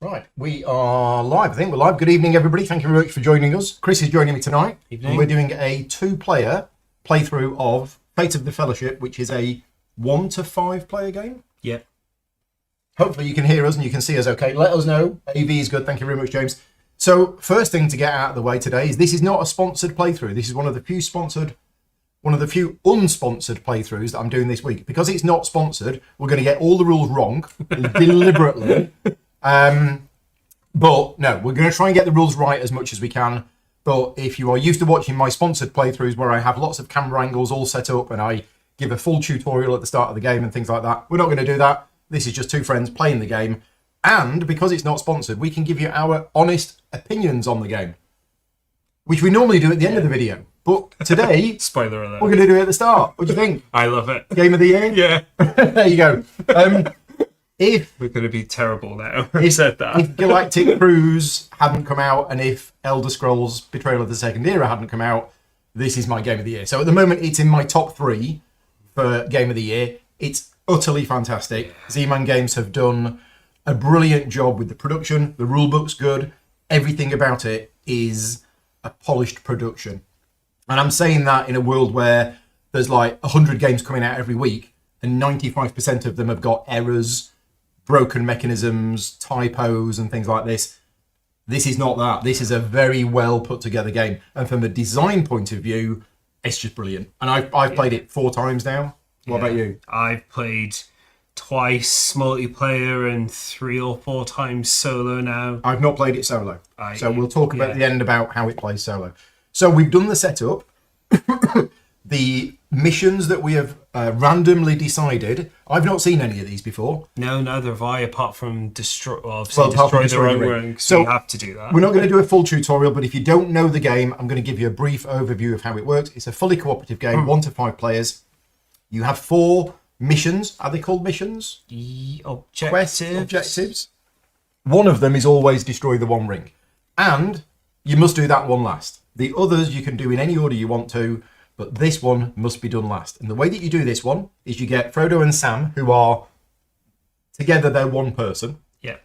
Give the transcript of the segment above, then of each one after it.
Right, we are live. I think we're live. Good evening, everybody. Thank you very much for joining us. Chris is joining me tonight. Evening. And we're doing a two-player playthrough of Fate of the Fellowship, which is a 1 to 5 player game. Yep. Hopefully you can hear us and you can see us okay. Let us know. AV is good. Thank you very much, James. So first thing to get out of the way today is this is not a sponsored playthrough. This is one of the few unsponsored playthroughs that I'm doing this week. Because it's not sponsored, we're going to get all the rules wrong deliberately. But no, we're going to try and get the rules right as much as we can. But if you are used to watching my sponsored playthroughs where I have lots of camera angles all set up and I give a full tutorial at the start of the game and things like that, we're not going to do that. This is just two friends playing the game. And because it's not sponsored, we can give you our honest opinions on the game, which we normally do at the end of the video. But today, Spoiler alert. we're going to do it at the start. What do you think? I love it. Game of the year? Yeah. There you go. If We're going to be terrible now. He said that. If Galactic Cruise hadn't come out and if Elder Scrolls Betrayal of the Second Era hadn't come out, this is my Game of the Year. So at the moment, it's in my top 3 for Game of the Year. It's utterly fantastic. Z-Man Games have done a brilliant job with the production. The rulebook's good. Everything about it is a polished production. And I'm saying that in a world where there's like 100 games coming out every week and 95% of them have got errors, broken mechanisms, typos and things like this. This is not that. This is a very well put together game. And from a design point of view, it's just brilliant. And I've played it 4 times now. What about you? I've played twice multiplayer and 3 or 4 times solo now. I've not played it solo. So we'll talk about the end about how it plays solo. So we've done the setup. The missions that we have randomly decided. I've not seen any of these before. No, neither have I, apart from destroy Destroy their own the ring. So you have to do that. We're not going to do a full tutorial, but if you don't know the game, I'm going to give you a brief overview of how it works. It's a fully cooperative game, 1 to 5 players. You have 4 missions. Are they called missions? Objectives. One of them is always destroy the one ring. And you must do that one last. The others you can do in any order you want to, but this one must be done last. And the way that you do this one is you get Frodo and Sam, who are together, they're one person. Yeah.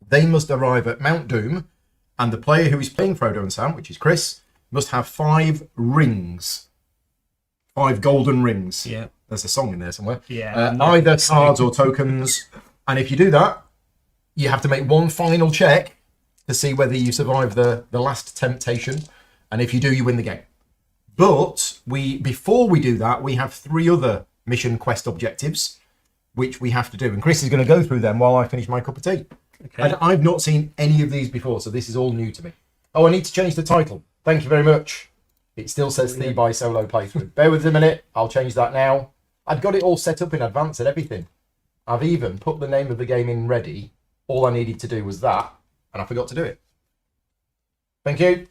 They must arrive at Mount Doom, and the player who is playing Frodo and Sam, which is Chris, must have 5 rings. 5 golden rings. Yeah. There's a song in there somewhere. Yeah. Either cards or tokens. And if you do that, you have to make one final check to see whether you survive the last temptation. And if you do, you win the game. But before we do that, we have 3 other mission quest objectives, which we have to do. And Chris is going to go through them while I finish my cup of tea. Okay. And I've not seen any of these before, so this is all new to me. Oh, I need to change the title. Thank you very much. It still says the by solo playthrough. Bear with us a minute. I'll change that now. I'd got it all set up in advance and everything. I've even put the name of the game in ready. All I needed to do was that, and I forgot to do it. Thank you.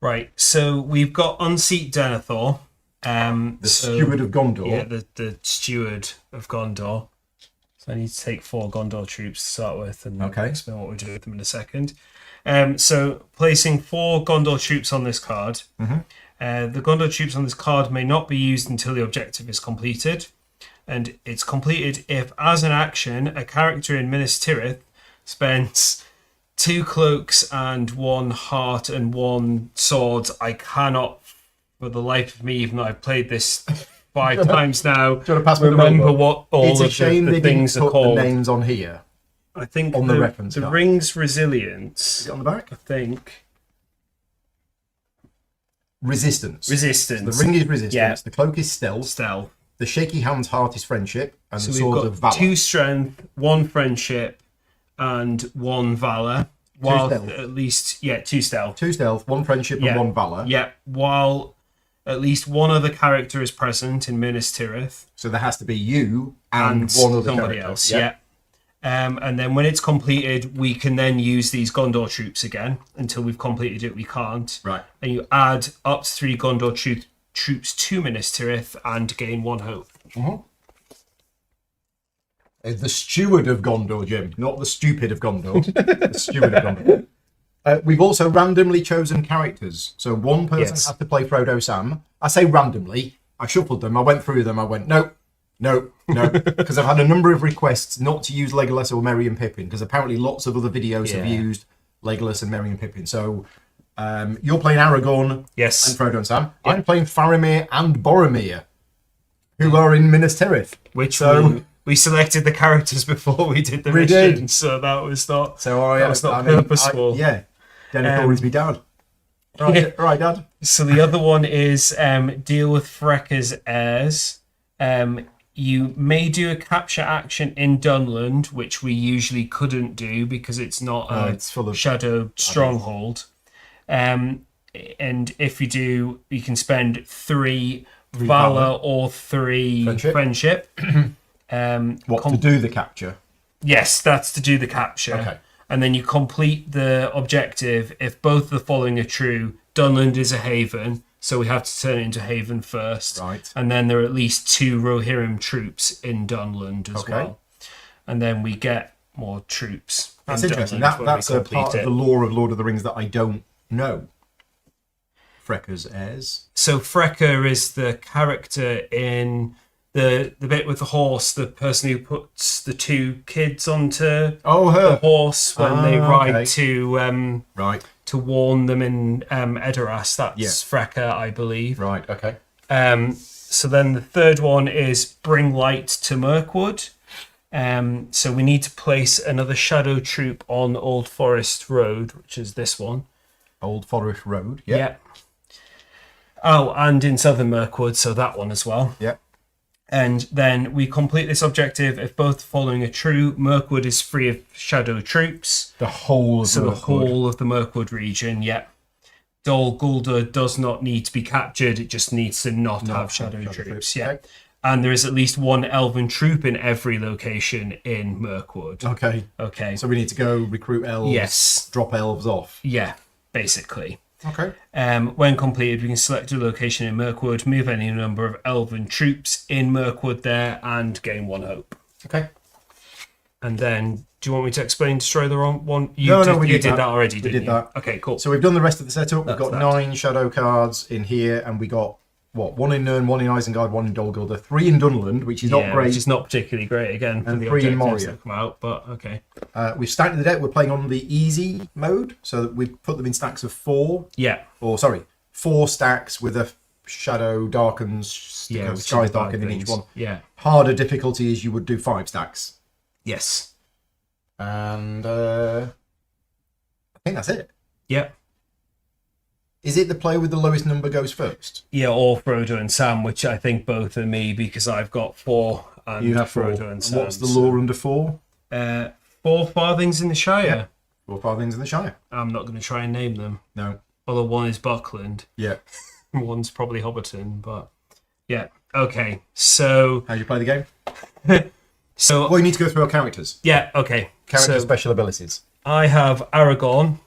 Right, so we've got Unseat Denethor. The Steward of Gondor. Yeah, the Steward of Gondor. So I need to take 4 Gondor troops to start with and explain what we're doing with them in a second. So placing 4 Gondor troops on this card. Mm-hmm. The Gondor troops on this card may not be used until the objective is completed. And it's completed if, as an action, a character in Minas Tirith spends 2 cloaks and 1 heart and 1 sword. I cannot, for the life of me, even though I've played this 5 times now, remember what all of the things are called. The names on here. I think on the reference the card. ring's resilience. Is it on the back? I think. Resistance. The ring is resistance. Yeah. The cloak is stealth. The shaky hand's heart is friendship. And so the sword of valor. 2 strength, 1 friendship, and 1 valor. While at least 2 stealth. 2 stealth, 1 friendship, and 1 valor. Yeah. While at least 1 other character is present in Minas Tirith. So there has to be you and 1 other somebody character. Else. Yeah. And then when it's completed, we can then use these Gondor troops again. Until we've completed it, we can't. Right. And you add up to 3 Gondor troops to Minas Tirith and gain 1 hope. Mm-hmm. The Steward of Gondor, Jim, not the stupid of Gondor. The Steward of Gondor. We've also randomly chosen characters. So one person has to play Frodo Sam. I say randomly. I shuffled them. I went through them. I went, nope, No, because I've had a number of requests not to use Legolas or Merry and Pippin, because apparently lots of other videos have used Legolas and Merry and Pippin. So you're playing Aragorn Yes. and Frodo and Sam. Yeah. I'm playing Faramir and Boromir, who are in Minas Tirith. Which we selected the characters before we did the mission, so that was not purposeful. Denethor is my dad. Right, Dad. So the other one is deal with Freckers' heirs. You may do a capture action in Dunland, which we usually couldn't do because it's not it's full of shadow stronghold. And if you do, you can spend 3 valor or 3 friendship. To do the capture? Yes, that's to do the capture. Okay. And then you complete the objective if both the following are true. Dunland is a haven, so we have to turn it into haven first. Right. And then there are at least 2 Rohirrim troops in Dunland as well. And then we get more troops. That's interesting. That's a part of the lore of Lord of the Rings that I don't know. Freckers' heirs. So Frecker is the character in the bit with the horse, the person who puts the 2 kids onto the horse when they ride to warn them in Edoras. That's Frecker, I believe. Right, okay. So then the third one is bring light to Mirkwood. So we need to place another shadow troop on Old Forest Road, which is this one. Old Forest Road, yeah. Oh, and in Southern Mirkwood, so that one as well. Yeah. And then we complete this objective. If both following are true, Mirkwood is free of shadow troops. The whole of the whole of the Mirkwood region, Dol Guldur does not need to be captured. It just needs to not have shadow troops. Yeah. Okay. And there is at least 1 elven troop in every location in Mirkwood. Okay. So we need to go recruit elves. Yes. Drop elves off. Yeah, basically. Okay. When completed, we can select a location in Mirkwood, move any number of elven troops in Mirkwood there, and gain 1 hope. Okay. And then, do you want me to explain Destroy the Wrong one? We did that already, didn't you? Okay, cool. So we've done the rest of the setup. We've got 9 shadow cards in here, and we got, 1 in Nirn, 1 in Isengard, 1 in Dol Guldur, 3 in Dunland, which is not great. Which is not particularly great, again, for and the 3 in objectives Moria. that come out, but okay. We've stacked the deck. We're playing on the easy mode, so that we've put them in stacks of 4. Yeah. 4 stacks with a shadow darkens, skies darken in each one. Yeah. Harder difficulty is you would do 5 stacks. Yes. And I think that's it. Yep. Is it the player with the lowest number goes first? Yeah, or Frodo and Sam, which I think both are me because I've got 4. And you have 4. Frodo and Sam. What's the lore under 4? 4 farthings in the Shire. Yeah. 4 farthings in the Shire. I'm not going to try and name them. No. Although one is Buckland. Yeah. One's probably Hobbiton, but yeah. Okay, so how do you play the game? You need to go through our characters. Yeah. Okay. Character special abilities. I have Aragorn,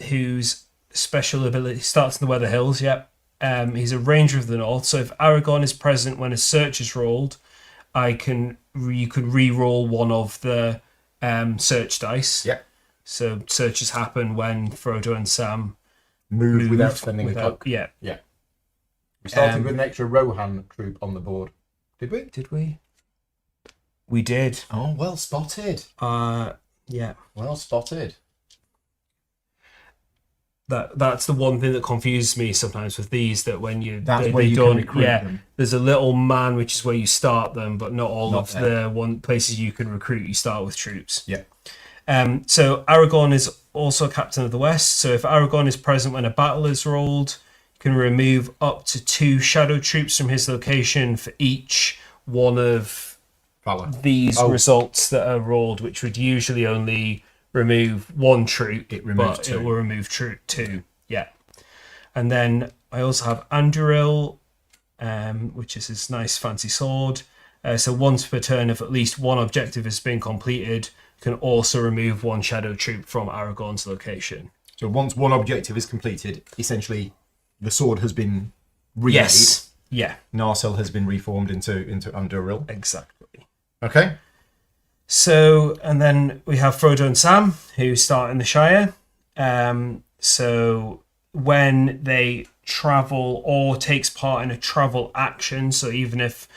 whose special ability starts in the Weather Hills. Yep. He's a Ranger of the North. So if Aragorn is present when a search is rolled, you can re-roll one of the search dice. Yeah. So searches happen when Frodo and Sam move without spending a cloak. Yeah. Yeah. We started with an extra Rohan troop on the board. Did we? Did we? We did. Oh, well spotted. Yeah. Well spotted. That's the one thing that confuses me sometimes with these, that when you can recruit them. There's a little man, which is where you start them, but not the places you can recruit. You start with troops. Yeah. So Aragorn is also Captain of the West. So if Aragorn is present when a battle is rolled, you can remove up to 2 shadow troops from his location for each one of these results that are rolled, which would usually only remove 1 troop. It will remove 2. Yeah. And then I also have Anduril, which is his nice fancy sword. So once per turn, if at least 1 objective has been completed, can also remove 1 shadow troop from Aragorn's location. So once 1 objective is completed, essentially the sword has been remade. Yes. Yeah. Narsil has been reformed into Anduril. Exactly. Okay. So, and then we have Frodo and Sam, who start in the Shire. So when they travel or takes part in a travel action, so even if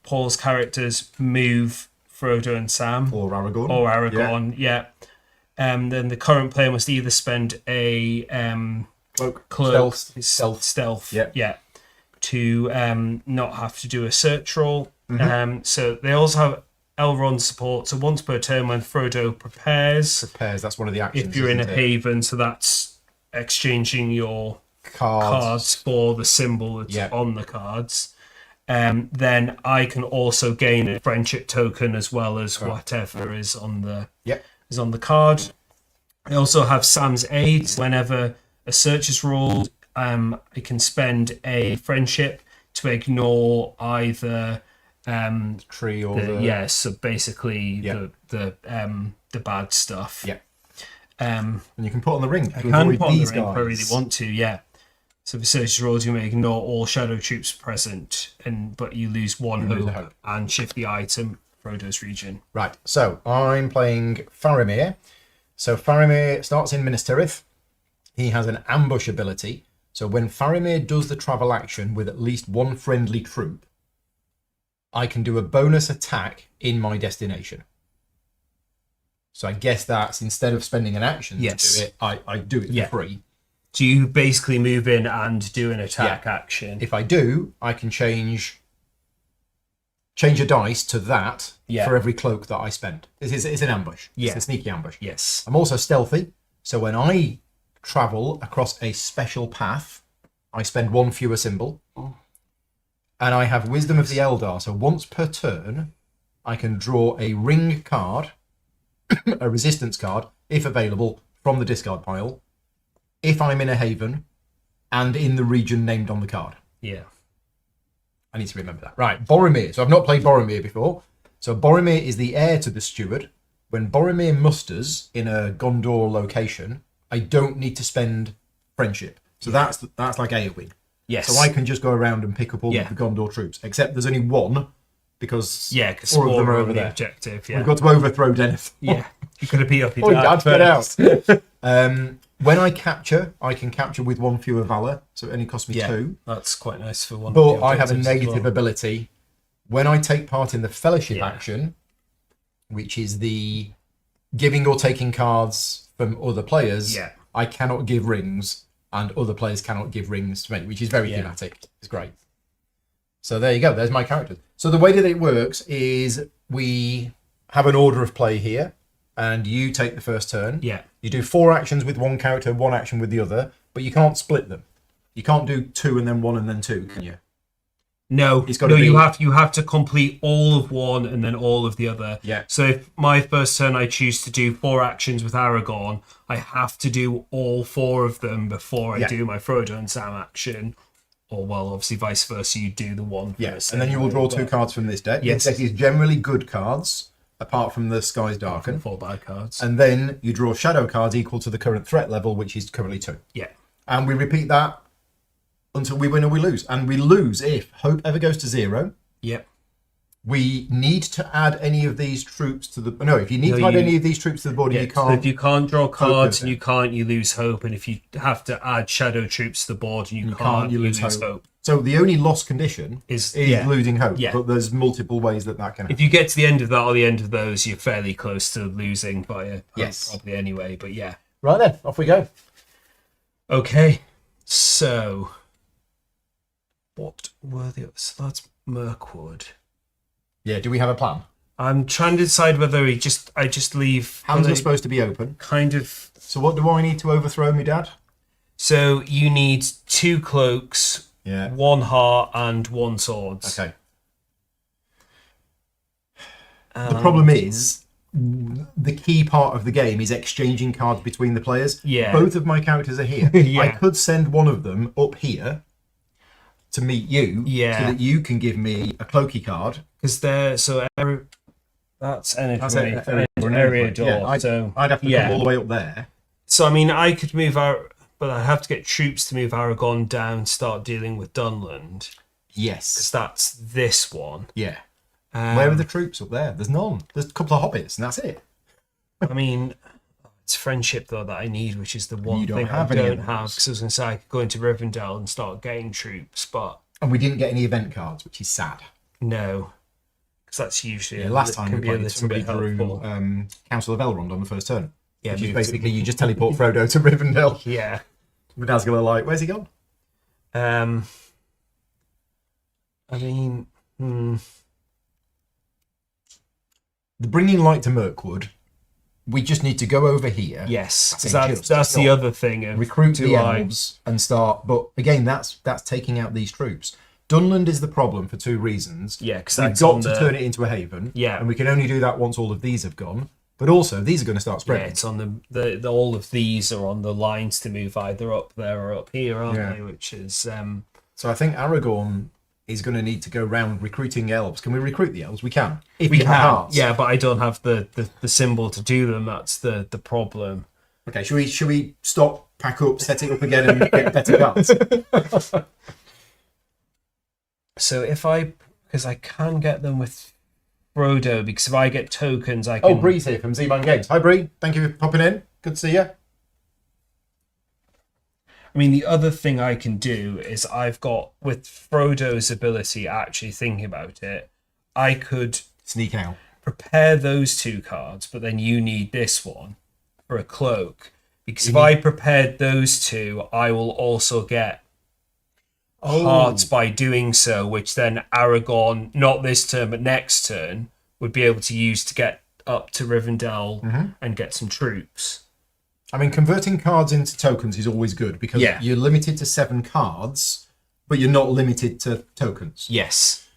Paul's characters move Frodo and Sam. Or Aragorn. Or Aragorn, yeah. Then the current player must either spend a cloak, stealth, yeah, to not have to do a search roll. So they also have Elrond support. So once per turn, when Frodo prepares, that's one of the actions. If you're in a haven, so that's exchanging your cards for the symbol that's on the cards. Then I can also gain a friendship token as well as whatever is on the card. I also have Sam's aid. Whenever a search is rolled, I can spend a friendship to ignore either the tree or so basically the bad stuff. Yeah. And you can put on the ring. I can put on the ring if I really want to. Yeah. So for search rolls, you may ignore all shadow troops present, but you lose one hope and shift the item Frodo's region. Right. So I'm playing Faramir. So Faramir starts in Minas Tirith. He has an ambush ability. So when Faramir does the travel action with at least one friendly troop, I can do a bonus attack in my destination. So I guess that's instead of spending an action to do it, I do it for free. So you basically move in and do an attack action. If I do, I can change a dice to that for every cloak that I spend. It's an ambush. Yeah. It's a sneaky ambush. Yes. I'm also stealthy. So when I travel across a special path, I spend one fewer symbol. And I have Wisdom of the Eldar. So once per turn, I can draw a ring card, a resistance card, if available, from the discard pile, if I'm in a haven, and in the region named on the card. Yeah. I need to remember that. Right, Boromir. So I've not played Boromir before. So Boromir is the heir to the steward. When Boromir musters in a Gondor location, I don't need to spend friendship. So that's like AoE. Yes. So I can just go around and pick up all of the Gondor troops, except there's only one, because four of them are over there. Objective, We've got to overthrow Denethor. Yeah, you could have beat up your dad get out. When I capture, I can capture with one fewer valor, so it only costs me 2. That's quite nice for one. But I have a negative ability. When I take part in the Fellowship action, which is the giving or taking cards from other players, I cannot give rings, and other players cannot give rings to me, which is very thematic. It's great. So there you go. There's my character. So the way that it works is we have an order of play here, and you take the first turn. Yeah. You do 4 actions with one character, 1 action with the other, but you can't split them. You can't do 2 and then 1 and then 2, can you? No, it's got to be... you have to complete all of one and then all of the other. Yeah. So if my first turn I choose to do 4 actions with Aragorn, I have to do all 4 of them before I do my Frodo and Sam action. Or well, obviously vice versa, you do the one first. And then you will draw 2 cards from this deck. Yes. This deck is generally good cards, apart from the Skies Darken. 4 bad cards. And then you draw shadow cards equal to the current threat level, which is currently 2. Yeah. And we repeat that until we win or we lose. And we lose if hope ever goes to 0. Yep. We need to add any of these troops to the... No, if you need to add any of these troops to the board, you can't... So if you can't draw cards and you lose hope. And if you have to add shadow troops to the board and you can't, you lose hope. So the only lost condition is losing hope. Yeah. But there's multiple ways that can happen. If you get to the end of that or the end of those, you're fairly close to losing by a hope, probably anyway. But yeah. Right then, off we go. Okay. So... what were the others? So that's Mirkwood. Yeah, do we have a plan? I'm trying to decide whether I just leave... Hands are supposed to be open. Kind of... So what do I need to overthrow me, Dad? So you need 2 cloaks, 1 heart, and 1 swords. Okay. The problem is, the key part of the game is exchanging cards between the players. Yeah. Both of my characters are here. I could send one of them up here to meet you, so that you can give me a cloaky card. Because they're that's area door. Yeah, I'd have to come all the way up there. So I mean, I could move out, but I have to get troops to move Aragorn down, start dealing with Dunland. Yes, because that's this one. Yeah. Where are the troops up there? There's none. There's a couple of hobbits, and that's it. I mean, it's friendship though that I need, which is the one thing I don't have. Because I was going to say I could go into Rivendell and start getting troops, but we didn't get any event cards, which is sad. No. because that's usually Last time can we be a played, little somebody bit drew helpful. Council of Elrond on the first turn. Yeah, Which is move basically you just teleport Frodo to Rivendell. Yeah. Medazgul are like, where's he gone? I mean, The bringing light to Mirkwood, we just need to go over here. yes, I think that's just the other thing. Of, recruit do the I- elves and start. But again, that's taking out these troops. Dunland is the problem for two reasons. Yeah, because We've that's got on to turn it into a haven. Yeah. And we can only do that once all of these have gone. But also, these are going to start Yeah, spreading. it's on the all of these are on the lines to move either up there or up here, aren't Yeah. they? Which is So I think Aragorn is going to need to go round recruiting elves. Can we recruit the elves? We can. If we have can. hearts. Yeah, but I don't have the symbol to do them. That's the problem. Okay, should we stop, pack up, set it up again, and get better cards? So because I can get them with Frodo, because if I get tokens, I can. Oh, Bree's here from Z-Man Games. Hi, Bree. Thank you for popping in. Good to see you. I mean, the other thing I can do is I've got, with Frodo's ability, actually thinking about it, I could Sneak out. prepare those two cards, but then you need this one for a cloak. Because if I prepared those two, I will also get hearts by doing so, which then Aragorn, not this turn, but next turn, would be able to use to get up to Rivendell and get some troops. I mean, converting cards into tokens is always good because you're limited to 7 cards, but you're not limited to tokens. Yes.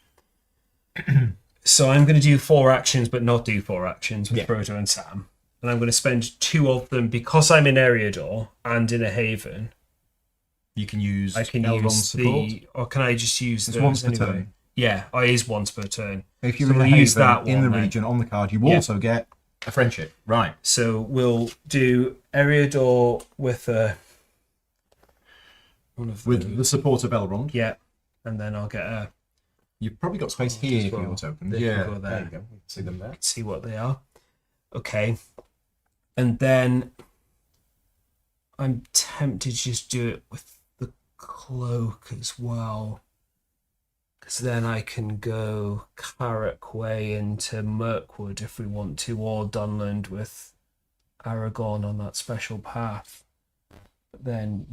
So I'm going to do 4 actions, but not do 4 actions with Frodo and Sam. And I'm going to spend 2 of them because I'm in Eriador and in a haven. You can use I can Elrond use support. or can I just use It's those once per anyway? turn. Yeah, it is once per turn. If you're So in a we'll use haven that in the one then. region on the card, you also get a friendship. Right. So we'll do Eriador with one of With the support of Elrond. yeah, and then I'll get a. You've probably got space here as for well. your tokens. They Yeah, can go there there. you go. You can see them there. See what they are. Okay, and then I'm tempted to just do it with the cloak as well, because then I can go Carrick Way into Mirkwood if we want to, or Dunland with Aragorn on that special path. But then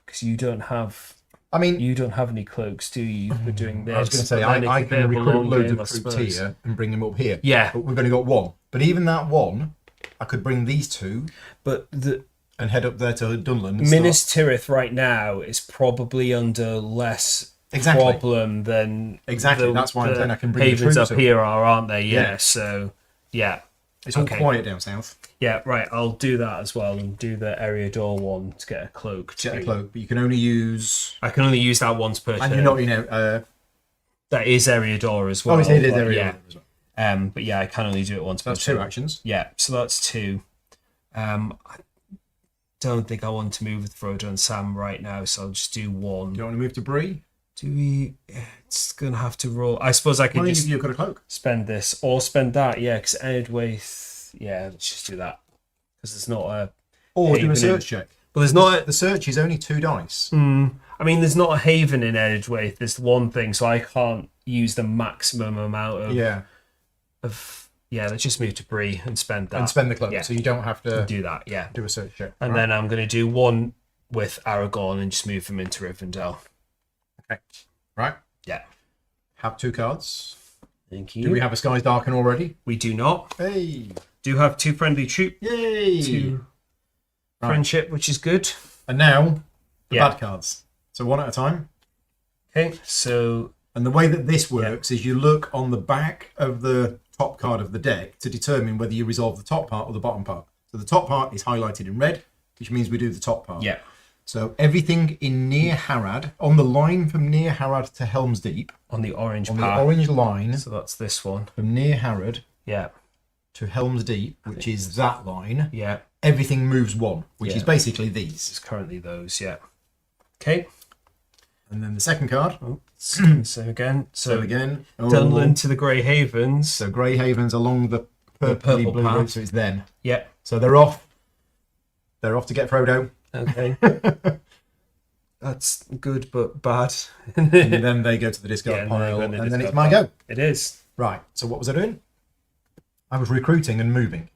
because you don't have any cloaks, do you? For doing this, I was going to say, But then I it's a bit can of a recruit long loads game, of I troops suppose. here and bring them up here. Yeah, But we've only got 1. But even that 1, I could bring these 2 but the and head up there to Dunland. And Minas Tirith right now is probably under less Exactly. problem than That's why I'm saying I can bring the havens troops up up. here are, aren't they? Yeah. Yeah. So yeah, It's all Okay. quiet down south. yeah, right. I'll do that as well and do the Eriador one to get a cloak. Get a too. cloak, but you can only use. I can only use that once per And turn. you're not, you know. That is Eriador as well. It is but area Yeah. as well. But yeah, I can only do it once That's per 2 turn. actions. Yeah, so that's 2. I don't think I want to move with Frodo and Sam right now, so I'll just do 1. Do you want to move to Bree? Do we? It's gonna have to roll. I suppose I could Well, just you've got a cloak. spend this or spend that. Yeah, because Edgewaith. Yeah, let's just do that because it's not a. Or do Haven a in- search check. Well, there's not. The search is only 2 dice. I mean, there's not a haven in Edgewaith. There's one thing, so I can't use the maximum amount of. Yeah. Yeah, let's just move to Bree and spend that. And spend the cloak, Yeah. so you don't have to do that. Yeah, do a search check. and then I'm going to do 1 with Aragorn and just move him into Rivendell. Okay. Right. Yeah. Have 2 cards. Thank you. Do we have a Skies Darken already? We do not. Hey. Do have 2 friendly troop. Yay. 2 Right. friendship, which is good. And now, the Yeah. bad cards. So 1 at a time. Okay, so And the way that this works is you look on the back of the top card of the deck to determine whether you resolve the top part or the bottom part. So the top part is highlighted in red, which means we do the top part. yeah, So everything in Near Harad, on the line from Near Harad to Helm's Deep, on the orange on path. the orange line So that's this one. from Near Harad Yeah, to Helm's Deep, which is that line, yeah. everything moves 1, which Yeah. is basically these. It's currently those. Yeah. Okay. And then the second card, So again, so so again, Dunland to the Grey Havens. So Grey Havens along the purpley purple blue path. route, so it's them. Yeah. So they're off. They're off to get Frodo. Okay. That's good but bad. And then they go to the discard Yeah, and pile, then they go to and the then it's discard my pile. go. It is. Right, so what was I doing? I was recruiting and moving.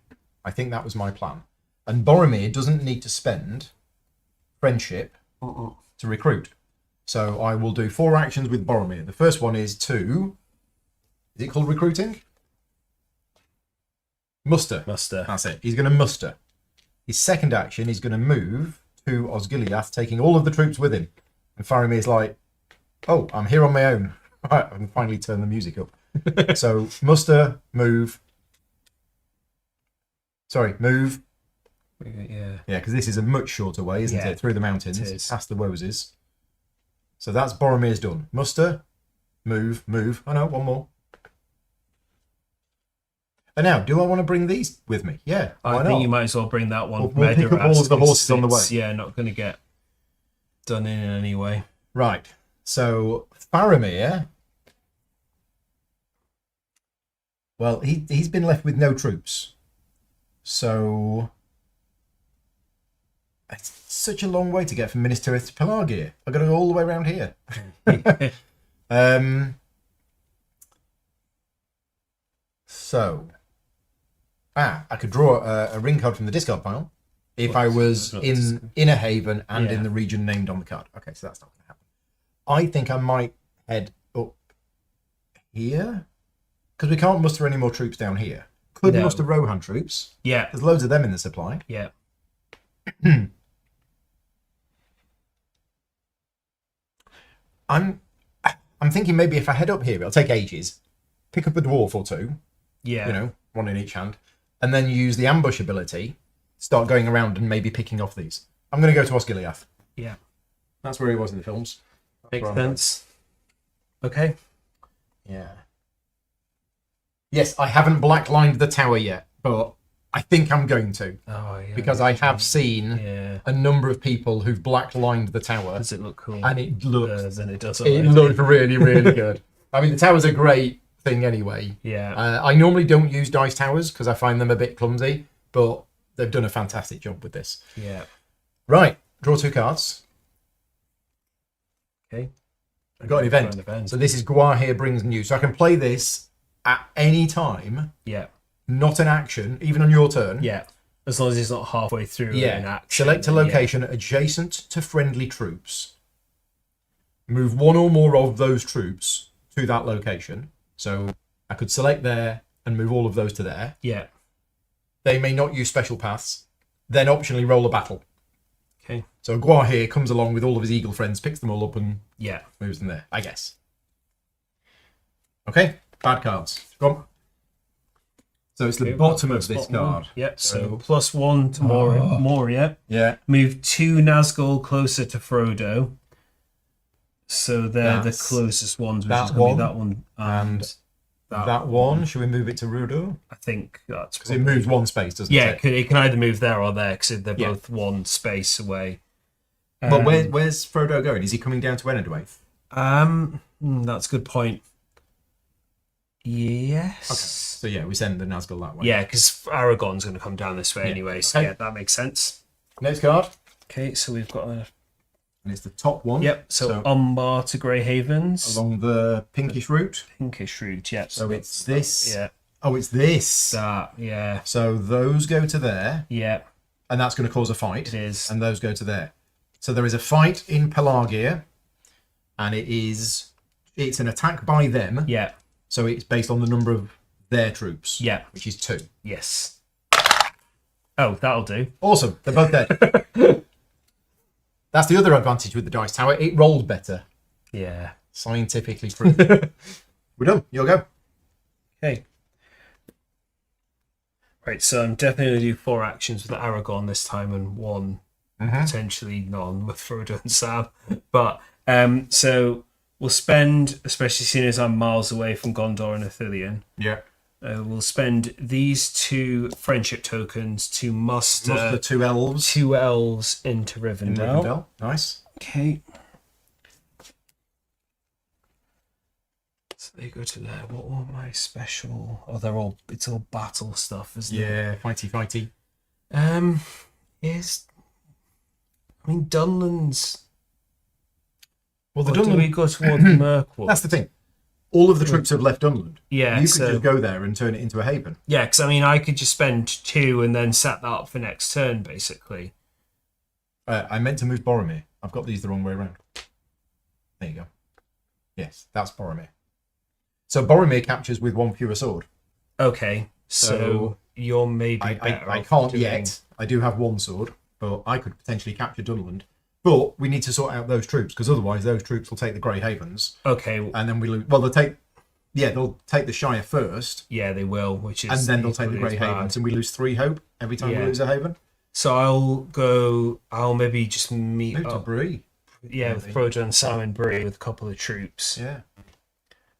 I think that was my plan. And Boromir doesn't need to spend friendship to recruit. So I will do 4 actions with Boromir. The first one is to... Is it called recruiting? Muster. Muster. That's it. He's going to muster. His second action is going to move to Osgiliath, taking all of the troops with him. And Faramir's like, oh, I'm here on my own. Right, I can finally turn the music up. So, muster, move. Sorry, move. Yeah. Yeah, because this is a much shorter way, isn't it? Through the mountains, past the Roses. So that's Boromir's done. Muster, move. Oh no, one more. And now, do I want to bring these with me? Yeah, I think you might as well bring that one. We'll pick up all of the horses on the way. Yeah, not going to get done in any way. Right. So Faramir, well, he's been left with no troops. So it's such a long way to get from Minas Tirith to Pelargir. I've got to go all the way around here. So, I could draw a ring card from the discard pile if I was in a haven and in the region named on the card. Okay, so that's not going to happen. I think I might head up here because we can't muster any more troops down here. Could muster Rohan troops. Yeah. There's loads of them in the supply. Yeah. I'm thinking maybe if I head up here, it'll take ages. Pick up a dwarf or two. Yeah. You know, one in each hand. And then use the ambush ability. Start going around and maybe picking off these. I'm going to go to Osgiliath. Yeah. That's where he was in the films. Makes sense. Okay. Yeah. Yes, I haven't black-lined the tower yet, but I think I'm going to. Oh, yeah. Because I have seen a number of people who've black-lined the tower. Does it look cool? And it looks... Then it does. It looked really, really good. I mean, the tower's a great thing anyway. Yeah. I normally don't use dice towers because I find them a bit clumsy, but they've done a fantastic job with this. Yeah. Right. Draw 2 cards. Okay. I've got an event. So this is Guahir brings news. So I can play this at any time. Yeah. Not an action, even on your turn. Yeah. As long as it's not halfway through an action. Select a location adjacent to friendly troops. Move one or more of those troops to that location. So I could select there and move all of those to there. Yeah. They may not use special paths. Then optionally roll a battle. Okay. So Guahir comes along with all of his eagle friends, picks them all up and moves them there, I guess. Okay, bad cards. Go on. So it's the bottom of this card. Yep, so +1 to Moria. Yeah. Move 2 Nazgul closer to Frodo. So they're the closest ones, which is going to be that one. And that one. Should we move it to Rudo? I think that's... Because it moves 1 space, doesn't it? Yeah, it can either move there or there, because they're both 1 space away. But where's Frodo going? Is he coming down to Enedwaith? That's a good point. Yes. Okay. So yeah, we send the Nazgul that way. Yeah, because Aragorn's going to come down this way anyway. So yeah, that makes sense. Next card. Okay, so we've got a... And it's the top one. Yep, so Umbar to Grey Havens. Along the pinkish route. Pinkish route, yep. So it's this. Yeah. Oh, it's this. That, yeah. So those go to there. Yeah. And that's going to cause a fight. It is. And those go to there. So there is a fight in Pelargir. And it's an attack by them. Yeah. So it's based on the number of their troops. Yeah. Which is 2. Yes. Oh, that'll do. Awesome. They're both dead. That's the other advantage with the dice tower. It rolled better. Yeah. Scientifically proven. We're done. You'll go. Okay. Right, so I'm definitely going to do 4 actions with Aragorn this time and 1 potentially none with Frodo and Sam. But, so we'll spend, especially seeing as I'm miles away from Gondor and Ithilien. Yeah. We'll spend these 2 friendship tokens to muster 2 elves. 2 elves into Rivendell. Nice. Okay. So they go to there. What were my special? Oh, it's all battle stuff, isn't it? Yeah, fighty. Yes. I mean, Dunland's. Well, the do Dunland... we go towards Mirkwood? That's the thing. all of the troops have left Dunland. Yeah, You could so just go there and turn it into a haven. yeah, because I mean, I could just spend 2 and then set that up for next turn, basically. I meant to move Boromir. I've got these the wrong way around. There you go. Yes, that's Boromir. So Boromir captures with 1 fewer sword. Okay, so you're maybe better I off can't doing- yet. I do have 1 sword, but I could potentially capture Dunland. But we need to sort out those troops, because otherwise those troops will take the Grey Havens, Okay, and then we lose. Well, they'll take the Shire first, yeah, they will, which is and then they'll take the equally Grey as bad. Havens, and we lose 3 hope every time we Yeah. lose a haven. So I'll maybe just meet Move to up, Bree. yeah, with Frodo and Sam and Bree with a couple of troops. Yeah.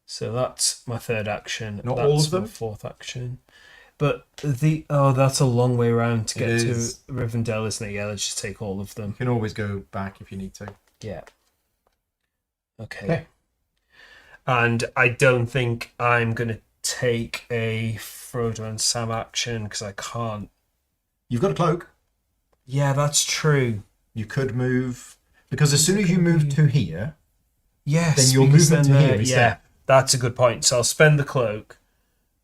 So that's my 3rd action. Not That's all of them? my 4th action. But that's a long way around to It get to is. Rivendell, isn't it? Yeah, let's just take all of them. You can always go back if you need to. Yeah. Okay. Okay. And I don't think I'm gonna take a Frodo and Sam action because I can't. You've got a cloak. Yeah, that's true. You could move, because as soon as you move to here, Yes. then your because movement then to here is yeah, set. that's a good point. So I'll spend the cloak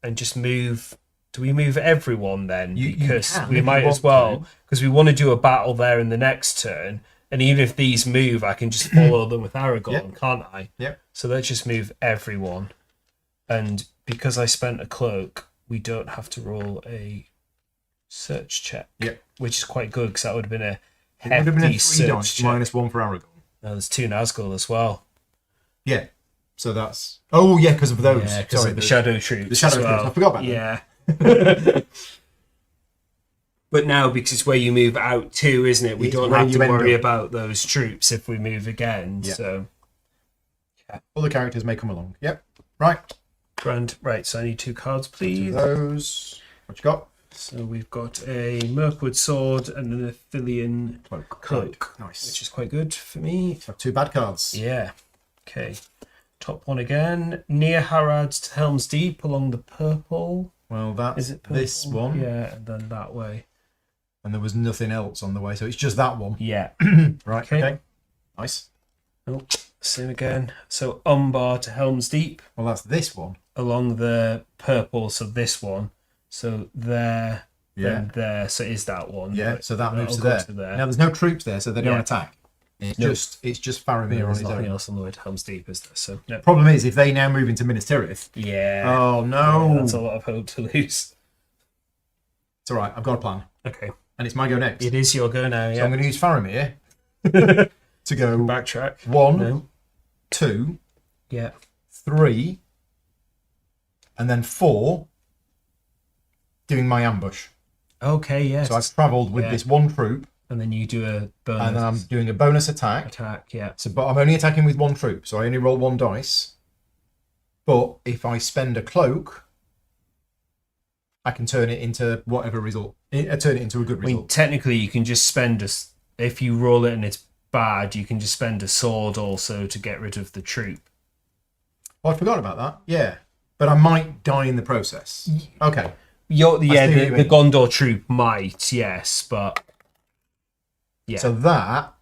and just move. Do we move everyone then? You Because can we if you might as want well, to. because we want to do a battle there in the next turn. And even if these move, I can just follow them with Aragorn, Yep. can't I? Yep. So let's just move everyone. And because I spent a cloak, we don't have to roll a search check. Yep. Which is quite good because that would have been a It would have been hefty a 3 search dice check. minus 1 for Aragorn. No, there's 2 Nazgul as well. Yeah. So that's. Oh, yeah, because of those. Yeah, because Sorry, of the Shadow Troops. the Shadow as Troops. well. I forgot about Yeah. But now, because it's where you move out to, isn't it? We It's don't where have to you end worry up. about those troops if we move again. Yeah. So, Other characters may come along. Yep. Right. grand. Right, so I need 2 cards, please. Those. What you got? So we've got a Mirkwood sword and an Athelian Cloak. cloak, Nice. which is quite good for me. Have 2 bad cards. Yeah. Okay. Top one again. Near Harad to Helm's Deep along the purple. Well, that's Is it purple? this one. Yeah, and then that way. And there was nothing else on the way, so it's just that one. Yeah. Right. Okay. Okay. Nice. Oh, same again. So Umbar to Helm's Deep Well, that's this one. along the purple. So this one. So there. Yeah. Then there. So it is that one. Yeah. But So that moves to that'll there. go to there. Now there's no troops there, so they don't Yeah. attack. It's No. just Faramir on There's his nothing own. else on the way to Helm's Deep, is there? So no. Problem is, if they now move into Minas Tirith, Yeah. oh no, That's a lot of hope to lose. it's all right. I've got a plan, Okay. and it's my go next. It is your go now, So yeah. I'm going to use Faramir to go Backtrack. 1, No. 2, Yeah. 3, and then 4, doing my ambush. Okay, yes. So I've travelled with Yeah. this 1 troop, And then you do a bonus and then I'm doing a bonus attack. attack, yeah. So, but I'm only attacking with 1 troop, so I only roll 1 dice. But if I spend a cloak, I can turn it into whatever result. Turn it into a good I mean, result. technically, you can just spend if you roll it and it's bad, you can just spend a sword also to get rid of the troop. Oh, I forgot about that. Yeah, but I might die in the process. Okay. Yeah, see what you the mean. Gondor troop might, yes, but yeah. So that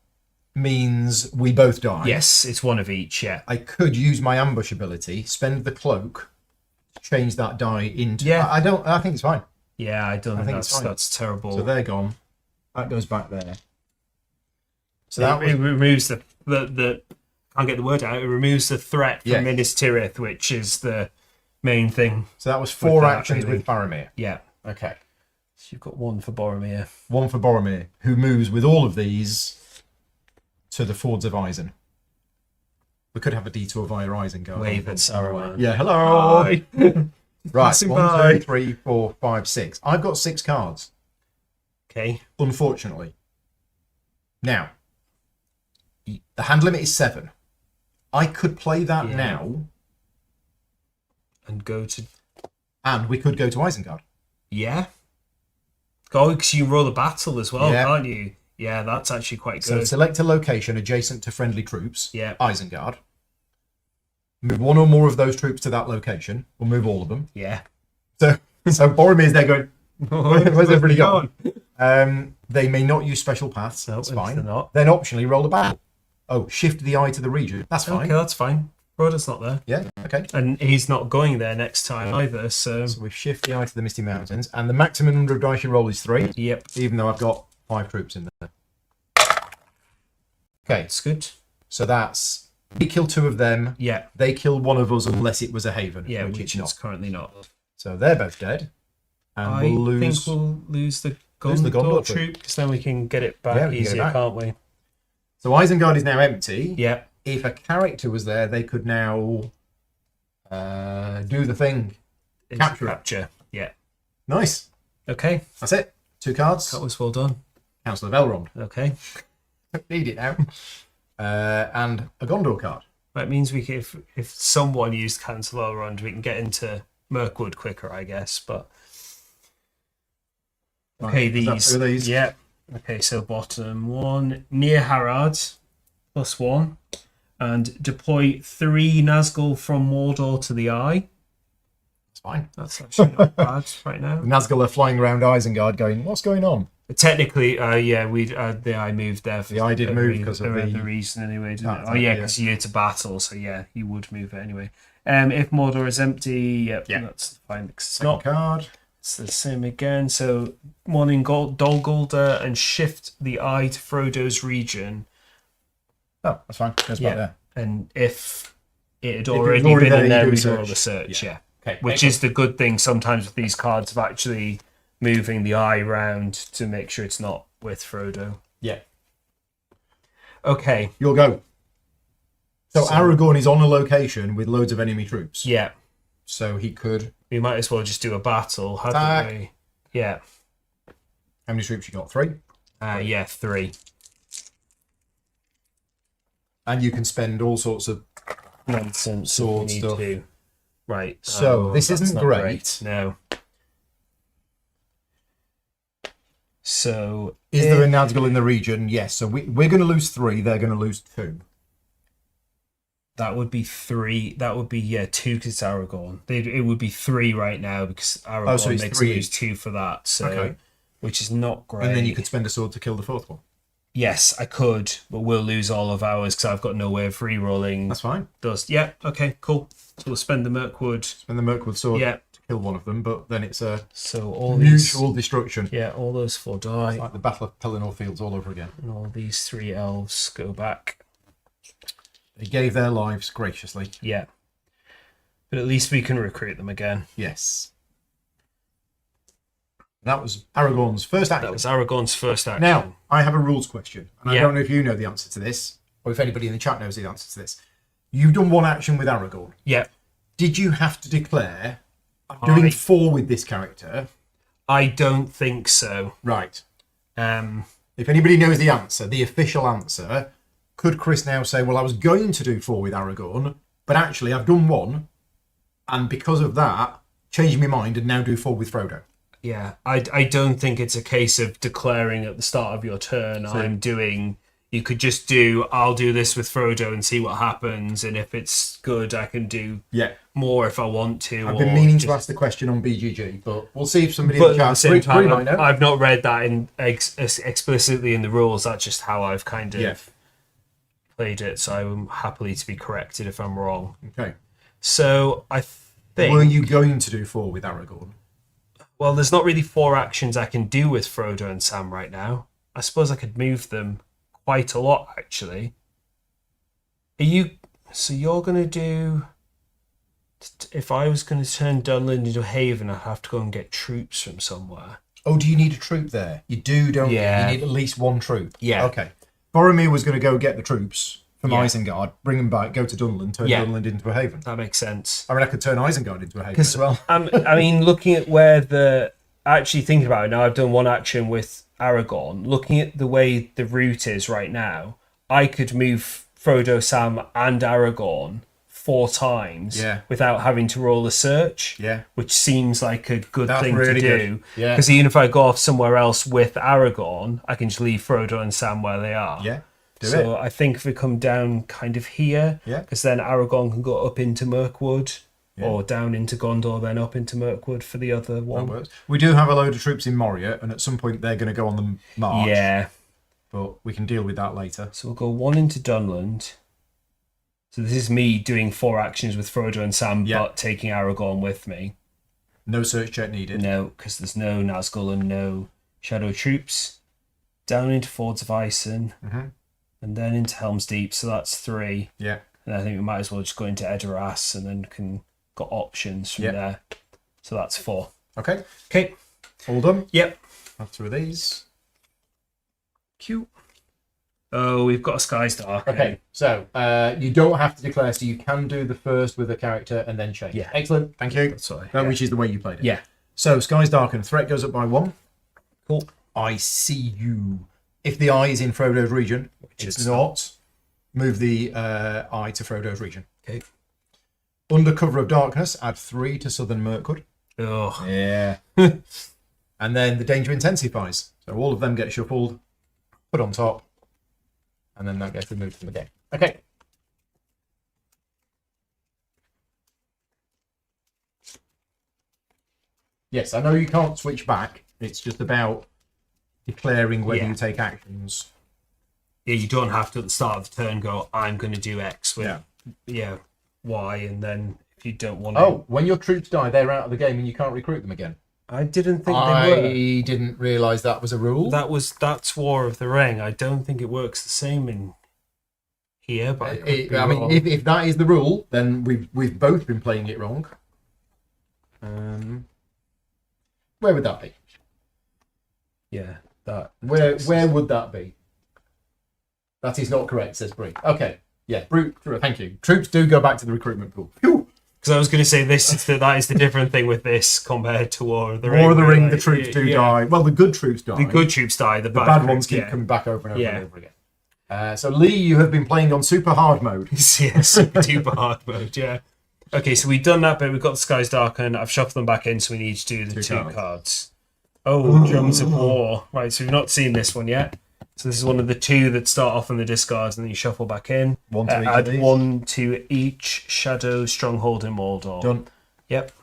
means we both die. yes, it's one of each, yeah. I could use my ambush ability, spend the cloak, change that die into. Yeah. I don't. I think it's fine. Yeah, I don't think think it's fine. that's terrible. So they're gone. That goes back there. So it, that was it removes the can't get the word out. It removes the threat from Yeah. Minas Tirith, which is the main thing. 4 that, actions really. with Faramir. Yeah. Okay. So you've got 1 for Boromir. 1 for Boromir, who moves with all of these to the Fords of Isen. We could have a detour via Isengard. Wave at Saruman. Yeah, hello. Hi. Right, Passing 1, by. 2, 3, 4, 5, 6. I've got 6 cards, Okay. unfortunately. Now, the hand limit is 7. I could play that Yeah. now, And go to and we could go to Isengard. yeah. Go because you roll a battle as well, Yeah. can't you? Yeah, that's actually quite So good. select a location adjacent to friendly troops, Yeah. Isengard. Move 1 or more of those troops to that location, or move all of them. Yeah. So Boromir's there going, where's everybody gone? gone? They may not use special paths. No, That's if fine. they're not. Then optionally roll a battle. Oh, shift the eye to the region. That's fine. Okay, that's fine. Frodo's not there. Yeah, okay. And he's not going there next time either, so... So we shift the eye to the Misty Mountains, and the maximum number of dice you roll is 3. Yep. Even though I've got 5 troops in there. Okay, It's good. so that's... We kill 2 of them. Yeah. They kill 1 of us unless it was a haven, Yeah, which which it's it's not. currently not. So they're both dead. And I we'll lose... think we'll lose the Lose the Gondor Gondor troop, because then we can get it Yeah, back we can get it easier, back. can't we? So Isengard is now empty. Yeah. If a character was there, they could now do the thing. Capture it. Capture. Yeah. Nice. Okay. That's it. 2 cards. That was well done. Council of Elrond. Okay. Don't need it now. And a Gondor card. That means we can, if someone used Council Elrond, we can get into Mirkwood quicker, I guess. But okay, Right, is that these. two of these? Yeah. Okay, so bottom one near Harad, +1, and deploy 3 Nazgul from Mordor to the Eye. It's fine. That's actually not bad right now. The Nazgul are flying around Isengard going, what's going on? Technically, yeah, we the Eye moved there. The Eye did move because of the the... reason anyway, didn't it? That's Oh yeah, it, because you're to battle, so yeah, you would move it anyway. If Mordor is empty, yep, Yeah. that's fine. Because it's Second not. card. It's the same again. So one in Dol Guldur and shift the Eye to Frodo's region. Oh, that's fine. Goes Yeah. back there. And if it had it was already already been there, in you there, do a we do all search. the search. Yeah. Yeah. Okay. Which is the good thing sometimes with these cards of actually moving the Eye round to make sure it's not with Frodo. Yeah. Okay. You'll go. So Aragorn is on a location with loads of enemy troops. Yeah. So he could... We might as well just do a battle, hadn't Attack. we? Yeah. How many troops you got? 3? Yeah, 3. And you can spend all sorts of... Nonsense. Sword we need stuff. to. Right. So, this that's isn't not great. No. So... Is there a Nazgul in the region? Yes. So we're going to lose 3. They're going to lose 2. That would be 3. That would be, 2 because it's Aragorn. It would be 3 right now because Aragorn so it's makes 3 lose each. 2 for that. So, Okay. Which is not great. And then you could spend a sword to kill the 4th one. Yes, I could, but we'll lose all of ours because I've got no way of re-rolling That's fine. those. Yeah, okay, cool. So we'll spend the Mirkwood. Spend the Mirkwood sword Yeah. to kill one of them, but then it's a So all these... mutual destruction. Yeah, all those 4 die. Like the Battle of Pelennor Fields all over again. And all these 3 elves go back. They gave their lives graciously. Yeah. But at least we can recruit them again. Yes. That was Aragorn's first action. That was Aragorn's first action. Now, I have a rules question, and I Yeah. don't know if you know the answer to this, or if anybody in the chat knows the answer to this. You've done 1 action with Aragorn. Yeah. Did you have to declare, I'm doing 4 with this character? I don't think so. Right. Um, If anybody knows the answer, the official answer, could Chris now say, well, I was going to do 4 with Aragorn, but actually I've done 1, and because of that, changed my mind and now do 4 with Frodo? yeah. I don't think it's a case of declaring at the start of your turn, I'm doing... You could just do, I'll do this with Frodo and see what happens, and if it's good, I can do Yeah. more if I want to. I've been meaning to ask the question on BGG, but we'll see if somebody in But the at the chat... same Bree time, might know. I've not read that in explicitly in the rules. That's just how I've kind of Yeah. played it. So I'm happily to be corrected if I'm wrong. Okay. So I think... Were you going to do 4 with Aragorn? Well, there's not really 4 actions I can do with Frodo and Sam right now. I suppose I could move them quite a lot, actually. Are you... So you're going to do... If I was going to turn Dunland into a haven, I'd have to go and get troops from somewhere. Oh, do you need a troop there? You do, don't Yeah. you? You need at least 1 troop. Yeah. Okay. Boromir was going to go get the troops from Yeah. Isengard, bring them back, go to Dunland, turn Yeah. Dunland into a haven. That makes sense. I mean, I could turn Isengard into a haven as well. I mean, looking at where the... Actually thinking about it now, I've done 1 action with Aragorn. Looking at the way the route is right now, I could move Frodo, Sam and Aragorn 4 times Yeah. without having to roll a search. Yeah. Which seems like a good That's thing really to good. do. Yeah. Because even if I go off somewhere else with Aragorn, I can just leave Frodo and Sam where they are. Yeah. Do So it. I think if we come down kind of here, Yeah. because then Aragorn can go up into Mirkwood, or down into Gondor, then up into Mirkwood for the other That one. works. We do have a load of troops in Moria, and at some point they're going to go on the march. Yeah. But we can deal with that later. So we'll go 1 into Dunland. So this is me doing 4 actions with Frodo and Sam, Yeah. but taking Aragorn with me. No search check needed. No, because there's no Nazgul and no Shadow Troops. Down into Fords of Ison, and then into Helm's Deep, so that's 3. Yeah. And I think we might as well just go into Edoras and then got options from there. So that's 4. Okay. Okay. All done. Yep. That's through these. Cute. Oh, we've got a Sky's Dark. Okay, so you don't have to declare, so you can do the first with a character and then change. Yeah. Excellent, thank you. That's right. Which is the way you played it. Yeah. So, Skies Darken, threat goes up by 1. Cool. I see you. If the eye is in Frodo's region, which it's not, move the eye to Frodo's region. Okay. Under cover of darkness, add 3 to Southern Mirkwood. Oh. Yeah. And then the danger intensifies. So all of them get shuffled, put on top, and then that gets removed from the game. Okay. Yes, I know you can't switch back. It's just about declaring whether you take actions. Yeah, you don't have to at the start of the turn go, I'm going to do X with Y, and then if you don't want to... Oh, when your troops die, they're out of the game and you can't recruit them again. I didn't think they were. I didn't realise that was a rule. That's War of the Ring. I don't think it works the same in here, but I could be I mean, wrong. if that is the rule, then we've both been playing it wrong. Where would that be? Yeah, that. Where would that be? That is not correct, says Bree. Okay, yeah, Bree, thank you. Troops do go back to the recruitment pool. Phew. Because I was going to say that is the different thing with this compared to War of the Ring. War of the Ring, like, the troops do die. Well, the good troops die. The good troops die. The bad troops, ones keep coming back over and over and over again. So Lee, you have been playing on super hard mode. Yeah, super duper hard mode. Yeah. Okay, so we've done that bit. We've got the Skies Darken. I've shuffled them back in, so we need to do the two cards. Oh, Drums of War. Right, so we've not seen this one yet. So this is one of the 2 that start off in the discards, and then you shuffle back in. 1 to each of add these. 1 to each Shadow Stronghold in Mordor. Done. Yep.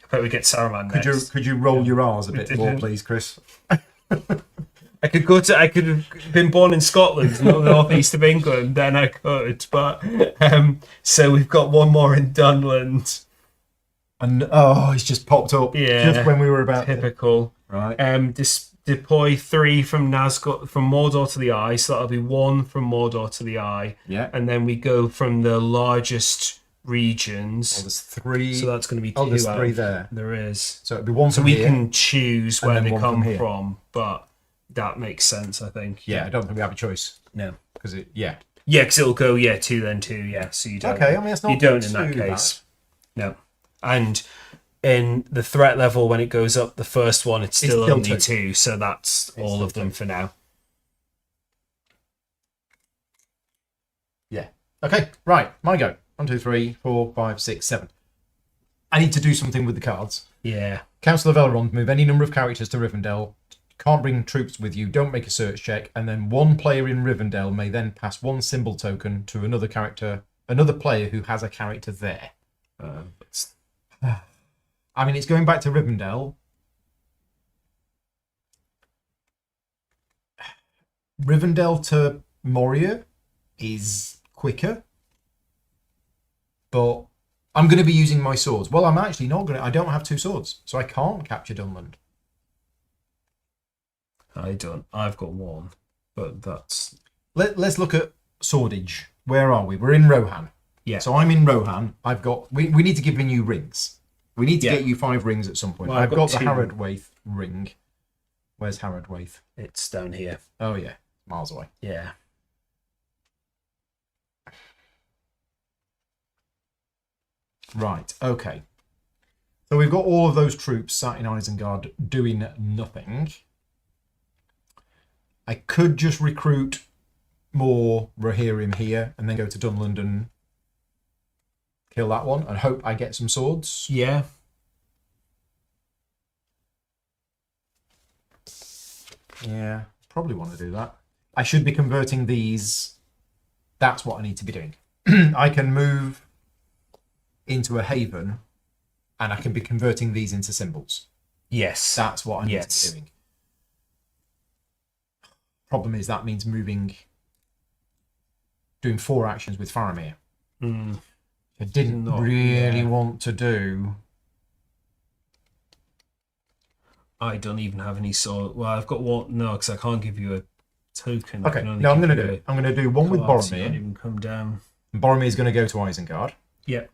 I bet we get Saruman next. Could you roll your R's a bit more, please, Chris? I could have been born in Scotland, not the northeast of England, then I could. But so we've got 1 more in Dunland. And it's just popped up. Yeah. Just when we were about Typical. Right. Deploy 3 from Nazgul from Mordor to the Eye, so that'll be 1 from Mordor to the Eye. Yeah. And then we go from the largest regions. There's 3. So that's going to be 2. There's out 3 of- there. There is. So it'd be 1 So from we here. can choose and where then they 1 come from here. from, but that makes sense, I think. Yeah, I don't think we have a choice. No. Because Yeah, because it'll go 2 then 2. So you don't. Okay, I mean, it's not you don't in that too case. No. And in the threat level, when it goes up, the first one, it's still only 2. 2. So that's all of them for now. Yeah. Okay, right. My go. 1, 2, 3, 4, 5, 6, 7. I need to do something with the cards. Yeah. Council of Elrond, move any number of characters to Rivendell. Can't bring troops with you. Don't make a search check. And then 1 player in Rivendell may then pass 1 symbol token to another player who has a character there. I mean, it's going back to Rivendell. Rivendell to Moria is quicker. But I'm going to be using my swords. Well, I'm actually not going to. I don't have 2 swords. So I can't capture Dunland. I don't. I've got 1. But that's... Let's look at swordage. Where are we? We're in Rohan. Yeah. So I'm in Rohan. I've got... We need to give you rings. We need to get you 5 rings at some point. Well, I've got the 2. Haradwaith ring. Where's Haradwaith? It's down here. Oh, yeah. Miles away. Yeah. Right, okay. So we've got all of those troops sat in Isengard doing nothing. I could just recruit more Rohirrim here and then go to Dunland and kill that one and hope I get some swords. Yeah. Yeah, probably want to do that. I should be converting these. That's what I need to be doing. I can move into a haven and I can be converting these into symbols. Yes. That's what I need to be doing. Problem is that means doing 4 actions with Faramir. I didn't really want to do. I don't even have any sort. Well, I've got one. No, because I can't give you a token. Okay, no, I'm going to do it. I'm going to do one with Boromir. So Boromir. even come down. Boromir is going to go to Isengard. Yep.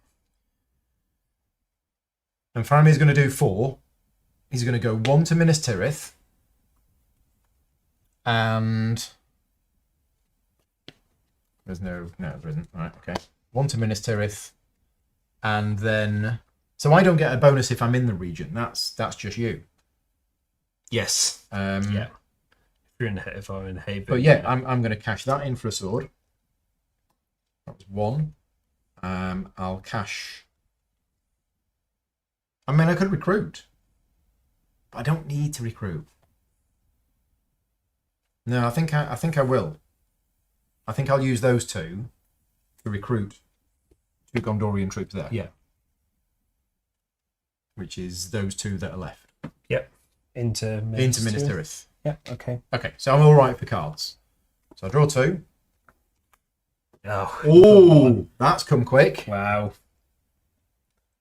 And Faramir is going to do 4. He's going to go 1 to Minas Tirith. And there's no, there isn't. All right, okay. 1 to Minas Tirith. And then, so I don't get a bonus if I'm in the region. That's just you. Yes. Yeah. If I'm in Haven. But yeah, I'm going to cash that in for a sword. That was 1. I'll cash. I mean, I could recruit, but I don't need to recruit. No, I think I will. I think I'll use those 2 to recruit 2 Gondorian troops there. Yeah. Which is those 2 that are left. Yep. Into Minas Tirith. Yeah. Okay. Okay, so I'm all right for cards. So I draw 2. Oh, that's come quick. Wow.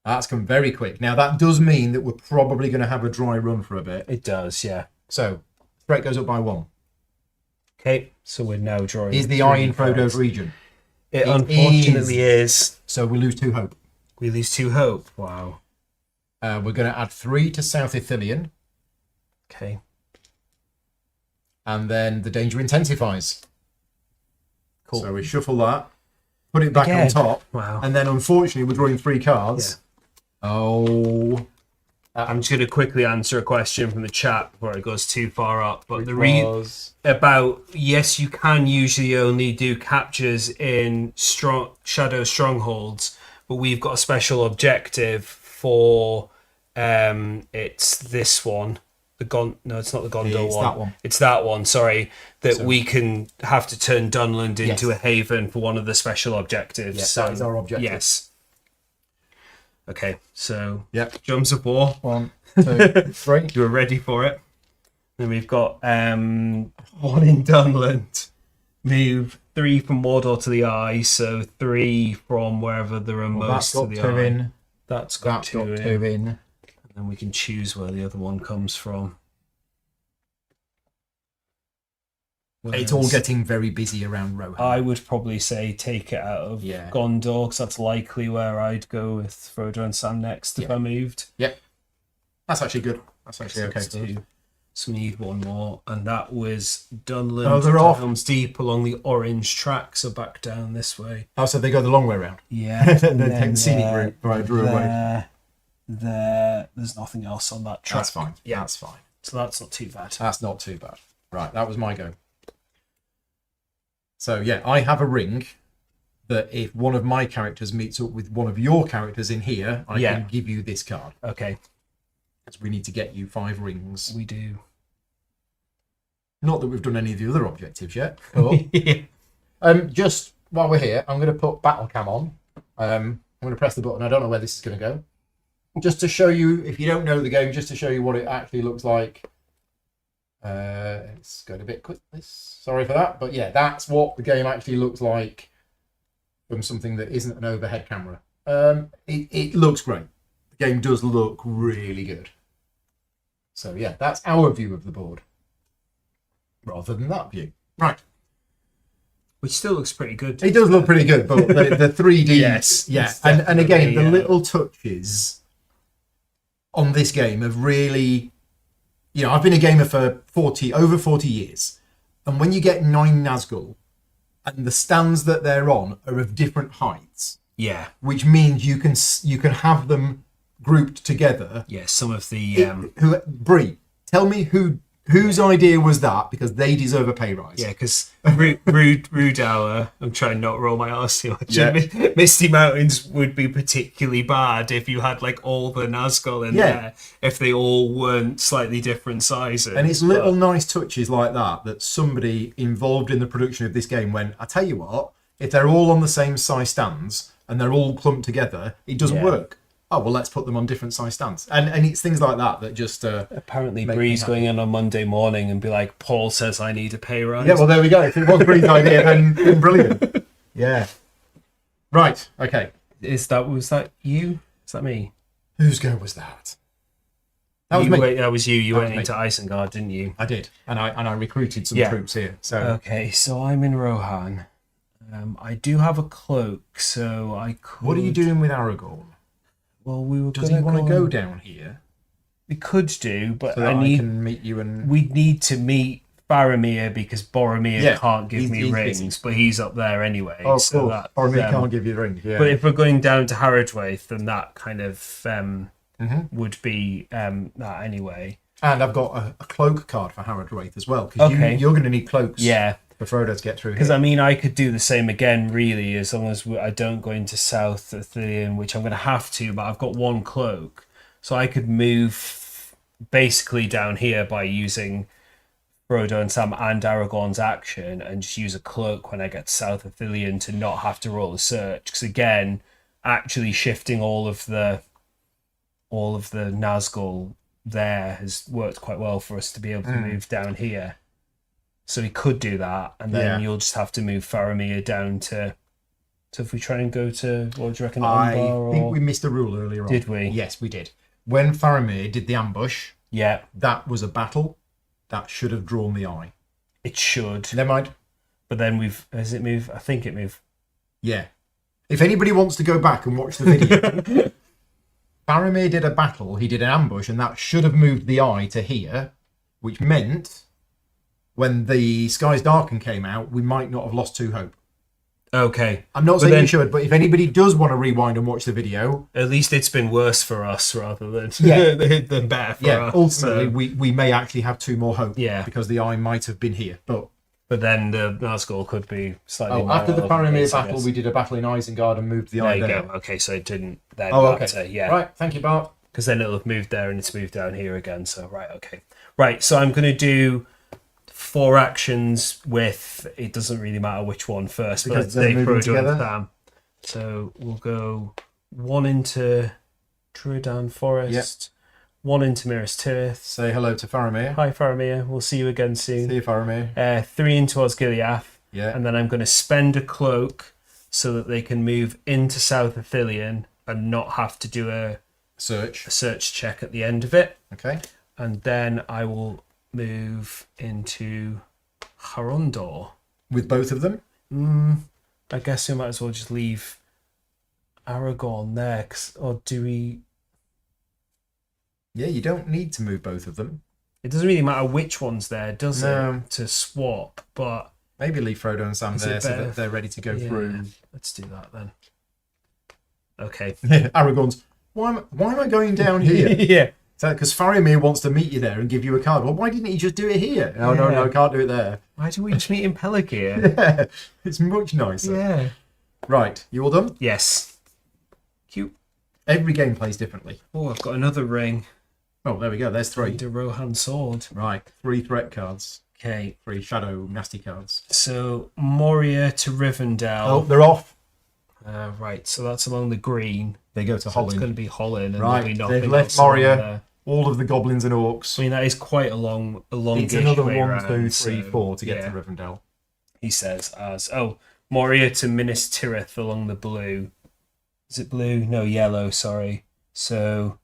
That's come very quick. Now, that does mean that we're probably going to have a dry run for a bit. It does, yeah. So, threat goes up by 1. Okay, so we're now drawing. Is the eye in Frodo's region? It unfortunately is. So we lose 2 hope. We lose 2 hope. Wow. We're going to add 3 to South Ithilien. Okay. And then the danger intensifies. Cool. So we shuffle that, put it back on top. Wow. And then unfortunately we're drawing 3 cards. Yeah. Oh. I'm just going to quickly answer a question from the chat before it goes too far up. But yes, you can usually only do captures in shadow strongholds, but we've got a special objective for it's this one. No, it's not the Gondor one. That one. It's that one. Sorry, we can have to turn Dunland into a haven for one of the special objectives. Yes, so, that is our objective. Yes. Okay, so Drums of War. 1, 2, 3. You were ready for it. Then we've got 1 in Dunland. Move 3 from Mordor to the Eye, so 3 from wherever there are most to the Eye. In. That's got 2 in. And then we can choose where the other one comes from. It's all getting very busy around Rohan. I would probably say take it out of Gondor, because that's likely where I'd go with Frodo and Sam next if I moved. Yep. That's actually good. That's actually okay. So we need 1 more, and that was Dunland to Helm's Deep along the orange track, so back down this way. Oh, so they go the long way round. Yeah. They take the scenic route. Right, drew away. There's nothing else on that track. That's fine. Yeah. That's fine. So that's not too bad. That's not too bad. Right, that was my go. So yeah, I have a ring that if one of my characters meets up with one of your characters in here, I can give you this card. Okay. Because we need to get you 5 rings. We do. Not that we've done any of the other objectives yet. Cool. Just while we're here, I'm going to put Battle Cam on. I'm going to press the button. I don't know where this is going to go. Just to show you, if you don't know the game, just to show you what it actually looks like. It's going a bit quick. Sorry for that, but yeah, that's what the game actually looks like from something that isn't an overhead camera. It looks great. The game does look really good. So yeah, that's our view of the board, rather than that view. Right. Which still looks pretty good. It does look pretty good, but the 3D, yes, and again, the little touches on this game have really. You know, I've been a gamer for over 40 years. And when you get 9 Nazgul and the stands that they're on are of different heights. Yeah. Which means you can have them grouped together. Yeah, some of the Bree, tell me whose idea was that, because they deserve a pay rise. Yeah, because Rudauer, I'm trying not to roll my arse too much. Yeah. Misty Mountains would be particularly bad if you had like all the Nazgul in there, if they all weren't slightly different sizes. And it's little nice touches like that somebody involved in the production of this game went, I tell you what, if they're all on the same size stands and they're all clumped together, it doesn't work. Oh, well, let's put them on different size stands. And it's things like that just... Apparently, Bree's going in on Monday morning and be like, Paul says I need a pay rise. Yeah, well, there we go. If it was Bree's idea, then brilliant. Yeah. Right. Okay. Was that you? Is that me? Whose go was that? That was me. That was you. You That went was into Isengard, didn't you? I did, and I recruited some Yeah. troops here. So Okay, so I'm in Rohan. I do have a cloak, so I could. what are you doing with Aragorn? Well, we were. Does he want to go down here We could do, but so that I can meet you and? we need to meet Faramir because Boromir Yeah, can't give me he's rings, busy. but he's up there anyway. Oh, of so course. that, Boromir can't give you the ring. Yeah. But if we're going down to Haradwaith, then that kind of would be that anyway. And I've got a cloak card for Haradwaith as well, because you're going to need cloaks. Yeah. For Frodo to get through here. Because I mean, I could do the same again, really, as long as I don't go into South Ithilien, which I'm going to have to. But I've got one cloak, so I could move basically down here by using Frodo and Sam and Aragorn's action, and just use a cloak when I get to South Ithilien to not have to roll a search. Because again, actually shifting all of the Nazgul there has worked quite well for us to be able to move down here. So we could do that, and then you'll just have to move Faramir down to. So if we try and go to, what do you reckon? I Umbar, think or... we missed a rule earlier on. Did we? Yes, we did. When Faramir did the ambush, Yeah, that was a battle. That should have drawn the eye. it should. Never mind. But then has it moved? I think it moved. Yeah. If anybody wants to go back and watch the video, Faramir did a battle. He did an ambush, and that should have moved the eye to here, which meant when the Skies Darken came out, we might not have lost 2 hope. Okay. I'm not saying you should, but if anybody does want to rewind and watch the video, At least it's been worse for us rather than than better for us. ultimately we may actually have 2 more hope. Yeah. Because the eye might have been here. But then the Nazgul could be slightly more after the relevant, Faramir I battle, guess. we did a battle in Isengard and moved the There eye you there. go. Okay, so it didn't then Okay. matter. Yeah. Right, thank you, Bart. Because then it'll have moved there and it's moved down here again. So, right, okay. Right, so I'm going to do 4 actions with, it doesn't really matter which one first, Because but they're they moving Frodo together? and Sam. So we'll go 1 into Druidan Forest, 1 into Minas Tirith. Say hello to Faramir. Hi Faramir, we'll see you again soon. See you, Faramir. 3 into Osgiliath, Yeah. and then I'm going to spend a cloak so that they can move into South Ithilien and not have to do a search check at the end of it. Okay. And then I will move into Harondor. With both of them? I guess we might as well just leave Aragorn there, or do we... Yeah, you don't need to move both of them. It doesn't really matter which one's there, does No. it, to swap, but... Maybe leave Frodo and Sam Is there it so better that they're ready to go through. Let's do that then. Okay. Aragorn's, why am I going down here? Yeah. Because Faramir wants to meet you there and give you a card. Well, why didn't he just do it here? Oh, no, I can't do it there. Why do we just meet in Pelargir? Yeah, it's much nicer. Yeah. Right, you all done? Yes. Cute. Every game plays differently. Oh, I've got another ring. Oh, there we go. There's 3. And a Rohan sword. Right, 3 threat cards. Okay. 3 shadow nasty cards. So, Moria to Rivendell. Oh, they're off. Right, so that's along the green. They go to So it's Holland. going to be Holland. And Right, there'll be they've nothing left else along Moria. there. All of the goblins and orcs. I mean, that is quite a long It's another way 1, around, 2, 3, so, 4 to get yeah. to Rivendell. He says as Moria to Minas Tirith along the blue. Is it blue? No, yellow. Sorry. So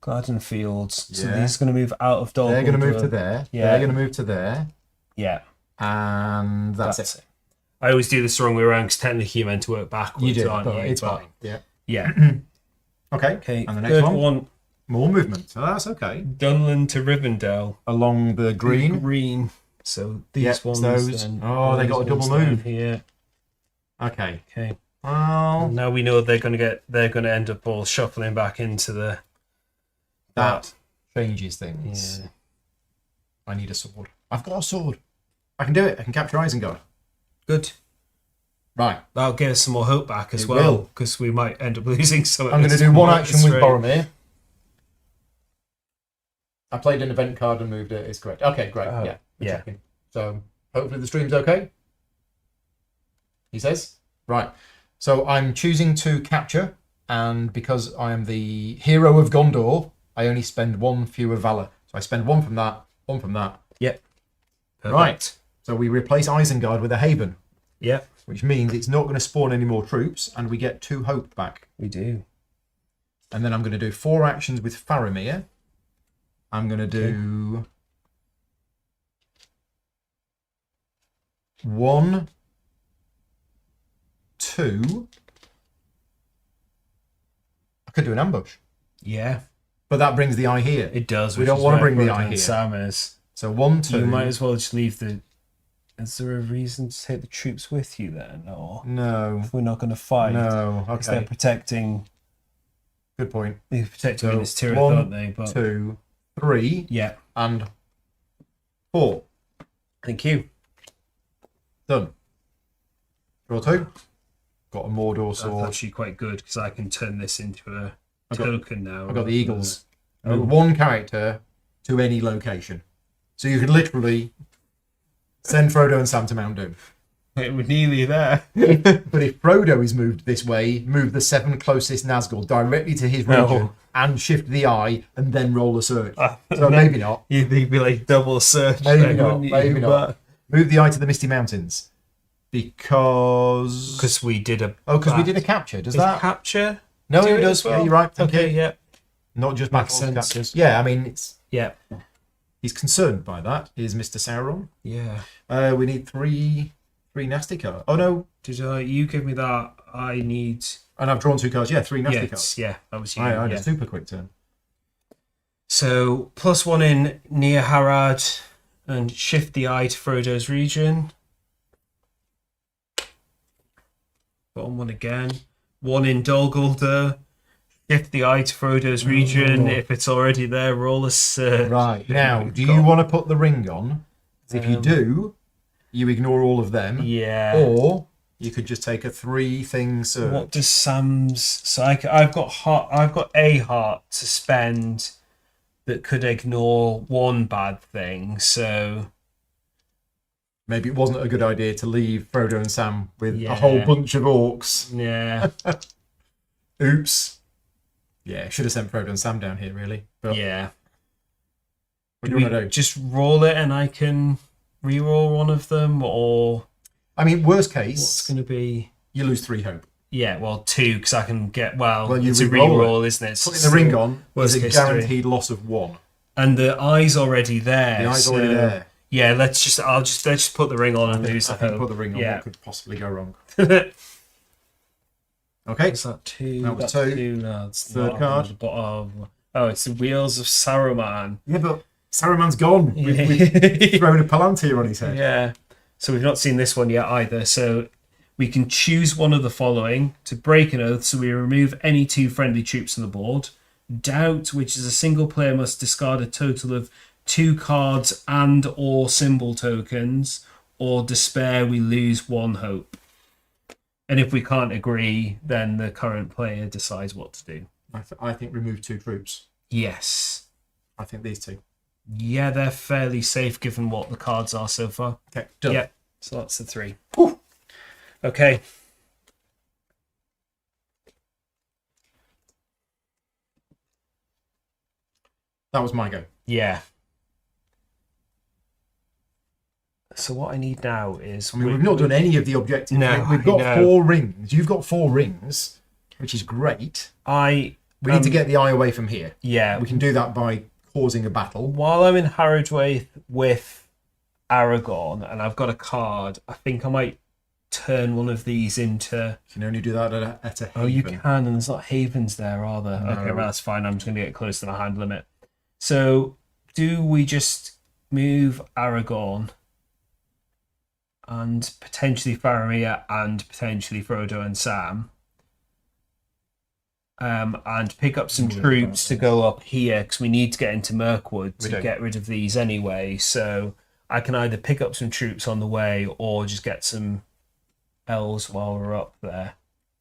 Garden Fields. So Yeah. these are going to move out of Dol. They're going to move to there. Yeah. They're going to move to there. Yeah, And that's it. I always do this the wrong way around because technically you're meant to work backwards. You do, aren't but you? it's fine. Yeah. Yeah. Okay. Okay. And the next Third one? More movement. So that's okay. Dunland to Rivendell. Along the green. Green. So these Yep, ones. those. Then, Oh, they got a those double ones down move. here. Okay. Okay. Well, Now we know they're going to end up all shuffling back into the. that changes things. Yeah. I need a sword. I've got a sword. I can do it. I can capture Isengard. Good. Right. That'll give us some more hope back as It well, will. because we might end up losing some of I'm going to this do one more action with straight. Boromir. I played an event card and moved it. It's correct. Okay, great. Oh, Yeah. we're yeah. checking. So hopefully the stream's okay. He says. Right. So I'm choosing to capture, and because I am the hero of Gondor, I only spend 1 fewer valor. So I spend 1 from that, 1 from that. Yep. Perfect. Right. So we replace Isengard with a haven. Yep. which means it's not going to spawn any more troops, and we get 2 hope back. We do. And then I'm going to do 4 actions with Faramir. I'm going to do 1, 2. I could do an ambush. Yeah. But that brings the eye here. It does. We don't want to bring the eye here. Sam is. So 1, 2. You might as well just leave the... Is there a reason to take the troops with you then? Or No. if we're not going to fight? No. Because they're Okay. protecting... Good point. They're protecting So Minas Tirith, 1, aren't they? But 2, 3, yeah. and 4. Thank you. Done. Draw 2. Got a Mordor That's sword. actually quite good because I can turn this into a I've got- token now. I've got the Eagles. Oh. Move 1 character to any location. So you could literally send Frodo and Sam to Mount Doom. It was nearly there. But if Frodo is moved this way, move the 7 closest Nazgul directly to his region No. and shift the eye and then roll a search. So then- maybe not. You'd be like double search. Maybe then, not. wouldn't you? Maybe not. Move the eye to the Misty Mountains. Because... Because we did a... Oh, because we did a capture. Does Is that... capture? No, do it it does. as well? Yeah, you're right. Thank Okay, you. yeah. Not just Makes battles, sense. captures. Yeah, I mean, it's... Yeah. He's concerned by that. Is Mr. Sauron? Yeah. We need 3 nasty cards. Oh no, Did you give me that? I need... and I've drawn 2 cards. Yeah, 3 nasty Yeah, cards. yeah, that was you. I had yeah. a super quick turn. So, +1 in near Harad and shift the eye to Frodo's region. Bottom one again. 1 in Dol Guldur. Shift the eye to Frodo's region. If it's already there, roll a search. Right now, do you want to put the ring on? If you do, you ignore all of them. Yeah. Or you could just take a 3-thing search. What does Sam's... So I've got a heart to spend that could ignore 1 bad thing, so... Maybe it wasn't a good idea to leave Frodo and Sam with Yeah. a whole bunch of orcs. Yeah. Oops. Yeah, should have sent Frodo and Sam down here, really. But Yeah. what Do do you we want to do? just roll it and I can re-roll one of them, or I mean, worst what's case, going to be... you lose 3 hope. Yeah, well, 2, because I can get... Well, You it's a re-roll re-roll, isn't it? Putting the ring on worst is a case 3. guaranteed loss of 1. And the eye's already there. The eye's so- already there. Yeah, let's just put the ring on and lose I the think hope. put the ring on. Yeah. What could possibly go wrong? Is Okay. that 2? That was That's 2. No, it's Third not card. on the bottom. Oh, it's the Wheels of Saruman. Yeah, but Saruman's gone. We've thrown a Palantir on his head. Yeah. So we've not seen this one yet either. So we can choose one of the following to break an oath. So we remove any 2 friendly troops on the board. Doubt, which is a single player must discard a total of 2 cards and or symbol tokens. Or despair, we lose 1 hope. And if we can't agree, then the current player decides what to do. I think remove 2 troops. Yes. I think these 2. Yeah, they're fairly safe given what the cards are so far. Okay, done. Yeah, so that's the 3. Whew. Okay. That was my go. Yeah. So what I need now is... I mean, we've not done any of the objectives. No, We've got I know. 4 rings. You've got 4 rings, which is great. I... We need to get the eye away from here. Yeah. We can do that by causing a battle. While I'm in Harrowdwaith with Aragorn, and I've got a card, I think I might turn one of these into... You can only do that at a haven. Oh, you can, and there's not havens there, are there? No. Okay, well, that's fine. I'm just going to get close to the hand limit. So, do we just move Aragorn and potentially Faramir and potentially Frodo and Sam, and pick up some troops to go up here because we need to get into Mirkwood We to do. get rid of these anyway. So I can either pick up some troops on the way or just get some elves while we're up there.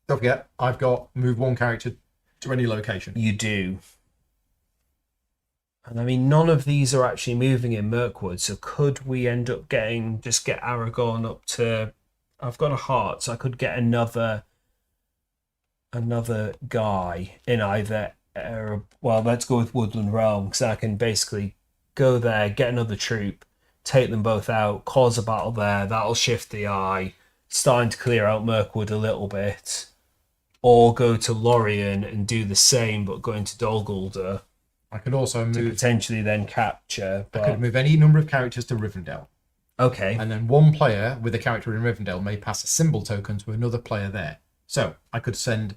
Don't forget, I've got move 1 character to any location. You do. And I mean, none of these are actually moving in Mirkwood, so could we end up get Aragorn up to... I've got a heart, so I could get another guy in either... well, let's go with Woodland Realm, because I can basically go there, get another troop, take them both out, cause a battle there, that'll shift the eye, starting to clear out Mirkwood a little bit, or go to Lorien and do the same, but go into Dol Guldur I could also to move. potentially then capture. I But could move any number of characters to Rivendell, okay, and then one player with a character in Rivendell may pass a symbol token to another player there. So I could send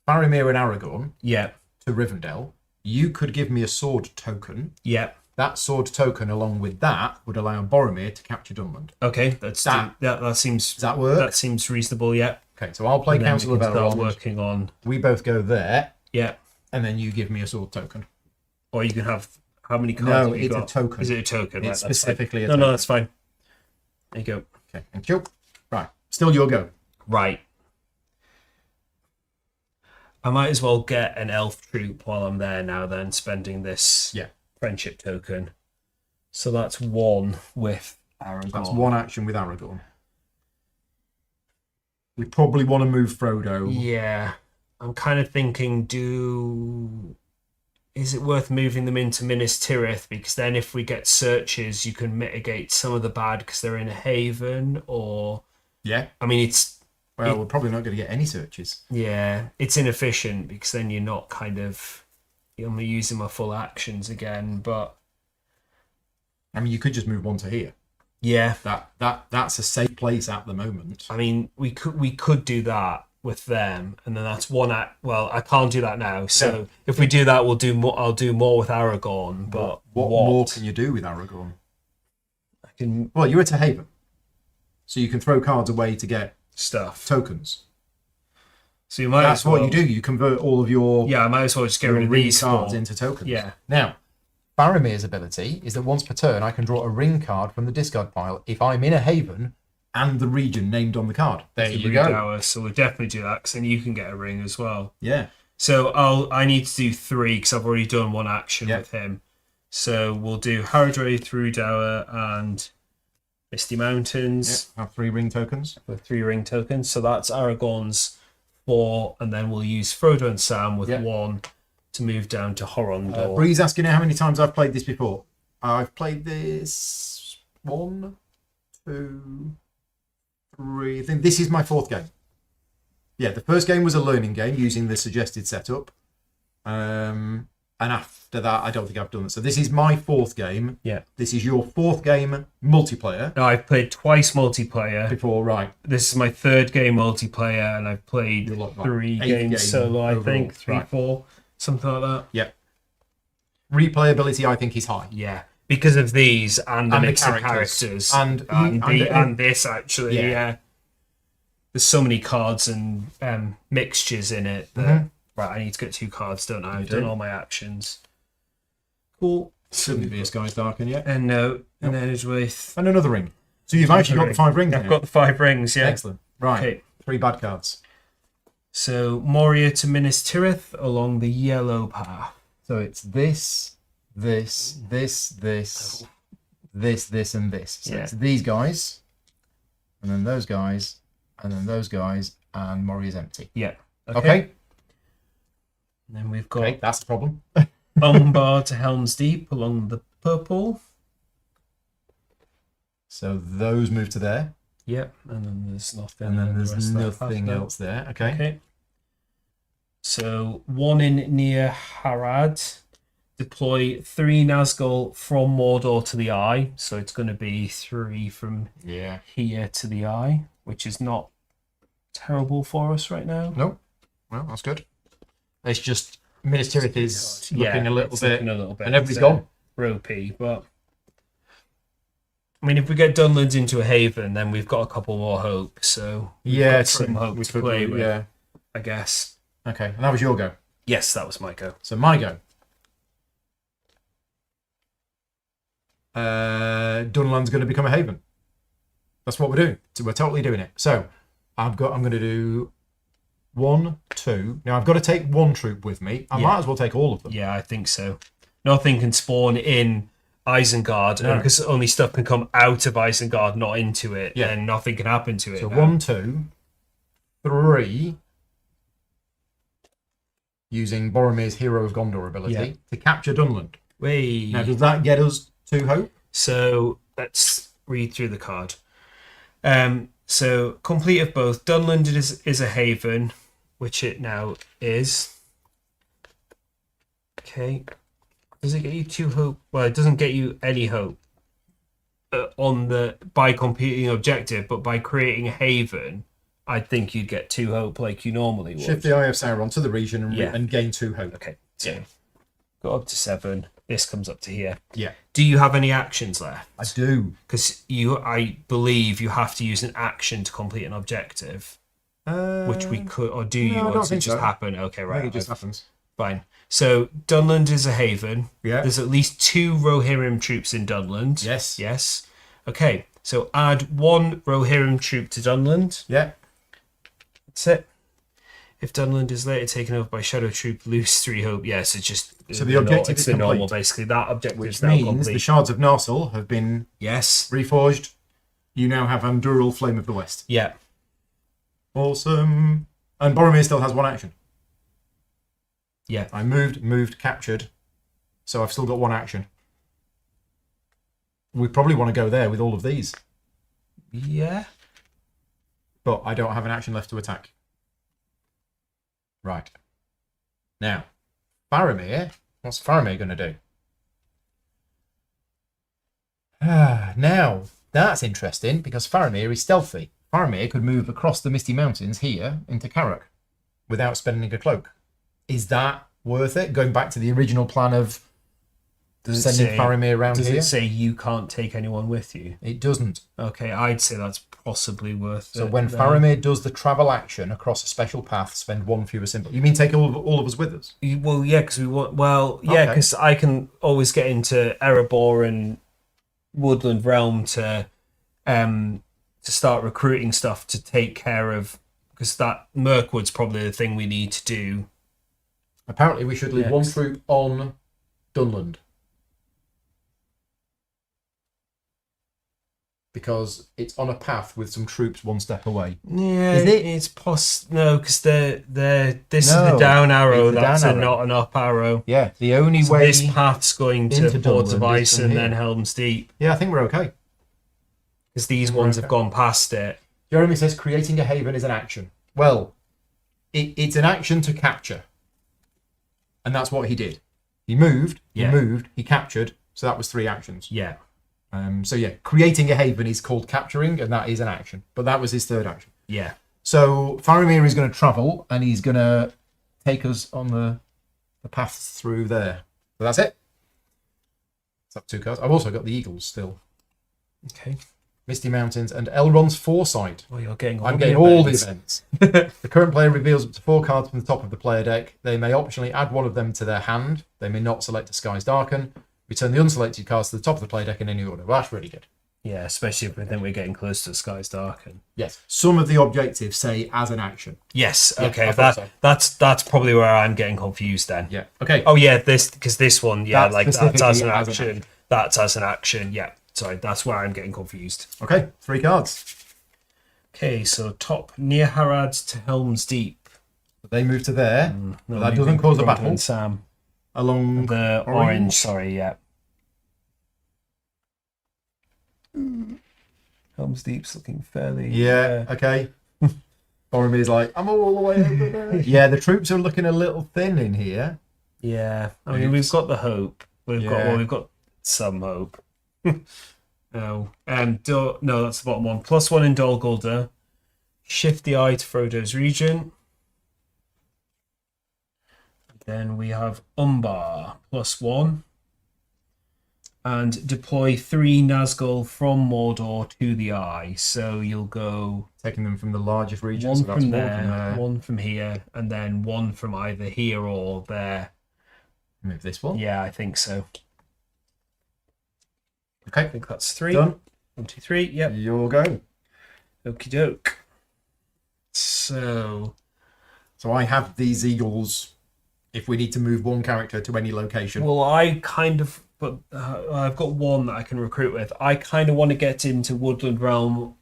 Faramir and Aragorn yeah, to Rivendell. You could give me a sword token. yeah, That sword token, along with that, would allow Boromir to capture Dunland. okay. That Seems Does that work? that seems reasonable. Yeah. Okay, so I'll play And then Council we of can start Elrond. working on We both go there, yeah. and then you give me a sword token. Or you can have how many cards? No, have you it's a got? token. Is it a token? It's Right, that's specifically fine. a No, token. that's fine. There you go. Okay, thank you. Right, still your go. Right. I might as well get an elf troop while I'm there now. Then spending this Yeah. friendship token. So that's one with Aragorn. That's one action with Aragorn. We probably want to move Frodo. Yeah, I'm kind of thinking, is it worth moving them into Minas Tirith? Because then if we get searches, you can mitigate some of the bad because they're in a haven, or... Yeah. I mean, We're probably not going to get any searches. yeah, it's inefficient because then you're not you're only using my full actions again, but... I mean, you could just move one to here. Yeah, That's a safe place at the moment. I mean, we could do that with them, and then that's one act. Well, I can't do that now. So No. if we do that, we'll do more. I'll do more with Aragorn. But What more can you do with Aragorn? I can Well, you're at a haven, so you can throw cards away to get stuff. tokens. So you might. That's as well, what you do. You convert all of your Yeah, I might as well just get your rid of ring these cards four. into tokens. Yeah. Now, Faramir's ability is that once per turn, I can draw a ring card from the discard pile if I'm in a haven and the region named on the card. There It's a you rude go. hour, so we'll definitely do that because then you can get a ring as well. Yeah. So I need to do 3 because I've already done one action Yeah. with him. So we'll do Haradrim, Thrúdower, and Misty Mountains. Have 3 ring tokens. With 3 ring tokens. So that's Aragorn's 4, and then we'll use Frodo and Sam with 1 to move down to Horondor. Bree's asking how many times I've played this before. I've played this 1, 2, 3. I think this is my 4th game. Yeah, the first game was a learning game using the suggested setup. And after that, I don't think I've done it. So this is my 4th game. Yeah. This is your 4th game multiplayer. Now, I've played twice multiplayer. Before, right. This is my 3rd game multiplayer, and I've played You're like, 3 8th games game solo, I overall. think. 3, Right. 4, something like that. Yeah. Replayability, I think, is high. Yeah. Because of these and the And the mix of characters. characters. And And this, actually. Yeah. Yeah. There's so many cards and mixtures in it that... Right, I need to get 2 cards, don't I? I've done do. all my actions. Cool. Shouldn't be a Sky's Darken yet. And and Edgeworth. And another ring. So you've actually got the 5 rings. I've now. got the 5 rings, yeah. Excellent. Right. Okay. 3 bad cards. So Moria to Minas Tirith along the yellow path. So it's this, this, this, and this. So Yeah. it's these guys, and then those guys, and then those guys, and Moria's empty. Yeah. Okay. And then we've got Okay, that's the problem. Umbar to Helm's Deep along the purple. So those move to there, Yep. And then there's nothing. and then on the there's rest of that nothing path now. else there. Okay. Okay. So 1 in near Harad. Deploy 3 Nazgul from Mordor to the Eye. So it's going to be 3 from Yeah. here to the Eye, which is not terrible for us right now. No. Well, that's good. It's just Minas Tirith is looking a little it's bit, looking a little bit and everybody's gone. ropey, but I mean, if we get Dunlands into a haven, then we've got a couple more hope. So we've Yeah, got some hope to play with, Yeah. I guess. Okay, and that was your go. Yes, that was my go. So my go. Dunland's going to become a haven. That's what we're doing. So we're totally doing it. So I'm going to do 1, 2. Now I've got to take 1 troop with me. I might as well take all of them. Yeah, I think so. Nothing can spawn in Isengard, No. because only stuff can come out of Isengard, not into it. Yeah. And nothing can happen to it. So now. 1, 2, 3. Using Boromir's Hero of Gondor ability to capture Dunland. Wait. Now does that get us 2 hope? So let's read through the card. So complete of both. Dunland is a haven, which it now is. Okay. Does it get you 2 hope? Well, it doesn't get you any hope by completing objective, but by creating a haven, I think you'd get 2 hope like you normally would. Shift the Eye of Sauron to the region and gain 2 hope. Okay. So go up to 7. This comes up to here. Yeah. Do you have any actions left? I do. Because I believe you have to use an action to complete an objective, which we could, or do you? No, I Or don't does it think just so. happen? Okay, I right. think it just happens. Fine. So Dunland is a haven. Yeah. There's at least 2 Rohirrim troops in Dunland. Yes. Yes. Okay. So add 1 Rohirrim troop to Dunland. Yeah. That's it. If Dunland is later taken over by Shadow Troop, lose 3 hope. Yes, it's just the objective it's is the normal complete. basically. That objective Which is now means complete. the Shards of Narsil have been Yes. reforged. You now have Anduril, Flame of the West. Yeah. Awesome. And Boromir still has 1 action. Yeah. I moved, captured. So I've still got 1 action. We probably want to go there with all of these. Yeah. But I don't have an action left to attack. Right. Now, Faramir. What's Faramir going to do? Now, that's interesting because Faramir is stealthy. Faramir could move across the Misty Mountains here into Carrock without spending a cloak. Is that worth it? Going back to the original plan of sending Faramir around does here? Does it say you can't take anyone with you? It doesn't. Okay, I'd say that's possibly worth it. So when Faramir does the travel action across a special path, spend 1 fewer symbol. You mean take all of us with us? Well, yeah, because we want. Well, yeah, because I can always get into Erebor and Woodland Realm to start recruiting stuff to take care of, because that Mirkwood's probably the thing we need to do. Apparently, we should leave 1 troop on Dunland. Because it's on a path with some troops 1 step away. Yeah, Is it? It's no, because this is the down arrow. It's the That's down arrow. not an up arrow. Yeah, the only So way... this path's going to into Ports of Dunland is Ice from and here. then Helm's Deep, Yeah, I think we're okay. because these ones have gone past it. Jeremy says creating a haven is an action. Well, it's an action to capture. And that's what he did. He moved, he captured, so that was 3 actions. Yeah. So yeah, creating a haven is called capturing, and that is an action. But that was his 3rd action. Yeah. So Faramir is going to travel, and he's going to take us on the path through there. So that's it. It's up 2 cards. I've also got the Eagles still. Okay. Misty Mountains and Elrond's Foresight. Well, you're getting all I'm the getting all the events. events. The current player reveals up to 4 cards from the top of the player deck. They may optionally add 1 of them to their hand. They may not select a Skies Darken. Return the unselected cards to the top of the player deck in any order. Well, that's really good. Yeah, especially if we think we're getting close to the Skies Darken. Yes. Some of the objectives say as an action. Yes. Yeah, Okay. I thought so. That's probably where I'm getting confused then. Yeah. Okay. Oh yeah, this one. Yeah, That's that's as an specifically as an action. action. That's as an action. Yeah. Sorry, that's where I'm getting confused. Okay. 3 cards. Okay, so top near Harad to Helm's Deep. They move to there. No, But that doesn't cause a Gronter battle. and Sam. Along The orange. Sorry, yeah. Helm's Deep's looking fairly. Yeah. Okay. Boromir's like, I'm all the way over there. Yeah, the troops are looking a little thin in here. Yeah. I mean, we've got the hope. We've got some hope. No. No, that's the bottom one. +1 in Dol Guldur. Shift the eye to Frodo's region. Then we have Umbar, +1. And deploy 3 Nazgul from Mordor to the eye. So you'll go Taking them from the largest region. 1 so that's from 4 there, 1 from here, and then 1 from either here or there. Move this one. Yeah, I think so. Okay. I think that's 3. Done. 1, 2, 3. Yep. Your go. Okie doke. So I have these eagles if we need to move 1 character to any location. well, I kind of, but I've got 1 that I can recruit with. I kind of want to get into Woodland Realm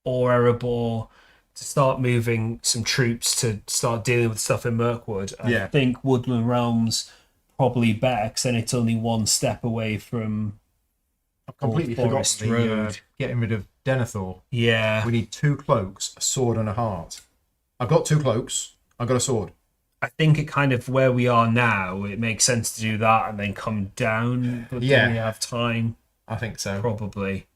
or Erebor to start moving some troops to start dealing with stuff in Mirkwood. I think Woodland Realm's probably better because then it's only 1 step away from I've completely Old forgot Forest the Road. getting rid of Denethor. Yeah. We need 2 cloaks, a sword, and a heart. I've got 2 cloaks. I've got a sword. I think it kind of where we are now, it makes sense to do that and then come down. But Yeah. then we have time, I think so. probably.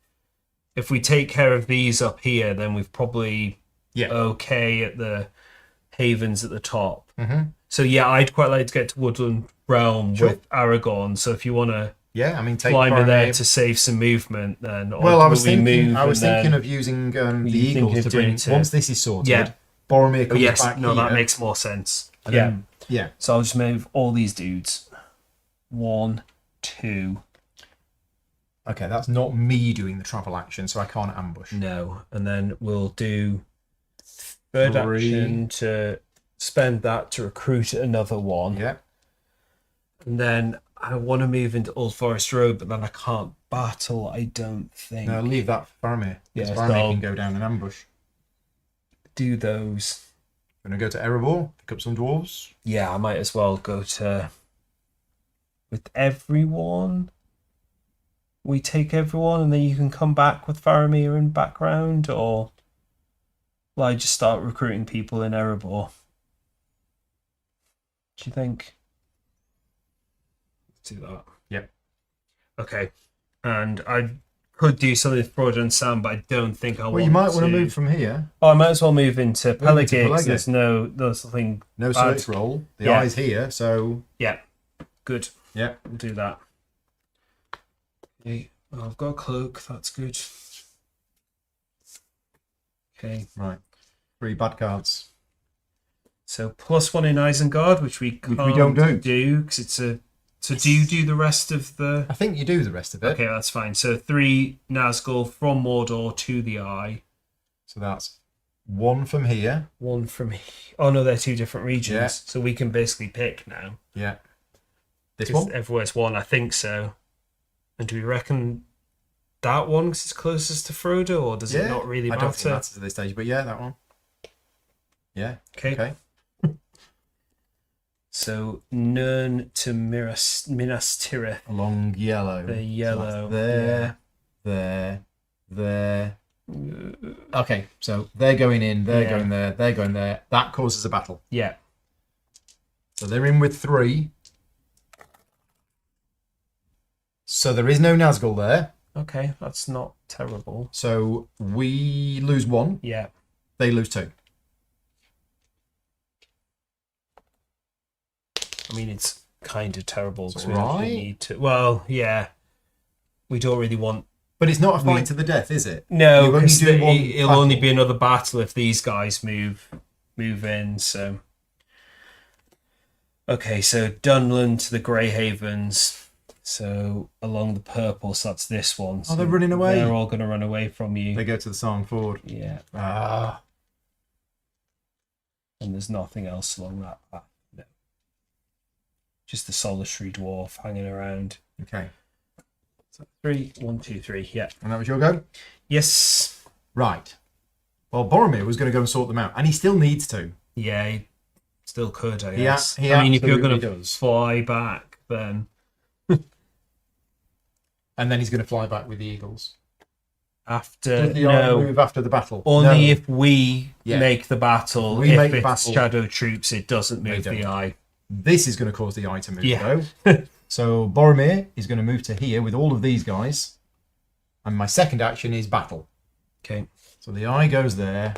If we take care of these up here, then we've probably Yeah. okay at the havens at the top. Mm-hmm. So yeah, I'd quite like to get to Woodland Realm Sure. with Aragorn. So if you want to Yeah, I mean, take climb in there Faramir. to save some movement, then Well, I was will we thinking. move I was and then- thinking of using the you thinking eagles of to doing bring. it to- Once this is sorted, Yeah. Boromir Oh, comes yes, back no, here. that makes more sense. and Yeah. then- yeah. So I'll just move all these dudes. 1, 2, Okay, that's not me doing the travel action, so I can't ambush. no, and then we'll do third 3. action to spend that to recruit another one, Yeah. and then I want to move into Old Forest Road, but then I can't battle. I don't think. No, leave that for Faramir. Yeah, Yeah, so Faramir I'll- can go down and ambush. Do those. Gonna go to Erebor, pick up some dwarves. Yeah, I might as well go to with everyone. We take everyone, and then you can come back with Faramir in background, or will I just start recruiting people in Erebor? Do you think? Let's do that. Yep. Okay. And I could do something with Frodo and Sam, but I don't think I want Well, you might want to to move from here. Oh, I might as well move into Pelegate. 'Cause Pelegate. there's nothing. No Bad. search roll. The Yeah. eye's here, so Yeah. Good. yeah. We'll do that. Okay. Well, I've got a cloak. That's good. Okay. Right. 3 bad cards. So +1 in Isengard, which we can't we don't do. because it's a. So do you do the rest of the? I think you do the rest of it. Okay, that's fine. So 3 Nazgul from Mordor to the Eye. So that's 1 from here. 1 from. Oh no, they're 2 different regions. Yeah. So we can basically pick now. Yeah. This 'Cause one? everywhere's 1, I think so. And do we reckon that one because it's closest to Frodo, or does it not really I matter? don't think it matters at this stage, but yeah, that one. Yeah. Okay. Okay. So Nirn to Minas Tirith. Along yellow. The yellow. So that's there. Okay, so they're going in, they're Yeah. going there, they're going there. That causes a battle. Yeah. So they're in with 3. So there is no Nazgul there. Okay, that's not terrible. So we lose 1, Yeah. they lose 2. I mean, it's kind of terrible because It's we don't really alright. need to. Well, yeah. We don't really want. But it's not a fight to the death, is it? No, You only because do one it'll only battle. be another battle if these guys move in. So. Okay, so Dunland to the Grey Havens. So along the purple, so that's this one. So they're running away. They're all going to run away from you. They go to the Song Ford. Yeah, Ah. and there's nothing else along that path. No. Just the solitary dwarf hanging around. Okay. So 3, 1, 2, 3. Yeah. And that was your go? Yes. Right. Well, Boromir was going to go and sort them out, and he still needs to. Yeah, he still could, I He guess. he I mean, if you're going absolutely to does. fly back, then And then he's going to fly back with the Eagles. after Does the Eye no, move after the battle? only No. if we Yeah. make the battle. We if make the it's battle. shadow troops, it doesn't They move the don't. eye. This is going to cause the Eye to move, Yeah. though. So Boromir is going to move to here with all of these guys. And my second action is battle. Okay. So the Eye goes there.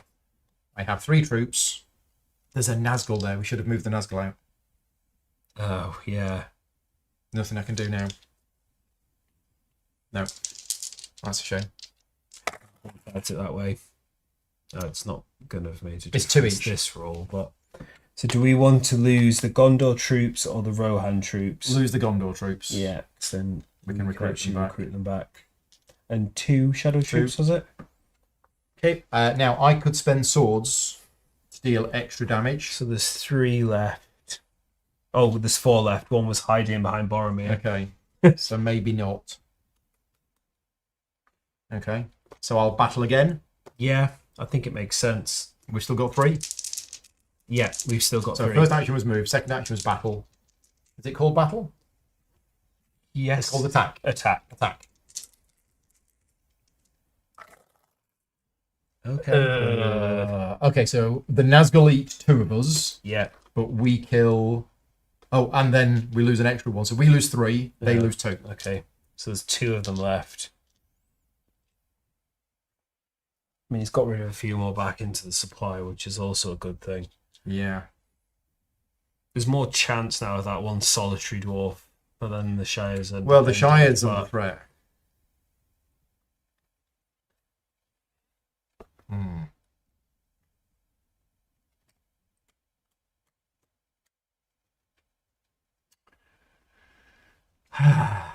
I have 3 troops. There's a Nazgul there. We should have moved the Nazgul out. Oh yeah. Nothing I can do now. No. That's a shame. That's it that way. No, it's not gonna have made a It's difference 2 each. this roll, but so do we want to lose the Gondor troops or the Rohan troops? Lose the Gondor troops. Yeah, 'cause then We can recruit actually them back. recruit them back. And 2 shadow troops, was it? Okay. Now I could spend swords to deal extra damage. So there's 3 left. Oh, there's 4 left. One was hiding behind Boromir. Okay. So maybe not. Okay. So I'll battle again. Yeah, I think it makes sense. We've still got 3. Yeah, we've still got So 3. first action was move. Second action was battle. Is it called battle? Yes. It's called attack. Attack. Attack. Okay. Okay, so the Nazgul eat 2 of us, Yeah. but we kill... Oh, and then we lose an extra 1. So we lose 3, they lose 2. Okay. So there's 2 of them left. I mean, he's got rid of a few more back into the supply, which is also a good thing. Yeah. There's more chance now of that one solitary dwarf, but then the Shires are... Well, the Shire's under threat. I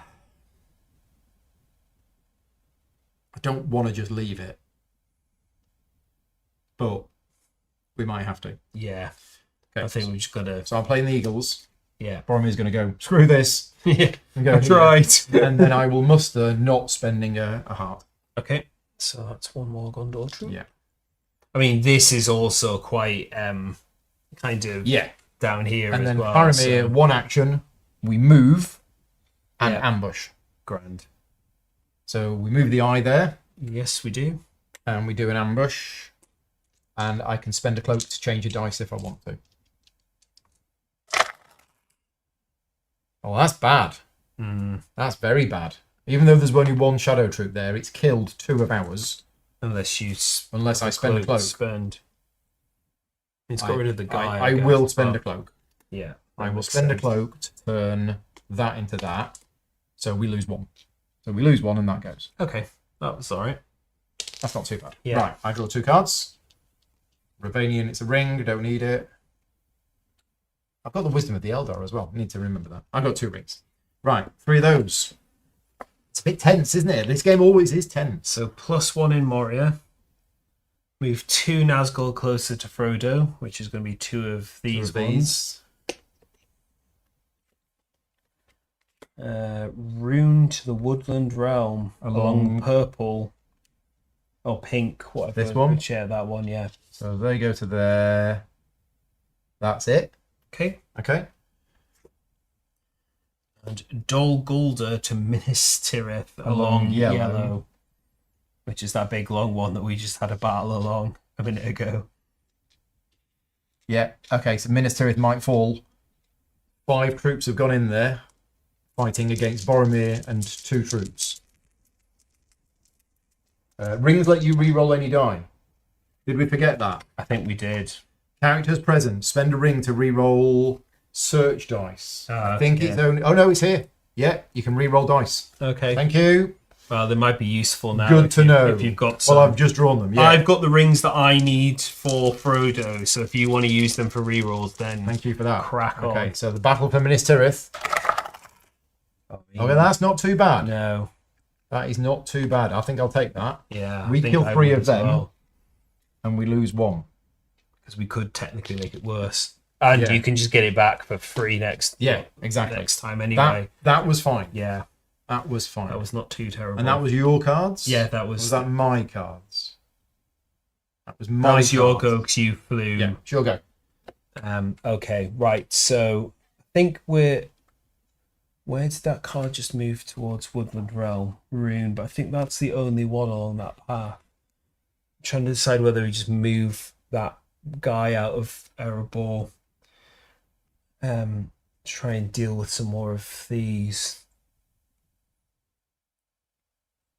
don't want to just leave it, but we might have to. Yeah. Okay. I think we've just got to... So I'm playing the Eagles. Yeah. Boromir's going to go, screw this. Yeah. And go That's here. right. And then I will muster not spending a heart. Okay. So that's 1 more Gondor troop. Yeah. I mean, this is also quite kind of down here And as then well. Boromir, So 1 action, we move and Yeah. ambush. grand. So we move the eye there Yes, we do. and we do an ambush. And I can spend a cloak to change a dice if I want to. Oh, that's bad. That's very bad. Even though there's only 1 shadow troop there, it's killed 2 of ours. Unless you... Unless I spend a cloak. It's got rid of the guy. I guess, will as spend well. a cloak. Yeah. I that will makes spend a sense. cloak to turn that into that. So we lose 1. So we lose 1 and that goes. Okay. That was alright. That's not too bad. Yeah. Right, I draw 2 cards. Ravanian, it's a ring, don't need it. I've got the Wisdom of the Eldar as well. I need to remember that. I've got 2 rings. Right, 3 of those. It's a bit tense, isn't it? This game always is tense. So +1 in Moria. Move 2 Nazgul closer to Frodo, which is going to be 2 of these ones. Rune to the Woodland Realm along purple or pink, whatever. This one? Yeah, that one, yeah. So they go to there. That's it. Okay. Okay. And Dol Guldur to Minas Tirith along yellow. Which is that big long one that we just had a battle along a minute ago. Yeah. Okay, so Minas Tirith might fall. 5 troops have gone in there, fighting against Boromir and 2 troops. Rings let you re-roll any die. Did we forget that? I think we did. Characters present. Spend a ring to re-roll search dice. I think yeah. it's only... Oh, no, it's here. Yeah, you can re-roll dice. Okay. Thank you. Well, they might be useful now. Good to know. If you've got some. Well, I've just drawn them, yeah. I've got the rings that I need for Frodo, so if you want to use them for rerolls, then Thank you for that. crack on. Okay, so the battle for Minas Tirith. Okay, that's not too bad. No. That is not too bad. I think I'll take that. Yeah. We I think kill I 3 would of as them. well, And we lose 1. because we could technically make it worse. And Yeah. you can just get it back for free next Exactly. next time anyway. That was fine. Yeah. That was fine. That was not too terrible. And that was your cards? Yeah, that was... Was that my cards? That was my that was your cards. go, because you flew. Yeah, sure go. Okay, right. So I think we're... Where did that card just move towards Woodland Realm? Rune, but I think that's the only one along that path. I'm trying to decide whether we just move that guy out of Erebor. Try and deal with some more of these.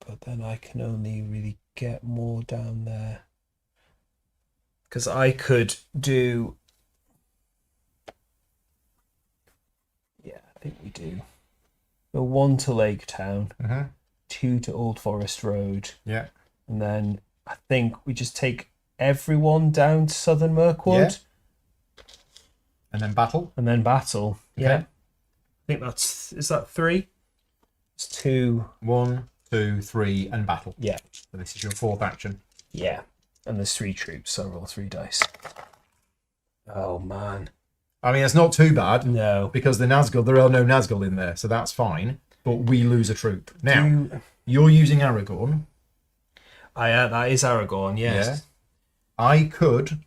But then I can only really get more down there. Because I could do... Yeah, I think we do. So 1 to Lake Town, 2 to Old Forest Road, Yeah. and then I think we just take everyone down to Southern Mirkwood, And then battle. and then battle. Okay. Yeah, I think that's... Is that 3? It's 2. 1, 2, 3, and battle. Yeah. So this is your 4th action. Yeah. And there's 3 troops, so I roll 3 dice. Oh, man. I mean, it's not too bad No. because the Nazgul, there are no Nazgul in there, so that's fine. But we lose a troop. Now, you're using Aragorn. That is Aragorn, yes. Yeah. I could,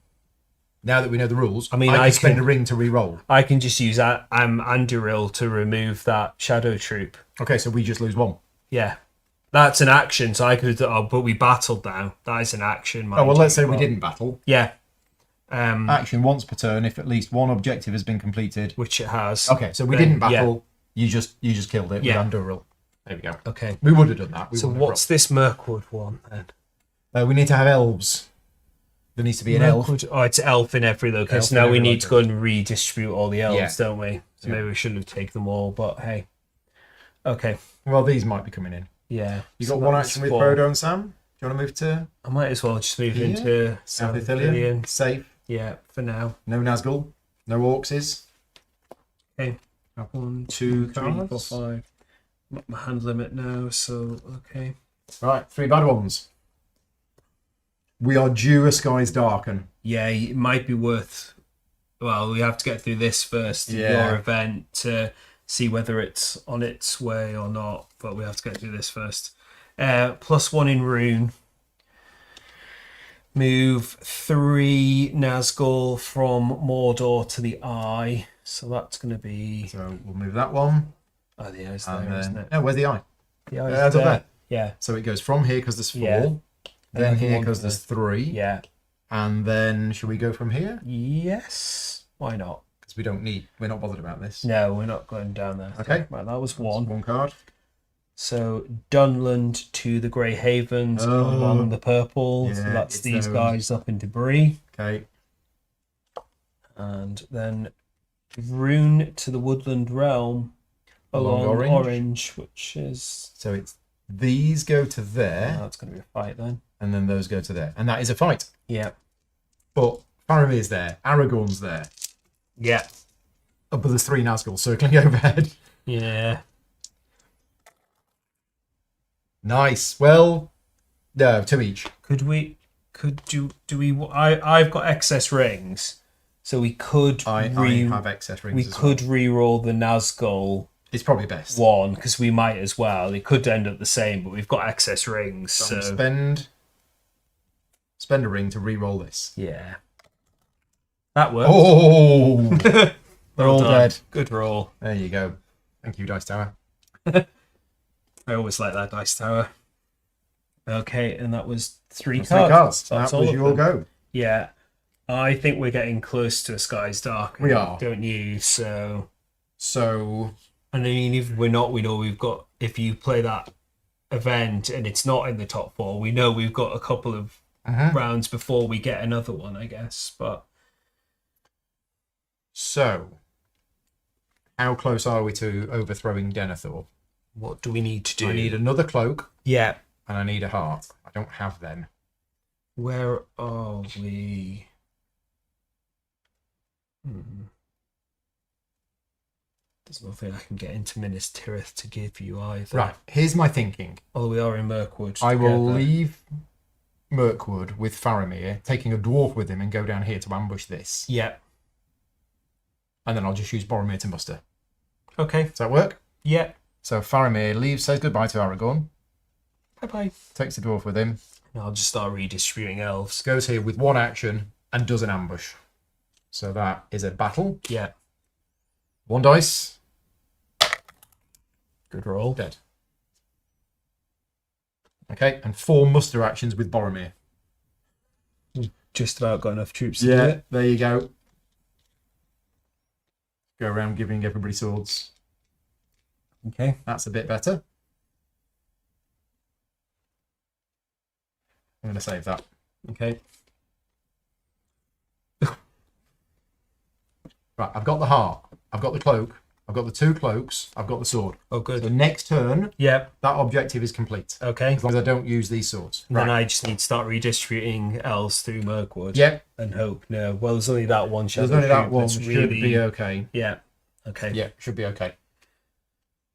now that we know the rules, I mean, I I could spend can- a ring to re-roll. I can just use Anduril to remove that shadow troop. Okay, so we just lose 1. Yeah. That's an action, so I could. Oh, but we battled now. That is an action. Oh well, let's say we didn't battle. Yeah. Action once per turn if at least one objective has been completed. Which it has. Okay, so we didn't battle. You just killed it with Anduril. There we go. Okay. We would have done that. So what's this Mirkwood one then? We need to have elves. There needs to be an elf. Oh, it's elf in every location. Now we need to go and redistribute all the elves, don't we? So maybe we shouldn't have taken them all, but hey. Okay. Well, these might be coming in. Yeah. You got one action with Frodo and Sam? Do you want to move to? I might as well just move into South Ithilien. Safe. Yeah, for now. No Nazgul. No Orcs. Okay. 1, 2, 3, 4, 5. My hand limit now, so okay. Right, 3 bad ones. We are due a Skies Darken. Yeah, it might be worth. Well, we have to get through this first, your event, to see whether it's on its way or not. But we have to get through this first. +1 in Rune. Move 3 Nazgul from Mordor to the Eye. So that's going to be. So we'll move that one. Oh, the Eye's there, isn't it? Oh, where's the Eye? The Eye's there. Yeah. So it goes from here because there's 4. Yeah. Then here because there's 3. Yeah. And then should we go from here? Yes. Why not? Because we're not bothered about this. No, we're not going down there. Okay. Right, that was 1. One card. So Dunland to the Grey Havens along the purple. Yeah, so that's these those. guys up in debris. Okay. And then Rune to the Woodland Realm along orange, which is. So it's these go to there. Oh, that's going to be a fight then. And then those go to there. And that is a fight. Yeah. But Faramir's there. Aragorn's there. Yeah. Oh, but there's 3 Nazgul circling overhead. Yeah. Nice. Well, no, 2 each. I've got excess rings, so we could I have excess rings. We could re-roll the Nazgul. It's probably best. One, because we might as well. It could end up the same, but we've got excess rings. So spend a ring to re-roll this. Yeah. That works. Oh! They're all dead. Good roll. There you go. Thank you, Dice Tower. I always like that Dice Tower. Okay, and that was 3 cards. 3 cards. That's that was your go. Yeah. I think we're getting close to a Skies Dark. We are. Don't you? So... I mean, if we're not, we know we've got... If you play that event and it's not in the top 4, we know we've got a couple of rounds before we get another one, I guess. But... So, how close are we to overthrowing Denethor? What do we need to do? I need another cloak. Yeah. And I need a heart. I don't have them. Where are we? There's nothing I can get into Minas Tirith to give you either. Right, here's my thinking. Although we are in Mirkwood. I will leave Mirkwood with Faramir, taking a dwarf with him, and go down here to ambush this. Yeah. And then I'll just use Boromir to muster. Okay. Does that work? Yeah. So Faramir leaves, says goodbye to Aragorn. Bye-bye. Takes the dwarf with him. And I'll just start redistributing elves. Goes here with 1 action and does an ambush. So that is a battle. Yeah. 1 dice. Good roll. Dead. Okay, and 4 muster actions with Boromir. Just about got enough troops to do it. There you go. Go around giving everybody swords. Okay. That's a bit better. I'm going to save that. Okay. Right, I've got the heart. I've got the cloak. I've got the 2 cloaks. I've got the sword. Oh, good. So next turn, Yeah. that objective is complete. Okay. As long as I don't use these swords. And then I just need to start redistributing elves through Mirkwood. Yep. And hope. No. Well, there's only that one shadow. There's only that troop one. that's Should be okay. Yeah. Okay. Yeah, should be okay.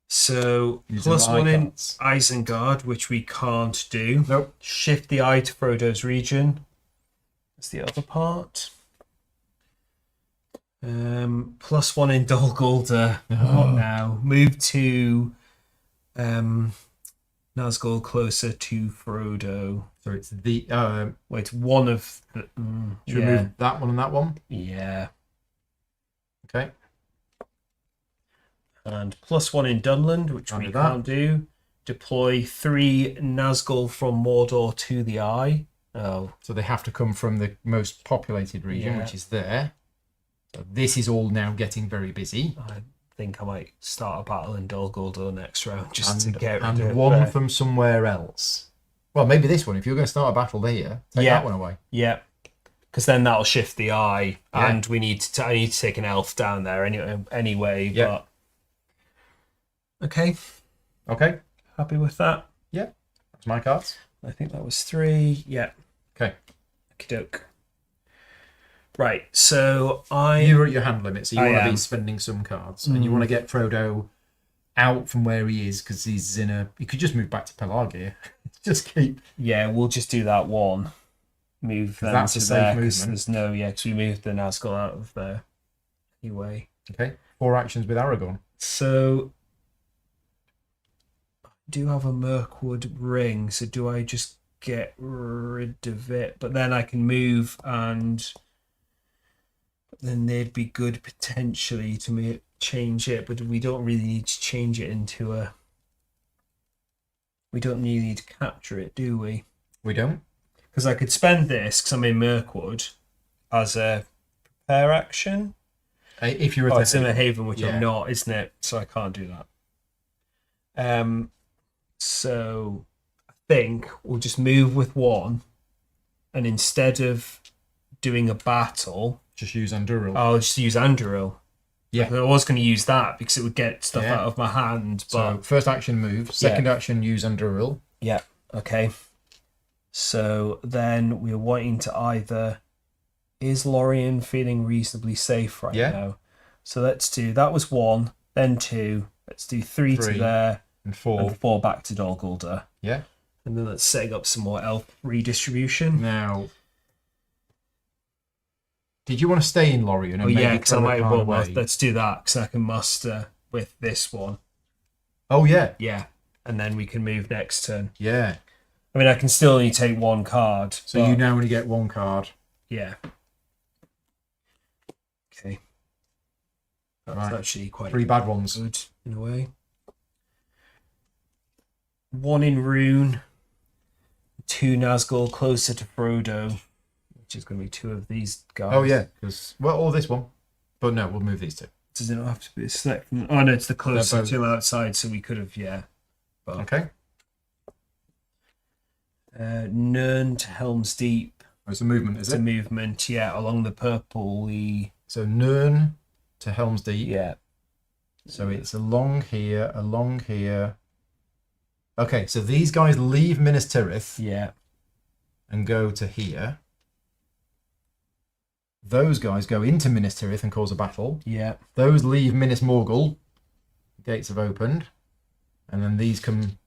So, Using +1 the in cards. Isengard, which we can't do. Nope. Shift the eye to Frodo's region. That's the other part. +1 in Dol Guldur. Not now. Move to Nazgul closer to Frodo. So it's the... Wait, one of the... should we move that one and that one? Yeah. Okay. And +1 in Dunland, which we can't do. deploy 3 Nazgul from Mordor to the eye. Oh, So they have to come from the most populated region, Yeah. which is there. So this is all now getting very busy. I think I might start a battle in Dol Guldur next round just to And, get rid and of one it. from somewhere else. Well, maybe this one. If you're going to start a battle there, take Yeah. that one away. Yeah, because then that'll shift the eye, Yeah. and I need to take an elf down there anyway. Yeah. But okay, Okay. happy with that. Yeah. That's my cards. I think that was 3. Yeah. Okay. Okie doke. Right, so You're at your hand limit, so you I want to am. be spending some cards, and you want to get Frodo out from where he is because he's in a. You could just move back to Pelagia. Just keep. Yeah, we'll just do that one. Move them that's to a safe there, 'cause movement. there's no, because we moved the Nazgul out of there anyway. Okay. 4 actions with Aragorn. So, I do have a Mirkwood ring, so do I just get rid of it? But then I can move, and then they'd be good potentially to change it, but we don't really need to change it into a. We don't really need to capture it, do we? We don't. Because I could spend this, because I'm in Mirkwood, as a prepare action. If you're Oh, at it's in a haven, which Yeah. I'm not, isn't it? So I can't do that. So I think we'll just move with 1, and instead of doing a battle, just use Anduril. I'll just use Anduril. Yeah. I was going to use that because it would get stuff Yeah. out of my hand. So But first action move. Second action use Anduril. yeah, okay. So then we're wanting to either. Is Lorien feeling reasonably safe right Yeah. now? So let's do. That was 1, then 2. Let's do 3 to 3. there, And 4. and 4 back to Dol Guldur. Yeah. And then let's setting up some more elf redistribution. Now, did you want to stay in Lorien? And Oh maybe yeah, because I throw a might card well. away? Let's do that because I can muster with this one. Oh yeah. Yeah, and then we can move next turn. Yeah. I mean, I can still only take 1 card. So you now only get 1 card. Yeah. Okay. That's Right. actually quite 3 bad ones. good in a way. 1 in Rune. 2 Nazgul closer to Frodo, which is going to be 2 of these guys. Oh yeah. Or this one. But no, we'll move these 2. Does it not have to be a select? Oh no, it's the closer They're both- to outside, so we could have, yeah. But, Okay. Nirn to Helm's Deep. Oh, it's a movement, is It's a it? movement, yeah, along the purpley. So Nirn to Helm's Deep. Yeah. So it's along here, along here. Okay, so these guys leave Minas Tirith Yeah. and go to here. Those guys go into Minas Tirith and cause a battle. Yeah. Those leave Minas Morgul. Gates have opened. And then these come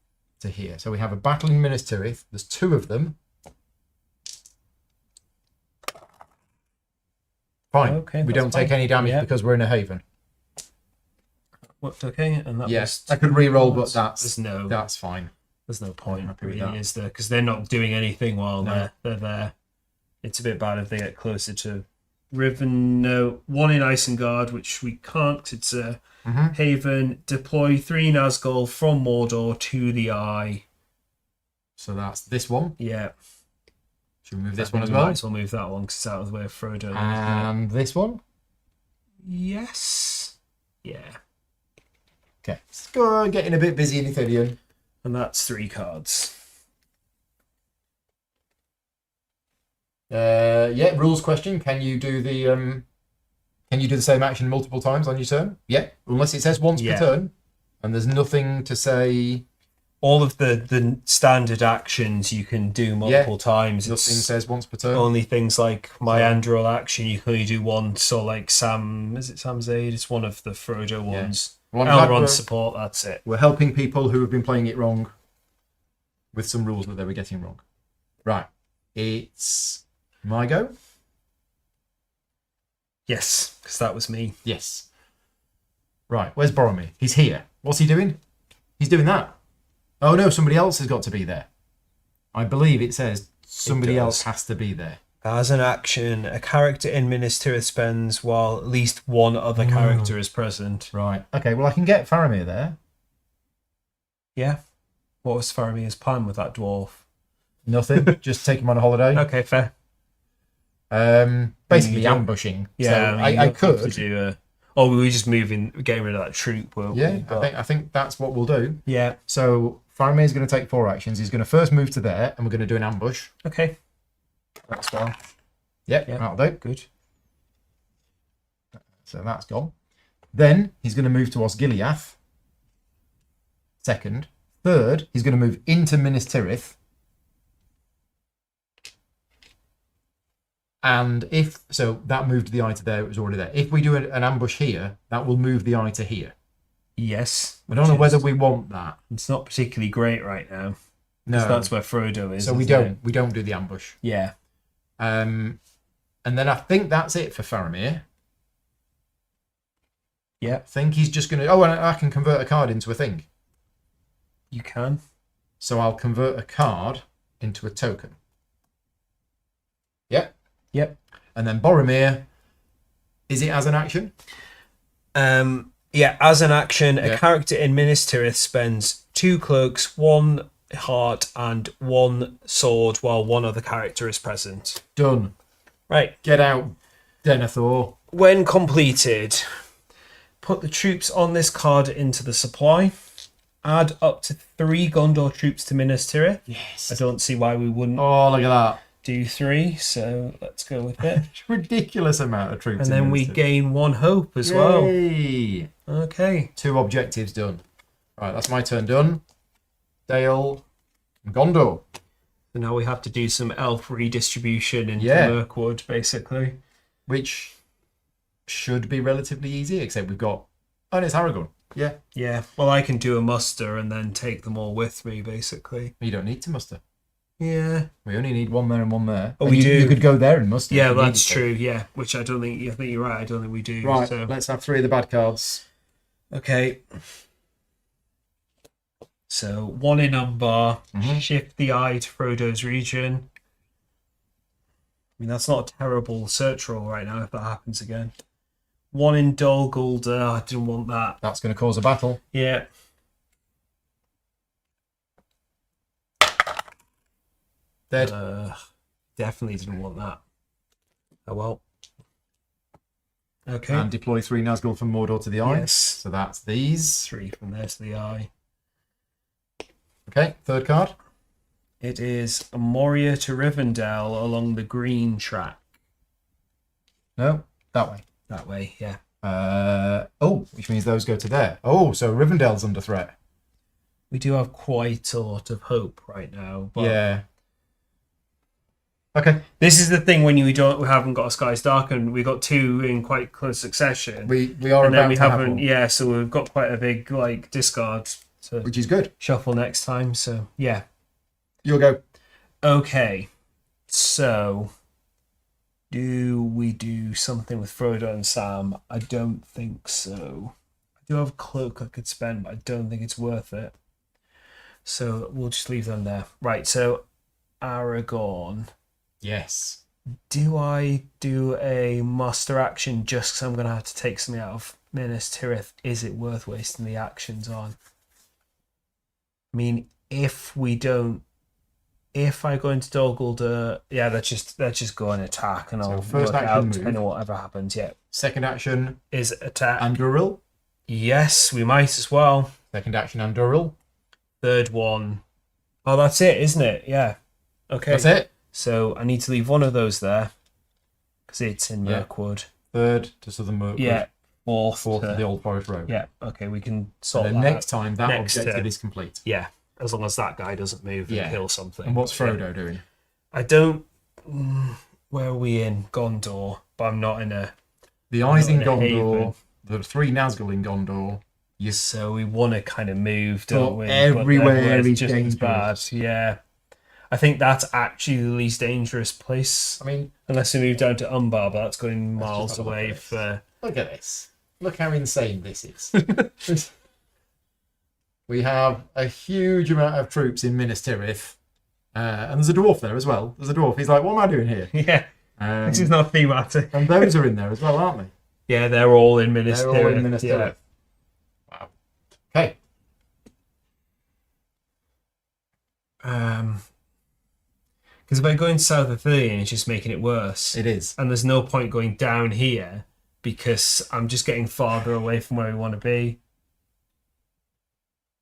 to here. So we have a battle in Minas Tirith. There's 2 of them. Fine. Okay, we that's don't take fine. any damage Yeah. because we're in a haven. Worked okay, and that Yes, was. I could re-roll, but There's no. that's fine. There's no point, happy with really, that. is there? Because they're not doing anything while No. they're there. It's a bit bad if they get closer to Riven. No, 1 in Isengard, which we can't 'cause it's a Mhm. haven. Deploy 3 Nazgul from Mordor to the Eye. So that's this one. Yeah. Should we move this I one think as we well? might as well move that one because it's out of the way of Frodo. And this one. Yes. Yeah. Okay. It's getting a bit busy in Ithilien. And that's 3 cards. Yeah, rules question. Can you do the same action multiple times on your turn? Yeah. Unless it says once Yeah. per turn. And there's nothing to say All of the standard actions you can do multiple times. nothing It's says once per turn. only things like my Androl action you can only do once, or like is it Sam Zaid? It's one of the Frodo ones. Well, I'm glad Elrond we're- support, that's it. We're helping people who have been playing it wrong with some rules that they were getting wrong. Right. It's my go? Yes, because that was me. Yes. Right. Where's Boromir? He's here. What's he doing? He's doing that. Oh no, somebody else has got to be there. I believe it says somebody does. else has to be there. As an action, a character in Minas Tirith spends while at least one other character is present. Right. Okay, well I can get Faramir there. Yeah. What was Faramir's plan with that dwarf? Nothing. Just take him on a holiday. Okay, fair. Basically You don't- ambushing. Yeah, So I, mean, I you don't have to could. do a... Oh, we were just getting rid of that troop, weren't we? Yeah, But- I think that's what we'll do. Yeah. So Faramir is going to take 4 actions. He's going to first move to there, and we're going to do an ambush. Okay. That's well. Yep, Yeah. that'll do. Good. So that's gone. Then he's going to move to Osgiliath. Second. Third, he's going to move into Minas Tirith. And if so, that moved the eye to there. It was already there. If we do an ambush here, that will move the eye to here. Yes. I don't know whether we want that. It's not particularly great right now. No, That's where Frodo is. so we isn't don't. it? We don't do the ambush. Yeah. And then I think that's it for Faramir. Yeah. I think he's just going to. Oh, and I can convert a card into a thing. You can. So I'll convert a card into a token. Yep. Yep. And then Boromir, is it as an action? Yeah, as an action, Yeah. a character in Minas Tirith spends 2 cloaks, 1 heart, and 1 sword while 1 other character is present. Done. Right. Get out, Denethor. When completed, put the troops on this card into the supply. Add up to 3 Gondor troops to Minas Tirith. Yes. I don't see why we wouldn't Oh, look at that. do 3, so let's go with it. Ridiculous amount of troops. And in then we Minas Tirith. gain 1 hope as well. Yay. Okay. 2 objectives done. Right, that's my turn done. Dale, Gondor. So now we have to do some elf redistribution into Yeah. Mirkwood, basically. Which should be relatively easy, except we've got... Oh, and it's Aragorn. Yeah. Yeah, well, I can do a muster and then take them all with me, basically. You don't need to muster. Yeah. We only need 1 there and 1 there. Oh, And we do. You could go there and muster. Yeah, if you well, needed that's to. true, yeah. Which I don't think... I think you're right, I don't think we do. Right, So. let's have 3 of the bad cards. Okay. So, 1 in Umbar. Mhm. Shift the eye to Frodo's region. I mean, that's not a terrible search roll right now if that happens again. 1 in Dol Guldur. I didn't want that. That's going to cause a battle. Yeah. Dead. Definitely didn't want that. Oh well. Okay. And deploy 3 Nazgul from Mordor to the eye. Yes. So that's these. 3 from there to the eye. Okay, third card. It is Moria to Rivendell along the green track. No, that way. That way, yeah. Oh, which means those go to there. Oh, so Rivendell's under threat. We do have quite a lot of hope right now. But Yeah. Okay. this is the thing when we haven't got a Skies Darkened. We got 2 in quite close succession. We are and about then we to have haven't. one, Yeah, so we've got quite a big discard to which is good. shuffle next time. So yeah. You'll go. Okay, so do we do something with Frodo and Sam? I don't think so. I do have a cloak I could spend, but I don't think it's worth it. So we'll just leave them there. Right, so Aragorn. Yes. Do I do a muster action just because I'm going to have to take something out of Minas Tirith? Is it worth wasting the actions on? I mean, if I go into Dol Guldur, yeah, let's just go and attack, and So I'll first work action out move. depending on whatever happens. Yeah, Second action, is attack. Anduril. Yes, we might as well. Second action, Anduril. Third one. Oh, that's it, isn't it? Yeah. Okay. That's it. So I need to leave one of those there because it's in Yeah. Mirkwood. Third to Southern Mirkwood. Yeah. Fourth. Fourth to to- the Old Forest Road. Yeah. Okay, we can sort And that then next out. time, that Next objective turn. is complete. Yeah, as long as that guy doesn't move and Yeah. kill something. And what's Yeah. Frodo doing? I don't. Where are we in Gondor? But I'm not in a. The eyes in Not in a Gondor. haven. The 3 Nazgul in Gondor. You So we want to kind of move, don't But we? everywhere everywhere's is just as dangerous. bad. Yeah, I think that's actually the least dangerous place, I mean, unless we move down to Umbar, but that's going Let's just miles have a look away. at this. For look at this. Look how insane this is. We have a huge amount of troops in Minas Tirith. And there's a dwarf there as well. There's a dwarf. He's like, what am I doing here? yeah, this is not thematic. And those are in there as well, aren't they? Yeah, they're all in Minas They're all Tirith. in Minas Yeah. Tirith. Wow. Okay. Because if I go into South Athelian, it's just making it worse. It is. And there's no point going down here because I'm just getting farther away from where we want to be.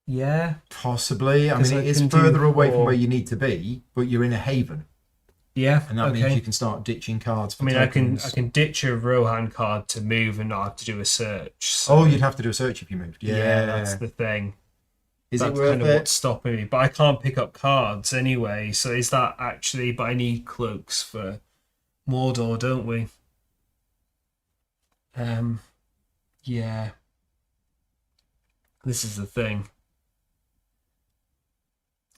Yeah. Possibly. I 'Cause mean, I it is can do further away from 4. where you need to be, but you're in a haven. Yeah. And that okay. means you can start ditching cards for I mean, tokens. I can ditch a Rohan card to move and not have to do a search. So Oh, you'd have to do a search if you moved. Yeah, that's the thing. Is That's it worth kind of it? what's stopping me. But I can't pick up cards anyway. So is that actually? But I need cloaks for Mordor, don't we? Yeah. This is the thing.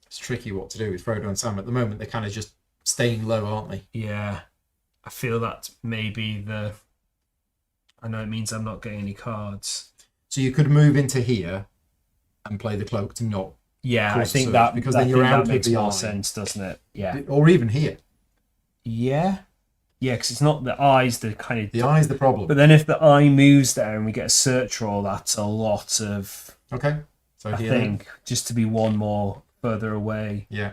It's tricky what to do with Frodo and Sam. At the moment, they're kind of just staying low, aren't they? Yeah. I feel that's maybe the... I know it means I'm not getting any cards. So you could move into here and play the cloak to not... Yeah, I Cause think search, that because I then you're think out that of makes the more eye. sense, doesn't it? Yeah. Or even here. Yeah. Yeah, because it's not the eyes that kind of... The eye's the problem. But then if the eye moves there and we get a search roll, that's a lot of... Okay. So I here think, just to be one more further away. then. Yeah.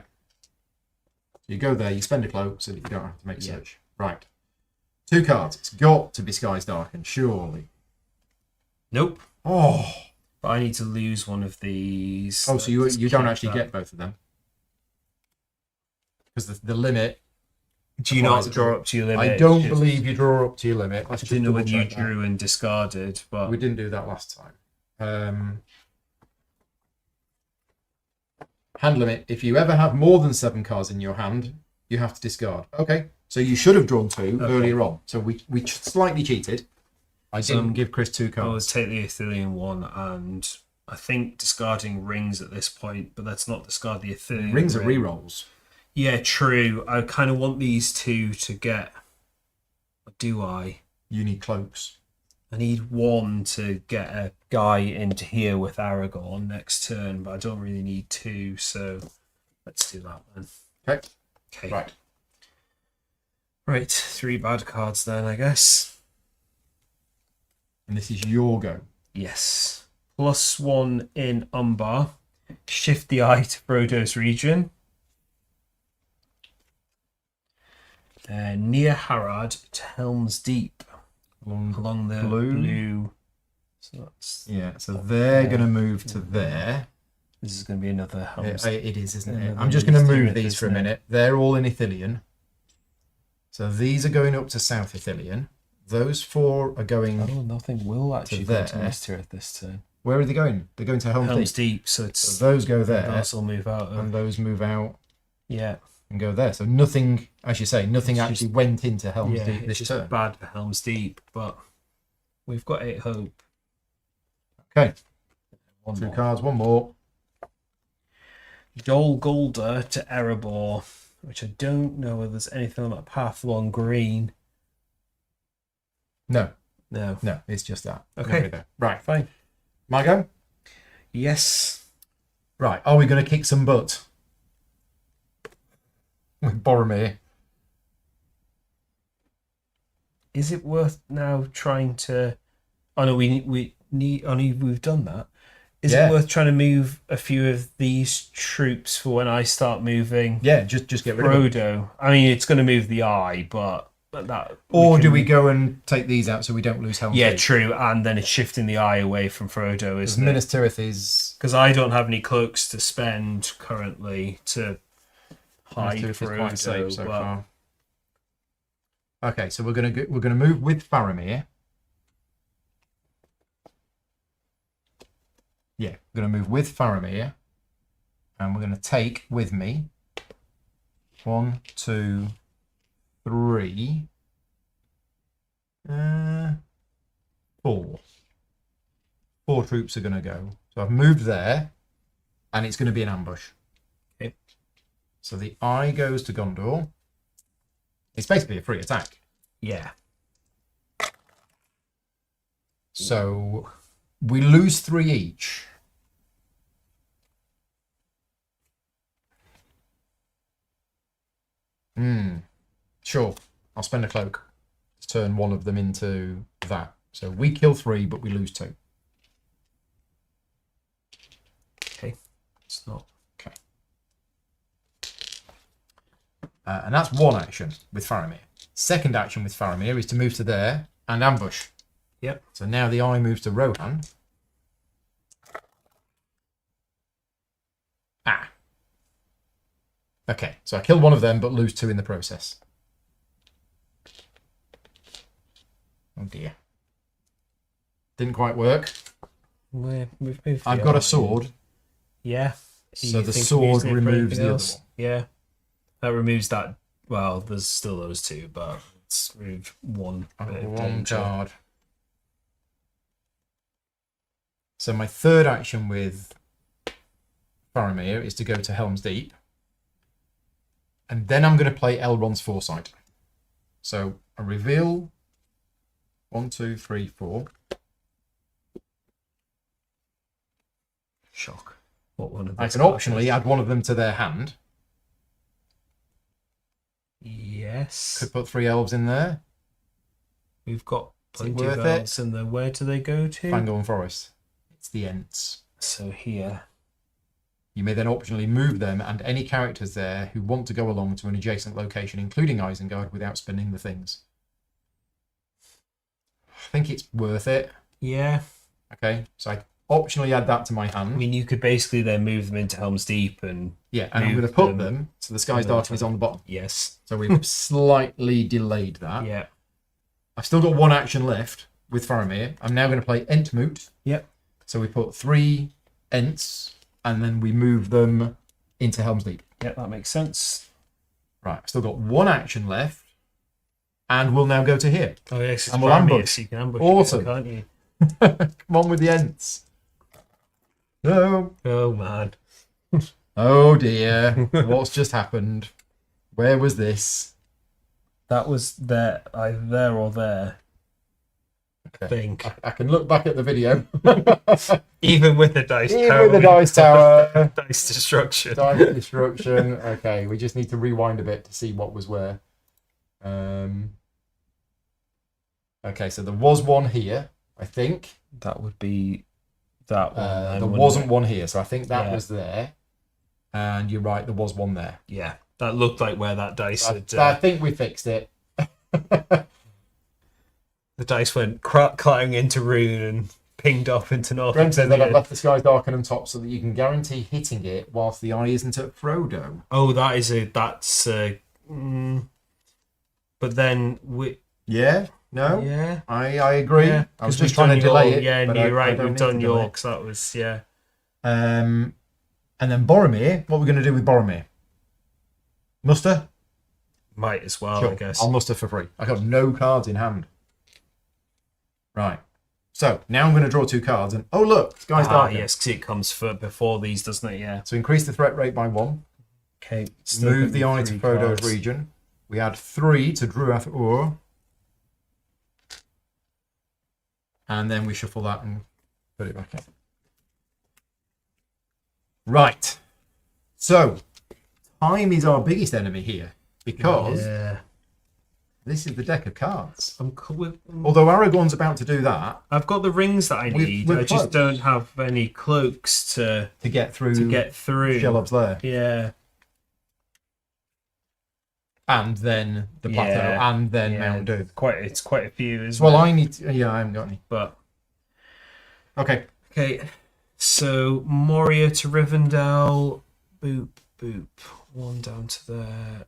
So you go there, you spend a cloak so that you don't have to make a Yeah. search. Right. 2 cards. It's got to be Skies Darkened, surely. Nope. Oh. But I need to lose one of these. Oh, so Let's you don't keep actually that. get both of them. Because the limit... Do you applies not it. draw up to your limit? I don't Just- believe you draw up to your limit. I Let's didn't know whether you double-check that. drew and discarded, but We didn't do that last time. Hand limit. If you ever have more than 7 cards in your hand, you have to discard. Okay. So you should have drawn 2 earlier on. So we slightly cheated. I didn't give Chris 2 I cards. was take the Athelian one, and I think discarding rings at this point, but let's not discard the Athelian Rings are ring. rerolls. Yeah, true. I kind of want these 2 to get... Or do I? You need cloaks. I need 1 to get a guy into here with Aragorn next turn, but I don't really need 2, so let's do that then. Okay. Okay. Right. Right, 3 bad cards then, I guess. And this is your go. Yes. +1 in Umbar. Shift the eye to Frodo's region. Near Harad to Helm's Deep. Along the blue. So that's... Yeah. So they're going to move to there. This is going to be another Helm's It is, isn't it? Another I'm just going to Minas move Tirith, these for a isn't it? minute. They're all in Ithilien. So these are going up to South Ithilien. Those 4 are going... Oh, nothing will actually go there. to Minas Tirith this turn. Where are they going? They're going to Helm's Deep. Deep, so it's... So those go there, Those will move out. and those move out Yeah. and go there. So nothing, as you say, nothing It's actually went into Helm's Yeah, Deep it's this just turn. bad for Helm's Deep, but we've got 8 hope. Okay, One 2 more. cards, 1 more. Dol Guldur to Erebor, which I don't know whether there's anything on that path along green. No, No. no, it's just that. Okay. Nobody there. Right, Fine. my go. Yes. Right, are we going to kick some butt with Boromir? Is it worth now trying to... Oh no, we need... Oh no, we've done that. Is Yeah. it worth trying to move a few of these troops for when I start moving Yeah, just get rid of them. Frodo? I mean, it's going to move the eye, but that... Or do can- we go and take these out so we don't lose Helm's Yeah, Deep? true, and then it's shifting the eye away from Frodo, Because isn't it? Minas Tirith is... Because I don't have any cloaks to spend currently to hide Minas Tirith is Frodo. quite safe so but far. Okay, so we're gonna move with Faramir. Yeah, we're gonna move with Faramir, and we're gonna take with me 1, 2, 3, 4. 4 troops are gonna go. So I've moved there, and it's gonna be an ambush. Okay. So the eye goes to Gondor. It's basically a free attack. yeah, So we lose 3 each. Sure. I'll spend a cloak to turn one of them into that. So we kill 3, but we lose 2. okay. It's not. Okay. And that's one action with Faramir. Second action with Faramir is to move to there and ambush. Yep. So now the eye moves to Rohan. Ah. Okay, so I kill one of them but lose 2 in the process. Oh dear. Didn't quite work. We've moved I've got a sword. Yeah. So You the think sword we're using it for removes anything the other else? one. Yeah. That removes that. Well, there's still those 2, but it's removed one. Bit of One danger. card. So my third action with Faramir is to go to Helm's Deep. And then I'm going to play Elrond's Foresight. So I reveal 1, 2, 3, 4. Shock. What one of I these can cards optionally is? add one of them to their hand. Yes. Could put 3 elves in there. We've got Is it plenty of worth it? elves in there. Where do they go to? Fangorn Forest. It's the Ents. So here. You may then optionally move them and any characters there who want to go along to an adjacent location, including Isengard, without spending the things. I think it's worth it. Yeah. Okay, so I optionally add that to my I hand. mean, you could basically then move them into Helm's Deep and... Yeah, and I'm move going to put them them so the Sky's to the Dark is on the bottom. Yes. So we've slightly delayed that. Yeah. I've still got one action left with Faramir. I'm now going to play Entmoot. Yep. So we put 3 Ents and then we move them into Helm's Deep. Yep, that makes sense. Right, I've still got one action left and we'll now go to here. Oh, yes. And we'll ambush. So you can ambush Awesome. again, can't you? Come on with the Ents. No. Oh, man. Oh dear. What's just happened? Where was this? That was there, either there or there. I Okay. think. I can look back at the video. Even with the dice Even tower. with the dice tower. Dice destruction. Dice destruction. Okay, we just need to rewind a bit to see what was where. Okay, so there was one here, I think. That would be that one. There wouldn't wasn't it? one here, so I think that Yeah. was there. And you're right, there was one there. Yeah, that looked like where that dice had... I think we fixed it. the dice went climbing into Rune and pinged off into North. Graham says that I've left the Sky's Dark on top so that you can guarantee hitting it whilst the eye isn't at Frodo. Oh, that's but then we... Yeah? No? Yeah. I agree. Yeah, I was 'cause just we've trying to done delay York, it. Yeah, but and you're I right, don't we've need to done delay York, so that was, yeah. And then Boromir, what are we going to do with Boromir? Muster? Might as well, Sure, I guess. I'll muster for free. I got no cards in hand. Right. So now I'm going to draw 2 cards, and oh look, Sky's Dark. Yes, because it comes before these, doesn't it? Yeah. So increase the threat rate by 1. Okay. Move the eye to Frodo's region. We add 3 to Druath Ur. And then we shuffle that and put it back in. Right. So, time is our biggest enemy here because this is the deck of cards. I'm cool with... Although Aragorn's about to do that I've got the rings that I need. with I just cloaks. don't have any cloaks to to get through through. Shelob's Lair. Yeah. And then the plateau. Yeah. And then Mount Doom. It's quite a few, isn't Well, it? I need to, yeah, I haven't got any. But Okay. So Moria to Rivendell, boop boop. 1 down to there.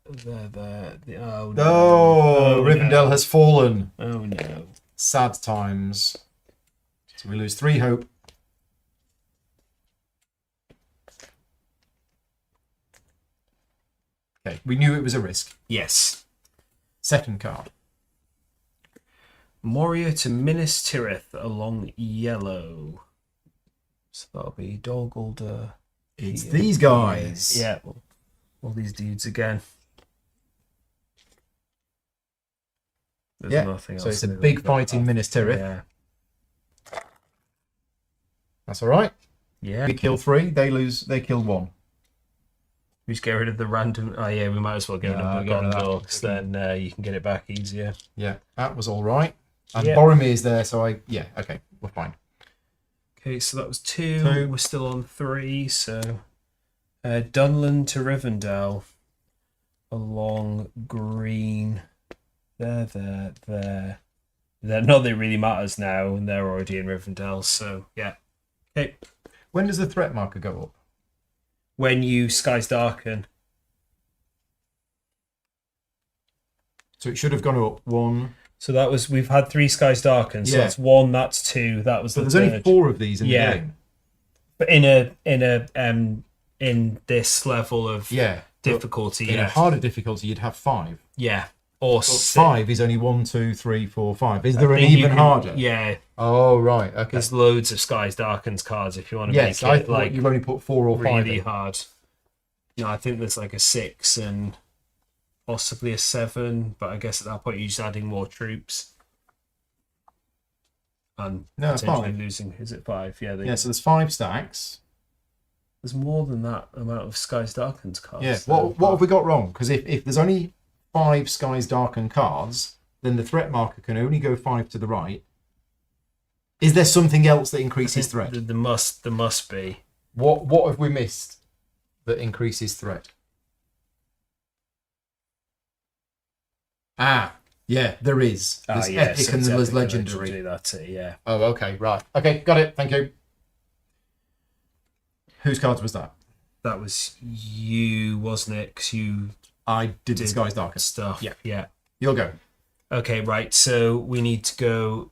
Oh no! Oh, Rivendell no. has fallen. Oh no! Sad times. So we lose 3 hope. Okay, we knew it was a risk. Yes. Second card. Moria to Minas Tirith along yellow. So that'll be Dol Guldur. It's these guys. Yeah. All these dudes again. There's Yeah, nothing else. so it's a to big look fight in at. Minas Tirith. Yeah. That's all right. Yeah. We kill 3, they kill 1. We just get rid of the random. Oh yeah, we might as well get rid of the get rid of that. Gondor, 'cause then you can get it back easier. Yeah, that was all right. And Yeah. Boromir's there, so okay, we're fine. Okay, so that was 2. 2. We're still on 3. So Dunland to Rivendell. along green. There. They're not that it really matters now, and they're already in Rivendell, so yeah. Okay. When does the threat marker go up? When you Skies Darken. So it should have gone up 1. So that was, we've had 3 Skies Darken, so Yeah. that's 1, that's 2, that was But the there's third. only 4 of these in the Yeah. game. But in this level of Yeah. difficulty, In a harder difficulty, you'd have 5. Yeah. Or But 6. 5 is only 1, 2, 3, 4, 5. Is there an think you even can- harder? Yeah. Oh, right. Okay. There's loads of Skies Darkens cards if you want to Yes, make I it thought like you've only put 4 or 5 really in. hard. No, I think there's like a 6 and possibly a 7, but I guess at that point you're just adding more troops. And No, potentially 5. losing. Is it 5? Yeah. Yeah, so there's 5 stacks. There's more than that amount of Skies Darkens cards. Yeah. though. What have we got wrong? Because if there's only 5 Skies Darken cards, then the threat marker can only go 5 to the right. Is there something else that increases threat? There must be. What have we missed that increases threat? Ah, yeah, there is. There's epic so and it's there's epic and legendary. That's it. Yeah. Oh, okay, right. Okay, got it. Thank you. Whose cards was that? That was you, wasn't it? Because you I did the did Skies Darken. stuff. Yeah. Yeah. You'll go. Okay, right. So we need to go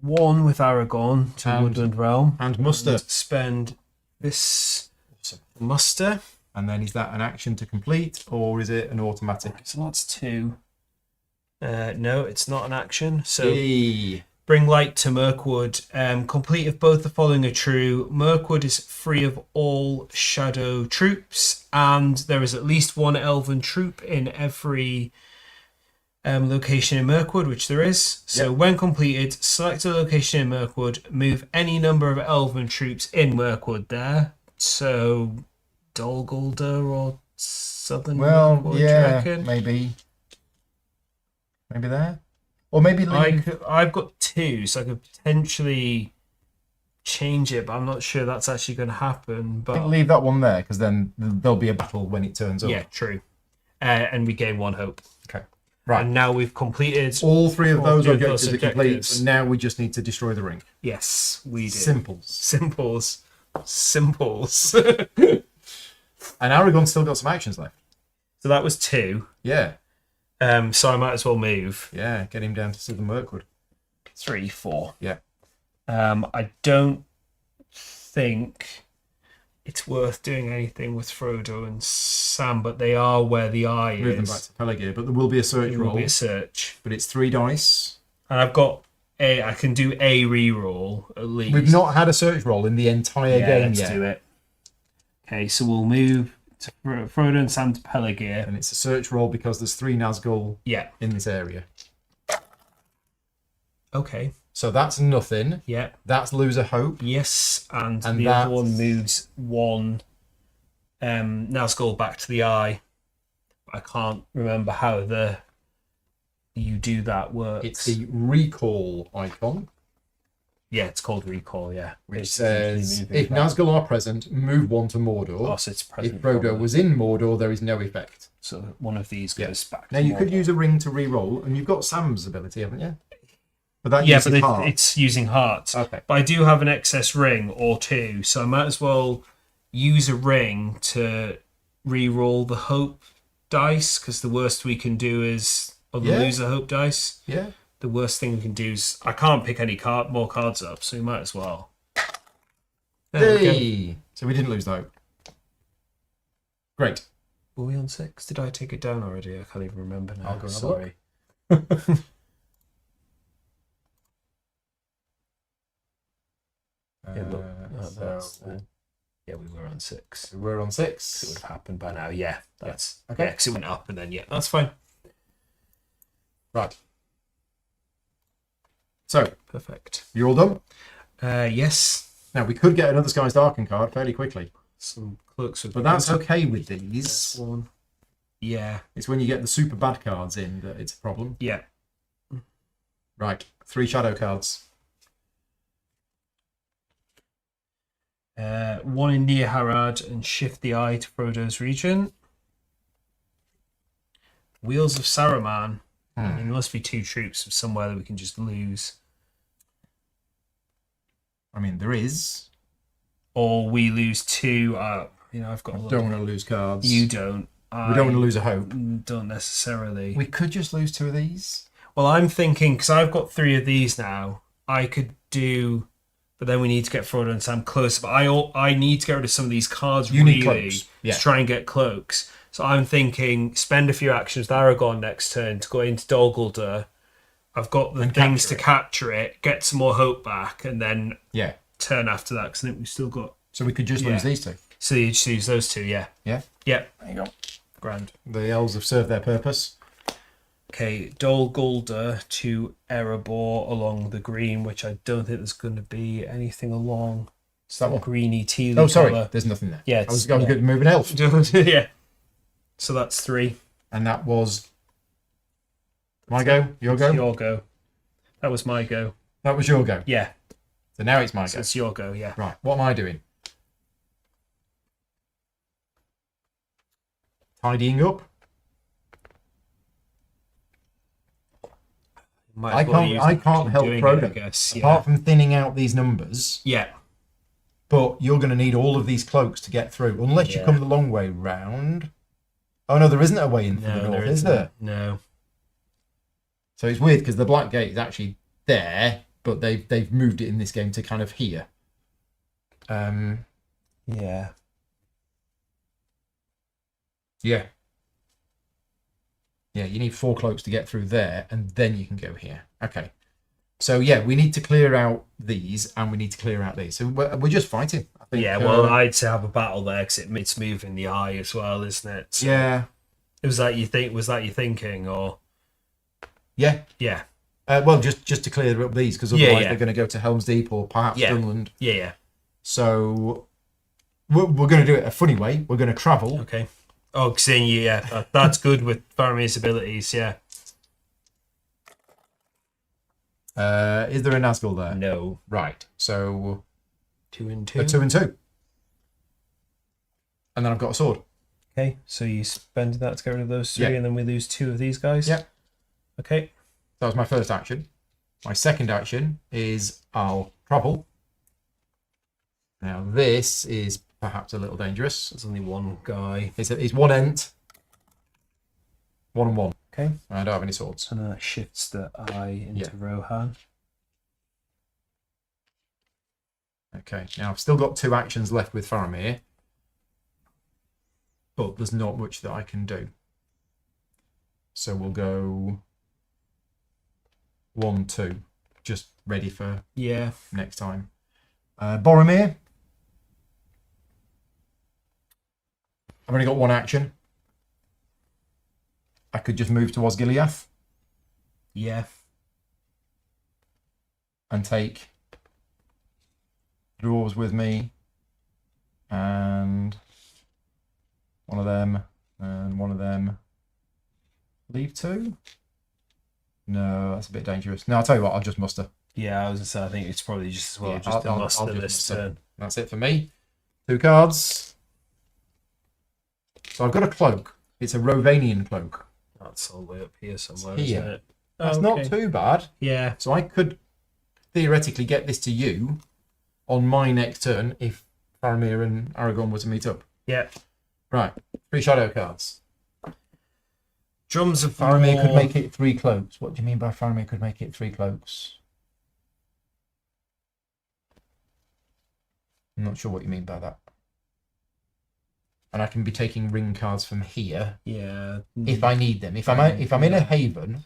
1 with Aragorn to And- Woodland Realm. And muster. And spend this muster. And then is that an action to complete or is it an automatic? So that's 2. No, it's not an action. So Yay. bring light to Mirkwood. Complete if both the following are true. Mirkwood is free of all shadow troops, and there is at least 1 elven troop in every location in Mirkwood, which there is. So Yep. when completed, select a location in Mirkwood, move any number of elven troops in Mirkwood there. So Dol Guldur or Southern Well, Mirkwood, do you yeah, reckon? maybe there. Or maybe leave. I've got 2, so I could potentially change it, but I'm not sure that's actually going to happen. I think But leave that one there because then there'll be a battle when it turns up. yeah, true. And we gain 1 hope. Okay. Right. And now we've completed. All 3 of all those 3 of objectives those are complete. objectives. And now we just need to destroy the ring. Yes, we did. Simples. Simples. And Aragon's still got some actions left. So that was 2. Yeah. So I might as well move Yeah. Get him down to Southern Mirkwood. 3, 4. Yeah. I don't think it's worth doing anything with Frodo and Sam, but they are where the eye Move them back is. to Peligir, but there will be a search It will roll. be a search, But it's 3 dice. and I've got I can do a reroll at least. We've not had a search roll in the entire game let's yet. do it. Okay, so we'll move to Frodo and Sam to Peligir. And it's a search roll because there's 3 Nazgul Yeah. in this area. Okay. So that's nothing. Yeah. That's lose a hope. Yes, and And the other that's- one moves 1 Nazgul back to the eye. I can't remember how you do that works. It's the recall icon, Yeah, it's called recall. Yeah, which It's says usually moving if back. Nazgul are present, move 1 to Mordor. Oh, so it's present If Frodo probably. was in Mordor, there is no effect. So one of these Yeah. goes back. Now to you could Mordor. use a ring to re-roll, and you've got Sam's ability, haven't you? But that Yeah, uses but heart. it's using hearts. Okay. But I do have an excess ring or 2, so I might as well use a ring to re-roll the hope dice, because the worst we can do is lose a hope dice. Yeah. The worst thing we can do is I can't pick any more cards up, so we might as well. There we go. Hey! So we didn't lose the hope. Great. Were we on 6? Did I take it down already? I can't even remember now. I'll go and have a Sorry. Yeah, look, yeah, we were on 6. We're on It 6. would have happened by now. Yeah, that's Okay. yeah, because it went up and then that's fine. Right. So, Perfect. you're all done? Yes. Now, we could get another Skies Darken card fairly quickly. Some cloaks would But be that's good. okay with That's these. 1. Yeah. It's when you get the super bad cards in that it's a problem. Yeah. Right. 3 shadow cards. 1 in Near Harad and shift the eye to Frodo's region. Wheels of Saruman. I mean, there must be 2 troops somewhere that we can just lose. I mean, there is. Or we lose 2. I've got. I don't want to lose cards. You don't. We don't want to lose a hope. Don't necessarily. We could just lose 2 of these. Well, I'm thinking because I've got 3 of these now. I could do, but then we need to get Frodo and Sam closer. But I need to get rid of some of these cards You need really cloaks. Yeah. to try and get cloaks. So I'm thinking spend a few actions with Aragorn next turn to go into Dol Guldur. I've got the things to capture it, get some more hope back, and then turn after that because I think we've still got. So we could just lose these 2. So you just use those 2, yeah. Yeah. Yeah. There you go. Grand. The elves have served their purpose. Okay, Dol Guldur to Erebor along the green, which I don't think there's going to be anything along. Is that one? Greeny teal. Oh, sorry. There's nothing there. Yeah, I was going to move an elf. Yeah. So that's 3. And that was my go. Your go. Your go. That was my go. That was your go. Yeah. So now it's my So go. it's your go. Yeah. Right. What am I doing? Tidying up. I can't help Frodo. I guess. Apart from thinning out these numbers. Yeah. But you're going to need all of these cloaks to get through, unless you come the long way round. Oh no, there isn't a way in from the north, is there? No. So it's weird because the Black Gate is actually there, but they've moved it in this game to kind of here. Yeah. Yeah. Yeah, you need 4 cloaks to get through there, and then you can go here. Okay. So yeah, we need to clear out these, and we need to clear out these. So we're just fighting, I think. Yeah, well, I'd say have a battle there because it's moving the eye as well, isn't it? So yeah. Was that your thinking, or? Yeah. Yeah. Well, just to clear up these, because otherwise they're going to go to Helm's Deep or perhaps Dunland. Yeah. So we're going to do it a funny way. We're going to travel. Okay. Oh, seeing that's good with Faramir's abilities, yeah. Is there a Nazgul there? No. Right. So 2 and 2. a 2 and 2. And then I've got a sword. Okay, so you spend that to get rid of those 3, Yeah. and then we lose 2 of these guys? Yeah. Okay. That was my first action. My second action is I'll travel. Now this is perhaps a little dangerous. There's only one guy. It's 1 ent. 1 and 1. Okay. I don't have any swords. And then that shifts the eye into Rohan. Okay, now I've still got 2 actions left with Faramir. But there's not much that I can do. So we'll go 1, 2. Just ready for next time. Boromir. I've only got 1 action. I could just move to Osgiliath. Yeah. And take dwarves with me. And one of them. And one of them. Leave 2? No, that's a bit dangerous. No, I'll tell you what, I'll just muster. Yeah, I was going to say, I think it's probably just as well I'll muster just this turn. That's it for me. 2 cards. So I've got a cloak. It's a Rovanian cloak. That's all the way up here somewhere, Here. isn't it? That's not too bad. Yeah. So I could theoretically get this to you on my next turn if Faramir and Aragorn were to meet up. Yeah. Right. 3 shadow cards. Drums of Faramir War. could make it 3 cloaks. What do you mean by Faramir could make it 3 cloaks? I'm not sure what you mean by that. And I can be taking ring cards from here. Yeah. If I need them. If I'm in a haven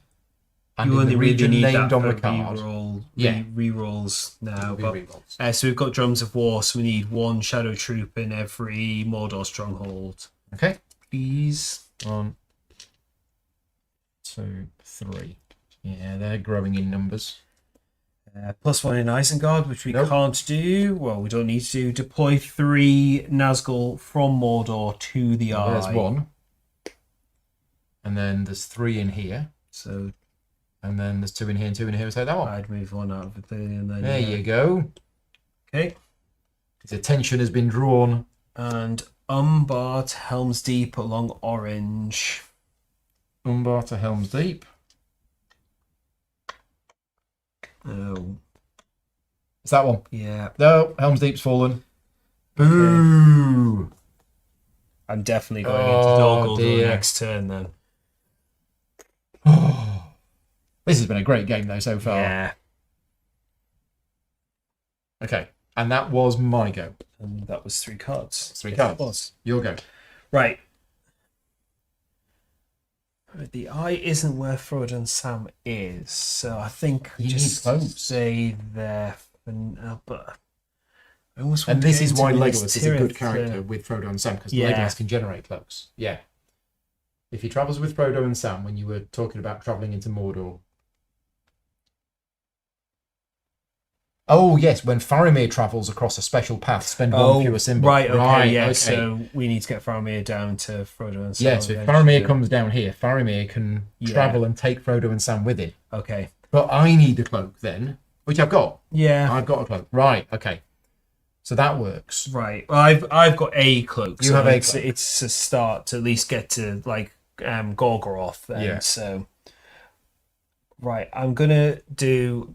and You in only the really region need named that on the for card. rerolls now. It'll be But, rerolls. so we've got Drums of War, so we need 1 Shadow Troop in every Mordor stronghold. Okay. Please. 1, 2, 3. Yeah, they're growing in numbers. +1 in Isengard, which we Nope. can't do. Well, we don't need to do. Deploy 3 Nazgul from Mordor to the Eye. There's 1. And then there's 3 in here. So And then there's 2 in here and 2 in here. So that one. I'd move 1 out of the thing and then. There you go. Okay. His attention has been drawn. And Umbart, Helm's Deep along Orange. Umbar to Helm's Deep. Oh, It's that one. yeah. No, Helm's Deep's fallen. Boo! I'm definitely going into Oh, Dol Guldur dear. next turn then. This has been a great game though so far. Yeah. Okay, and that was my go. And that was 3 cards. Three Yes, cards. it was. Your go. Right. The eye isn't where Frodo and Sam is, so I think You just need close. stay there for now. But I almost want And to this get is into why Minas Legolas is a good Tirith, character with Frodo and Sam, because Yeah. Legolas can generate cloaks. Yeah. If he travels with Frodo and Sam, when you were talking about travelling into Mordor. Oh, yes, when Faramir travels across a special path, spend one pure symbol. Right, okay, yeah. okay. So we need to get Faramir down to Frodo and Sam. Yeah, so if eventually. Faramir comes down here, Faramir can Yeah. travel and take Frodo and Sam with him. Okay. But I need a cloak then, which I've got. Yeah. I've got a cloak. Right, okay. So that works. Right. Well, I've got a cloak. You so have a it's, cloak. It's a start to at least get to like Gorgoroth then. Yeah. So right, I'm gonna do.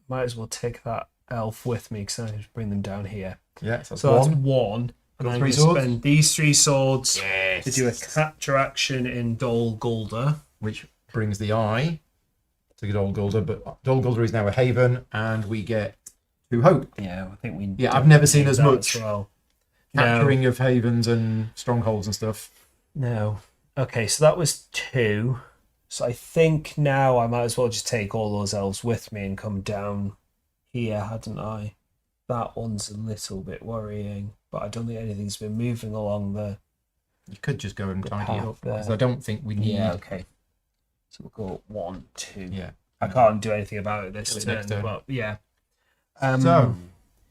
Might as well take that elf with me because I need to bring them down here. Yeah, so that's So that's one. one. And Got I'm 3 going to swords? spend these 3 swords Yes. to do a capture action in Dol Guldur. Which brings the eye to Dol Guldur, but Dol Guldur is now a haven, and we get 2 hope. Yeah, I think we. Yeah, I've never seen need as that much well. capturing of havens and strongholds and stuff. No. Okay, so that was 2. So I think now I might as well just take all those elves with me and come down here, hadn't I? That one's a little bit worrying, but I don't think anything's been moving along the. You could just go and tidy it path up, there. because I don't think we need. Yeah, okay. So we'll go 1, 2. Yeah. I can't do anything about it this Till turn, next turn. but yeah. So,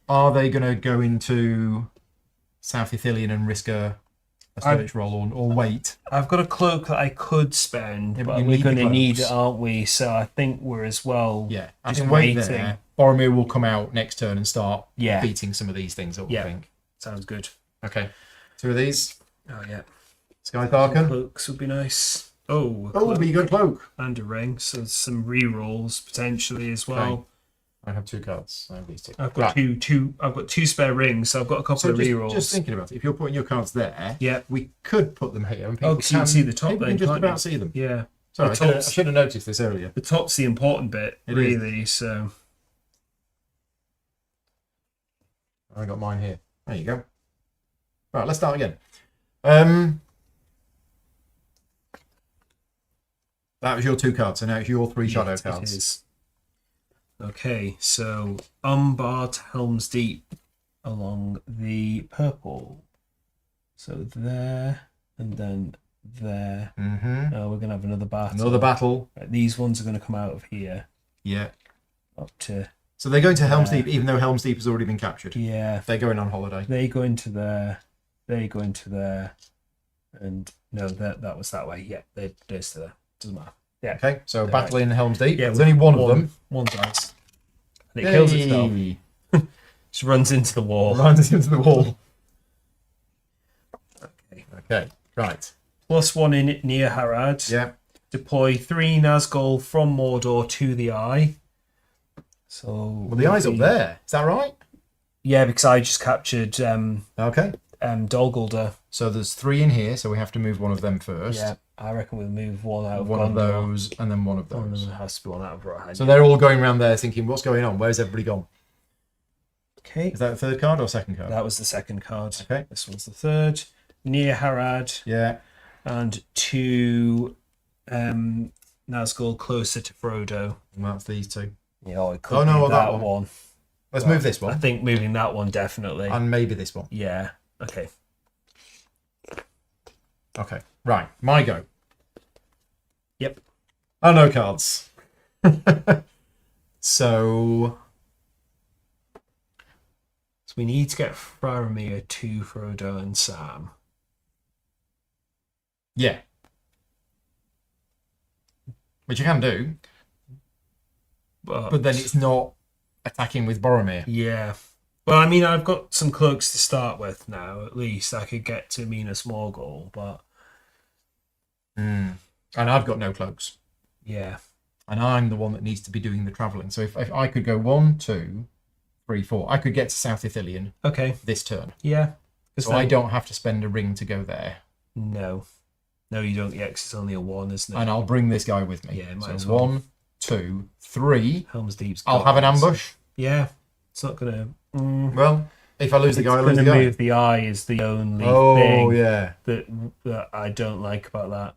are they going to go into South Ithilien and risk a search roll, or wait? I've got a cloak that I could spend, Yeah, but but you we're need going the to need cloaks. it, aren't we? So I think we're as well. Yeah, I Just can wait waiting. there. Boromir will come out next turn and start Yeah. beating some of these things up, Yeah. I think. Sounds good. Okay, 2 of these. Oh yeah. Sky Tharkan. Cloaks would be nice. Oh, a Oh, cloak but you got a cloak. and a ring, so some re-rolls potentially as well. Okay. I have 2 cards. I have these 2. I've got two. I've got 2 spare rings, so I've got a couple So of re-rolls. just thinking about it, if you're putting your cards there, Yeah. we could put them here, and people Oh, 'cause you can see the top people then, can just can't about you? see them. Yeah. Sorry, The I should have noticed this earlier. The top's the important bit, It is. really. So I got mine here. There you go. Right, let's start again. That was your 2 cards, so now it's your 3 shadow yes, it cards. is. Okay, so Umbar to Helm's Deep along the purple. So there and then there. Mm-hmm. We're gonna have another battle. Another battle. Right, these ones are gonna come out of here Yeah. up to So they're going to Helm's Yeah. Deep, even though Helm's Deep has already been captured. yeah. They're going on holiday. They go into there. They go into there. And no, that was that way. Yeah, there's to there. Doesn't matter. Yeah. Okay, so They're battle in Helm's Deep. Yeah, There's only one of them. One dice. And it kills itself. Yay. Just runs into the wall. Runs into the wall. Okay. Okay, right. +1 in near Harad. Yeah. Deploy 3 Nazgul from Mordor to the Eye. So Well, the eye's up there. Is that right? Yeah, because I just captured Okay. Dol Guldur. So there's 3 in here, so we have to move one of them first. Yeah, I reckon we'll move one out of One Gondor. of those, and then one of One of those. them has to be one out of Rohan. So they're all going around there thinking, what's going on? Where's everybody gone? Okay. Is that the 3rd card or 2nd card? That was the 2nd card. Okay. This one's the 3rd. Near Harad. Yeah. And 2 Nazgul closer to Frodo. And that's these 2. Yeah, it could Oh, no, be that that one. Let's Well, move this I one. think moving that one definitely. And maybe this one. Yeah. Okay. Okay. Right. My go. Yep. Oh, no cards. So So we need to get Faramir to Frodo and Sam. yeah. Which you can do, but then it's not attacking with Boromir. Yeah. Well, I mean, I've got some cloaks to start with now. At least I could get to Minas Morgul, but And I've got no cloaks. Yeah. And I'm the one that needs to be doing the travelling. So if I could go 1, 2, 3, 4, I could get to South Ithilien this turn. Yeah. So I don't have to spend a ring to go there. No. No, you don't. Yeah, 'cause it's only a 1, isn't it? And I'll bring this guy with me. Yeah, might so as well. 1, 2, 3. Helm's Deep's I'll have an ambush. Yeah. It's not going to... Well, if I lose the guy, I lose the going to guy. move the eye is the only Oh, thing yeah. that I don't like about that.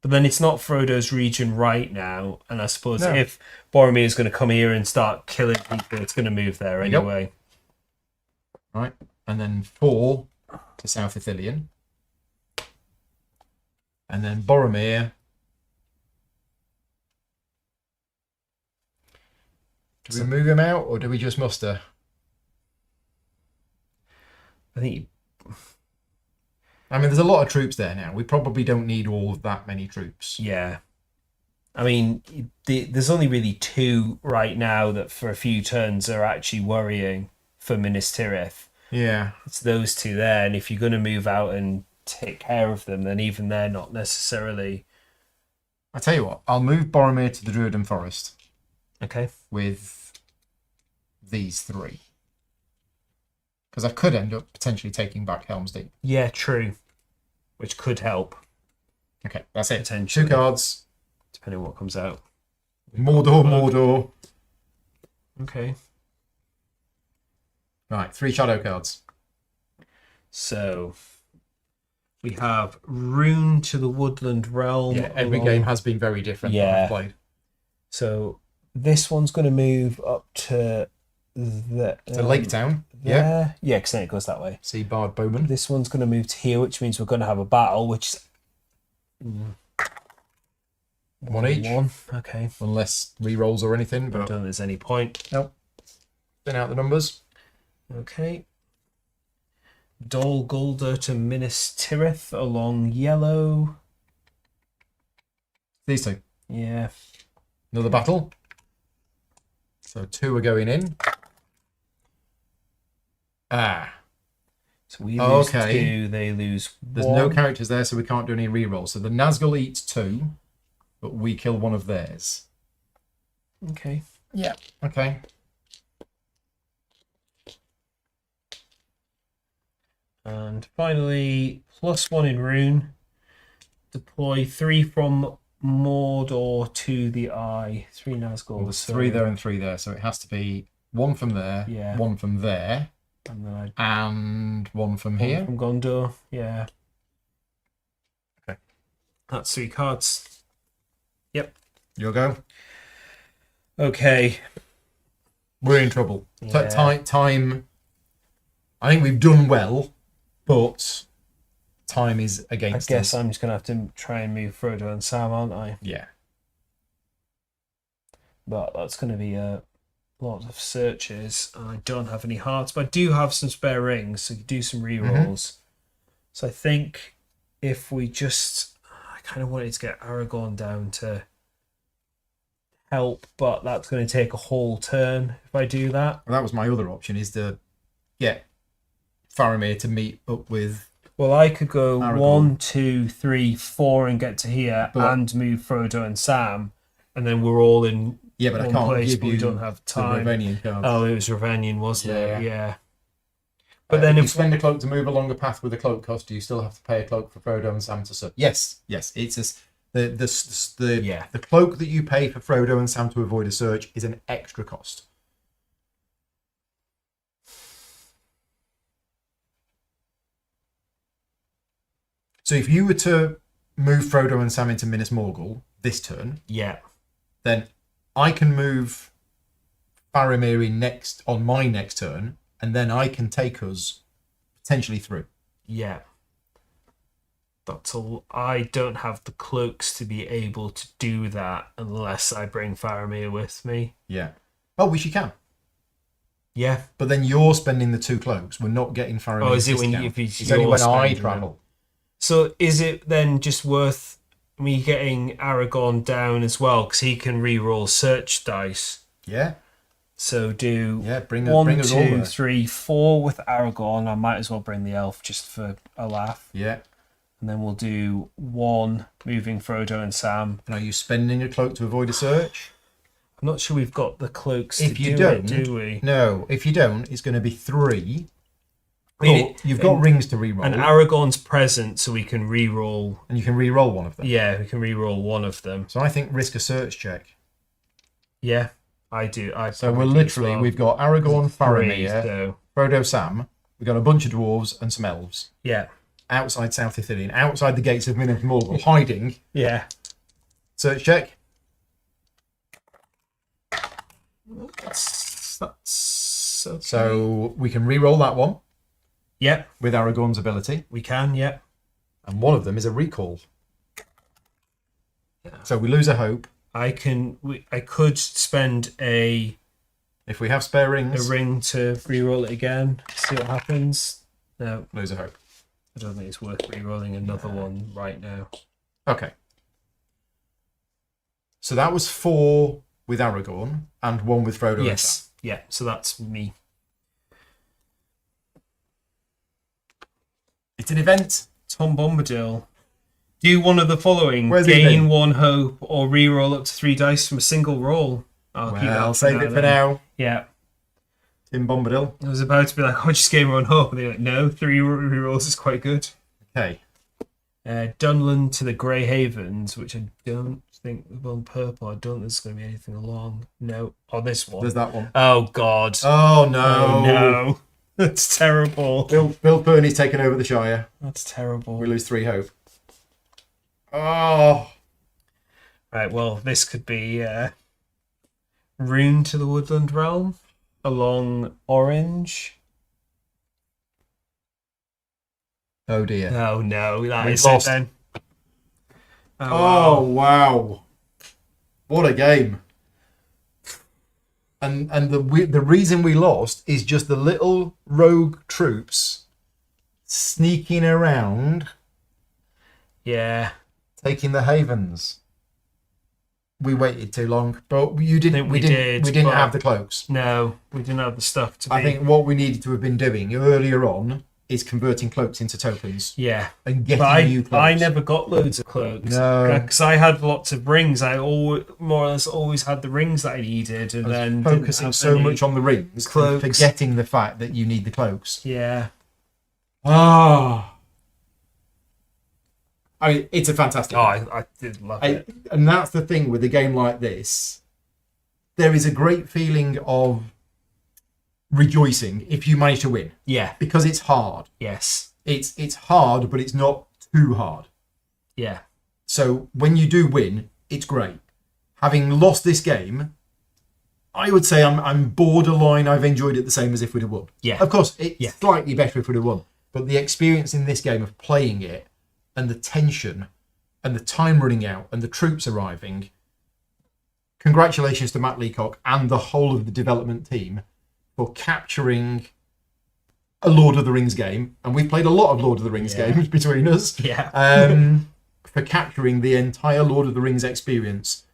But then it's not Frodo's region right now, and I suppose if Boromir is going to come here and start killing people, it's going to move there anyway. Right, and then 4 to South Ithilien. And then Boromir. Do we move him out, or do we just muster? I think... I mean, there's a lot of troops there now. We probably don't need all of that many troops. Yeah. I mean, there's only really 2 right now that for a few turns are actually worrying for Minas Tirith. Yeah. It's those 2 there, and if you're going to move out and take care of them, then even they're not necessarily... I tell you what, I'll move Boromir to the Druiden Forest. Okay. With these 3. Because I could end up potentially taking back Helm's Deep. Yeah, true. Which could help. Okay, that's it. Potentially. 2 cards. Depending on what comes out. Mordor. Okay. Right, 3 shadow cards. So we have Rune to the Woodland Realm. Yeah, every game has been very different that I've played. So this one's going to move up to to Lake Town. Yeah, because then it goes that way. See Bard Bowman. This one's going to move to here, which means we're going to have a battle, which is 1 each. 1. Okay. Unless re-rolls or anything. I But don't think there's any point. nope. Spin out the numbers. Okay. Dol Guldur to Minas Tirith along yellow. These 2. Yeah. Another battle. So 2 are going in. So we lose 2, they lose 1. There's no characters there, so we can't do any re-rolls. So the Nazgul eats 2, but we kill one of theirs. Okay. Yeah. Okay. And finally, +1 in Rune. Deploy 3 from Mordor to the Eye. 3 Nazgul. Well, there's 3 there and 3 there, so it has to be 1 from there, 1 from there, and 1 from here. From Gondor, yeah. Okay. That's 3 cards. Yep. You'll go. Okay. We're in trouble. Yeah. Time. I think we've done well, but time is against I guess us. I'm just going to have to try and move Frodo and Sam, aren't I? Yeah. But that's going to be a lot of searches. I don't have any hearts, but I do have some spare rings, so you do some re-rolls. So I think if we just... I kind of wanted to get Aragorn down to help, but that's going to take a whole turn if I do that. Well, that was my other option, is to get Faramir to meet up with... Well, I could go Aragorn. 1, 2, 3, 4 and get to here and move Frodo and Sam, and then we're all in but I one can't place, give but you we don't have time. the Ravanian cards. Oh, it was Ravanian, wasn't it? Yeah. But But then if you if spend a cloak to move along a path with a cloak cost, do you still have to pay a cloak for Frodo and Sam to search? Yes. It's the cloak that you pay for Frodo and Sam to avoid a search is an extra cost. So if you were to move Frodo and Sam into Minas Morgul this turn, then I can move Faramir in on my next turn, and then I can take us potentially through. Yeah. That's all. I don't have the cloaks to be able to do that unless I bring Faramir with me. Yeah. Oh, which you can. Yeah. But then you're spending the 2 cloaks. We're not getting Faramir. Oh, is it when if it's only when I spending travel? them? So is it then just worth me getting Aragorn down as well? Because he can re-roll search dice. Yeah. So do bring 1, us all 2, there. 3, 4 with Aragorn. I might as well bring the elf just for a laugh. Yeah. And then we'll do 1 moving Frodo and Sam. And are you spending a cloak to avoid a search? I'm not sure we've got the cloaks If to you do don't, it, do we? No, if you don't, it's going to be 3. I mean, But you've got rings to re-roll. And Aragorn's present, so we can re-roll. And you can re-roll one of them. Yeah, we can re-roll one of them. So I think risk a search check. Yeah, I do. So we're literally, we've got Aragorn, 3, Faramir, so Frodo, Sam. We've got a bunch of dwarves and some elves. yeah, Outside South Ithilien, outside the gates of Minas Morgul, hiding. yeah. Search check. That's okay. So we can re-roll that one Yep, with Aragorn's ability. we can. Yep. And one of them is a recall. So we lose a hope. I could spend a If we have spare rings, ring to re-roll it again. See what happens. No, lose a hope. I don't think it's worth re-rolling another one right now. Okay. So that was 4 with Aragorn and 1 with Frodo. Yes. Yeah. So that's me. It's an event. Tom Bombadil. Do one of the following: Where's he gain been? 1 hope, or re-roll up to 3 dice from a single roll. I'll save it for then. now. Yeah. Tim Bombadil. I was about to be like, oh, just gain 1 hope. And they're like, no, 3 re-rolls is quite good. Okay. Dunland to the Grey Havens, which I don't think on purple. I don't think there's going to be anything along. No. Oh, this one. There's that one. Oh, God. Oh, no. Oh, no. That's terrible. Bill Burney's taken over the Shire. That's terrible. We lose 3 hope. Oh. Right, well, this could be Rune to the Woodland Realm along Orange. Oh, dear. Oh, no, that We've is lost. it then. Oh, wow. What a game. And the reason we lost is just the little rogue troops sneaking around, Yeah. taking the havens. We waited too long, but you didn't. think We we didn't. did, We didn't but- have the cloaks. No, we didn't have the stuff to be. I think what we needed to have been doing earlier on is converting cloaks into tokens Yeah. and getting But new cloaks. I never got loads of cloaks. No. Because I had lots of rings. I more or less always had the rings that I needed. And then didn't focusing have so any much on the rings, and cloaks. forgetting the fact that you need the cloaks. Yeah. Ah. I mean, it's a fantastic Oh, game. I did love it. And that's the thing with a game like this. There is a great feeling of rejoicing if you manage to win, Yeah. because it's hard. Yes. It's hard, but it's not too hard. Yeah. So when you do win, it's great. Having lost this game, I would say I'm borderline. I've enjoyed it the same as if we'd have won. Yeah. Of course, it's Yeah. slightly better if we'd have won. But the experience in this game of playing it, and the tension, and the time running out, and the troops arriving. Congratulations to Matt Leacock and the whole of the development team for capturing a Lord of the Rings game, and we've played a lot of Lord of the Rings Yeah. games between us. Yeah. For capturing the entire Lord of the Rings experience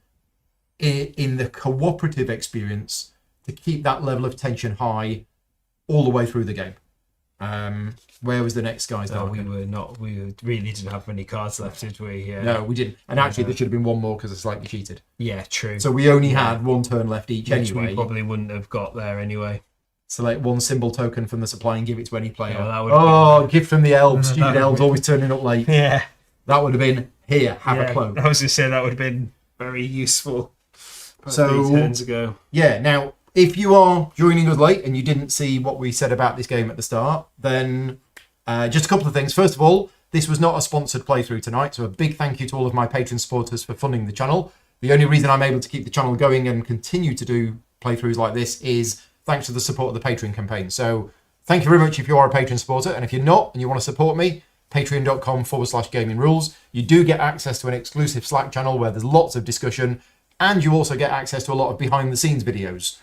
in the cooperative experience to keep that level of tension high all the way through the game. Where was the next guy's No, Darken? we really didn't have many cards left, did we? Yeah. No, we didn't. And actually, there should have been one more because I slightly cheated. Yeah, true. So we only had 1 turn left each Which anyway. we probably wouldn't have got there anyway. Select 1 symbol token from the supply and give it to any player. Oh, that would have gift from the elves. That Stupid would elves be- always turning up late. Yeah. That would have been, here, have a cloak. I was going to say that would have been very useful. About So- 3 turns ago. Yeah, now, if you are joining us late and you didn't see what we said about this game at the start, then just a couple of things. First of all, this was not a sponsored playthrough tonight, so a big thank you to all of my Patreon supporters for funding the channel. The only reason I'm able to keep the channel going and continue to do playthroughs like this is thanks to the support of the Patreon campaign. So thank you very much if you are a Patreon supporter, and if you're not and you want to support me, patreon.com/gaming rules. You do get access to an exclusive Slack channel where there's lots of discussion, and you also get access to a lot of behind the scenes videos,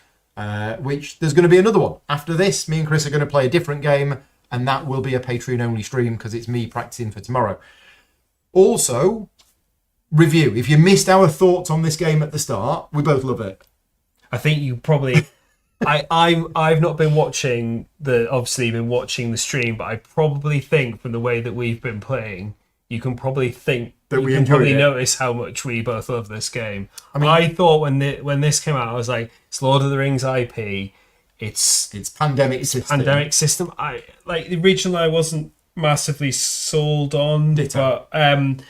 which there's going to be another one. After this, me and Chris are going to play a different game, and that will be a Patreon only stream because it's me practicing for tomorrow. Also, review. If you missed our thoughts on this game at the start, we both love it. I think you probably... I've not been watching the stream, but I probably think from the way that we've been playing, you can probably think That you we can enjoyed probably it. notice how much we both love this game. I mean- I thought when this came out, I was like, it's Lord of the Rings IP. It's It's pandemic system. pandemic system. I like the original. I wasn't massively sold on, Ditto. but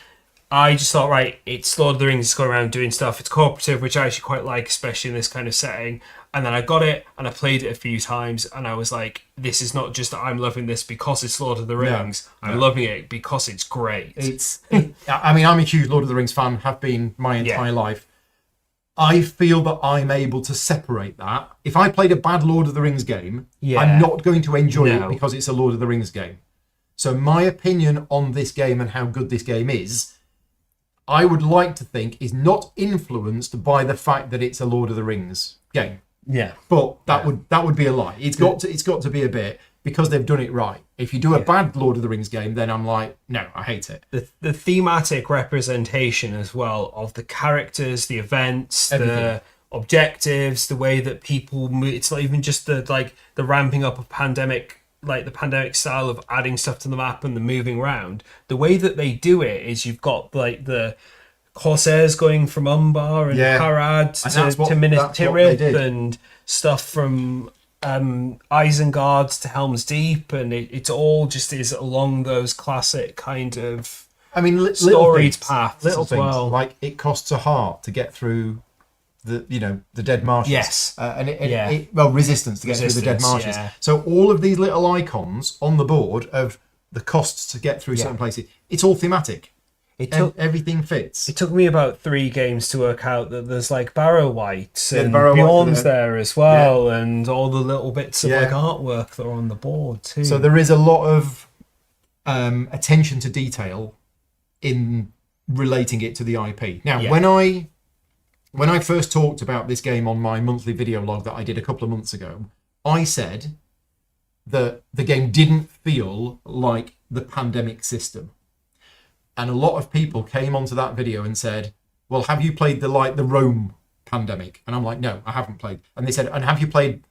I just thought, right, it's Lord of the Rings. It's going around doing stuff. It's cooperative, which I actually quite like, especially in this kind of setting. And then I got it and I played it a few times, and I was like, this is not just that I'm loving this because it's Lord of the Rings. I'm loving it because it's great. I mean, I'm a huge Lord of the Rings fan, have been my entire life. I feel that I'm able to separate that. If I played a bad Lord of the Rings game, I'm not going to enjoy it because it's a Lord of the Rings game. So my opinion on this game and how good this game is, I would like to think is not influenced by the fact that it's a Lord of the Rings game. Yeah. But that would be a lie. It's got to be a bit, because they've done it right. If you do a bad Lord of the Rings game, then I'm like, no, I hate it. The thematic representation as well of the characters, the events, Everything. the objectives, the way that people move. It's not even just the ramping up of pandemic, like the pandemic style of adding stuff to the map and the moving around. The way that they do it is you've got like the Corsairs going from Umbar and Harad to Minas Tirith and stuff from Isengard to Helm's Deep, and it's all just is along those classic kind of storied paths little as things, well. like it costs a heart to get through the dead marshes. Yes. Resistance to get through the dead marshes. Yeah. So all of these little icons on the board of the costs to get through certain places, it's all thematic. Everything fits. It took me about 3 games to work out that there's like Barrow Whites and Barrow Whites Bjorn's there as well, and all the little bits of like artwork that are on the board too. So there is a lot of attention to detail in relating it to the IP. Now, when I first talked about this game on my monthly video log that I did a couple of months ago, I said that the game didn't feel like the pandemic system. And a lot of people came onto that video and said, well, have you played the Rome pandemic? And I'm like, no, I haven't played. And they said, and have you played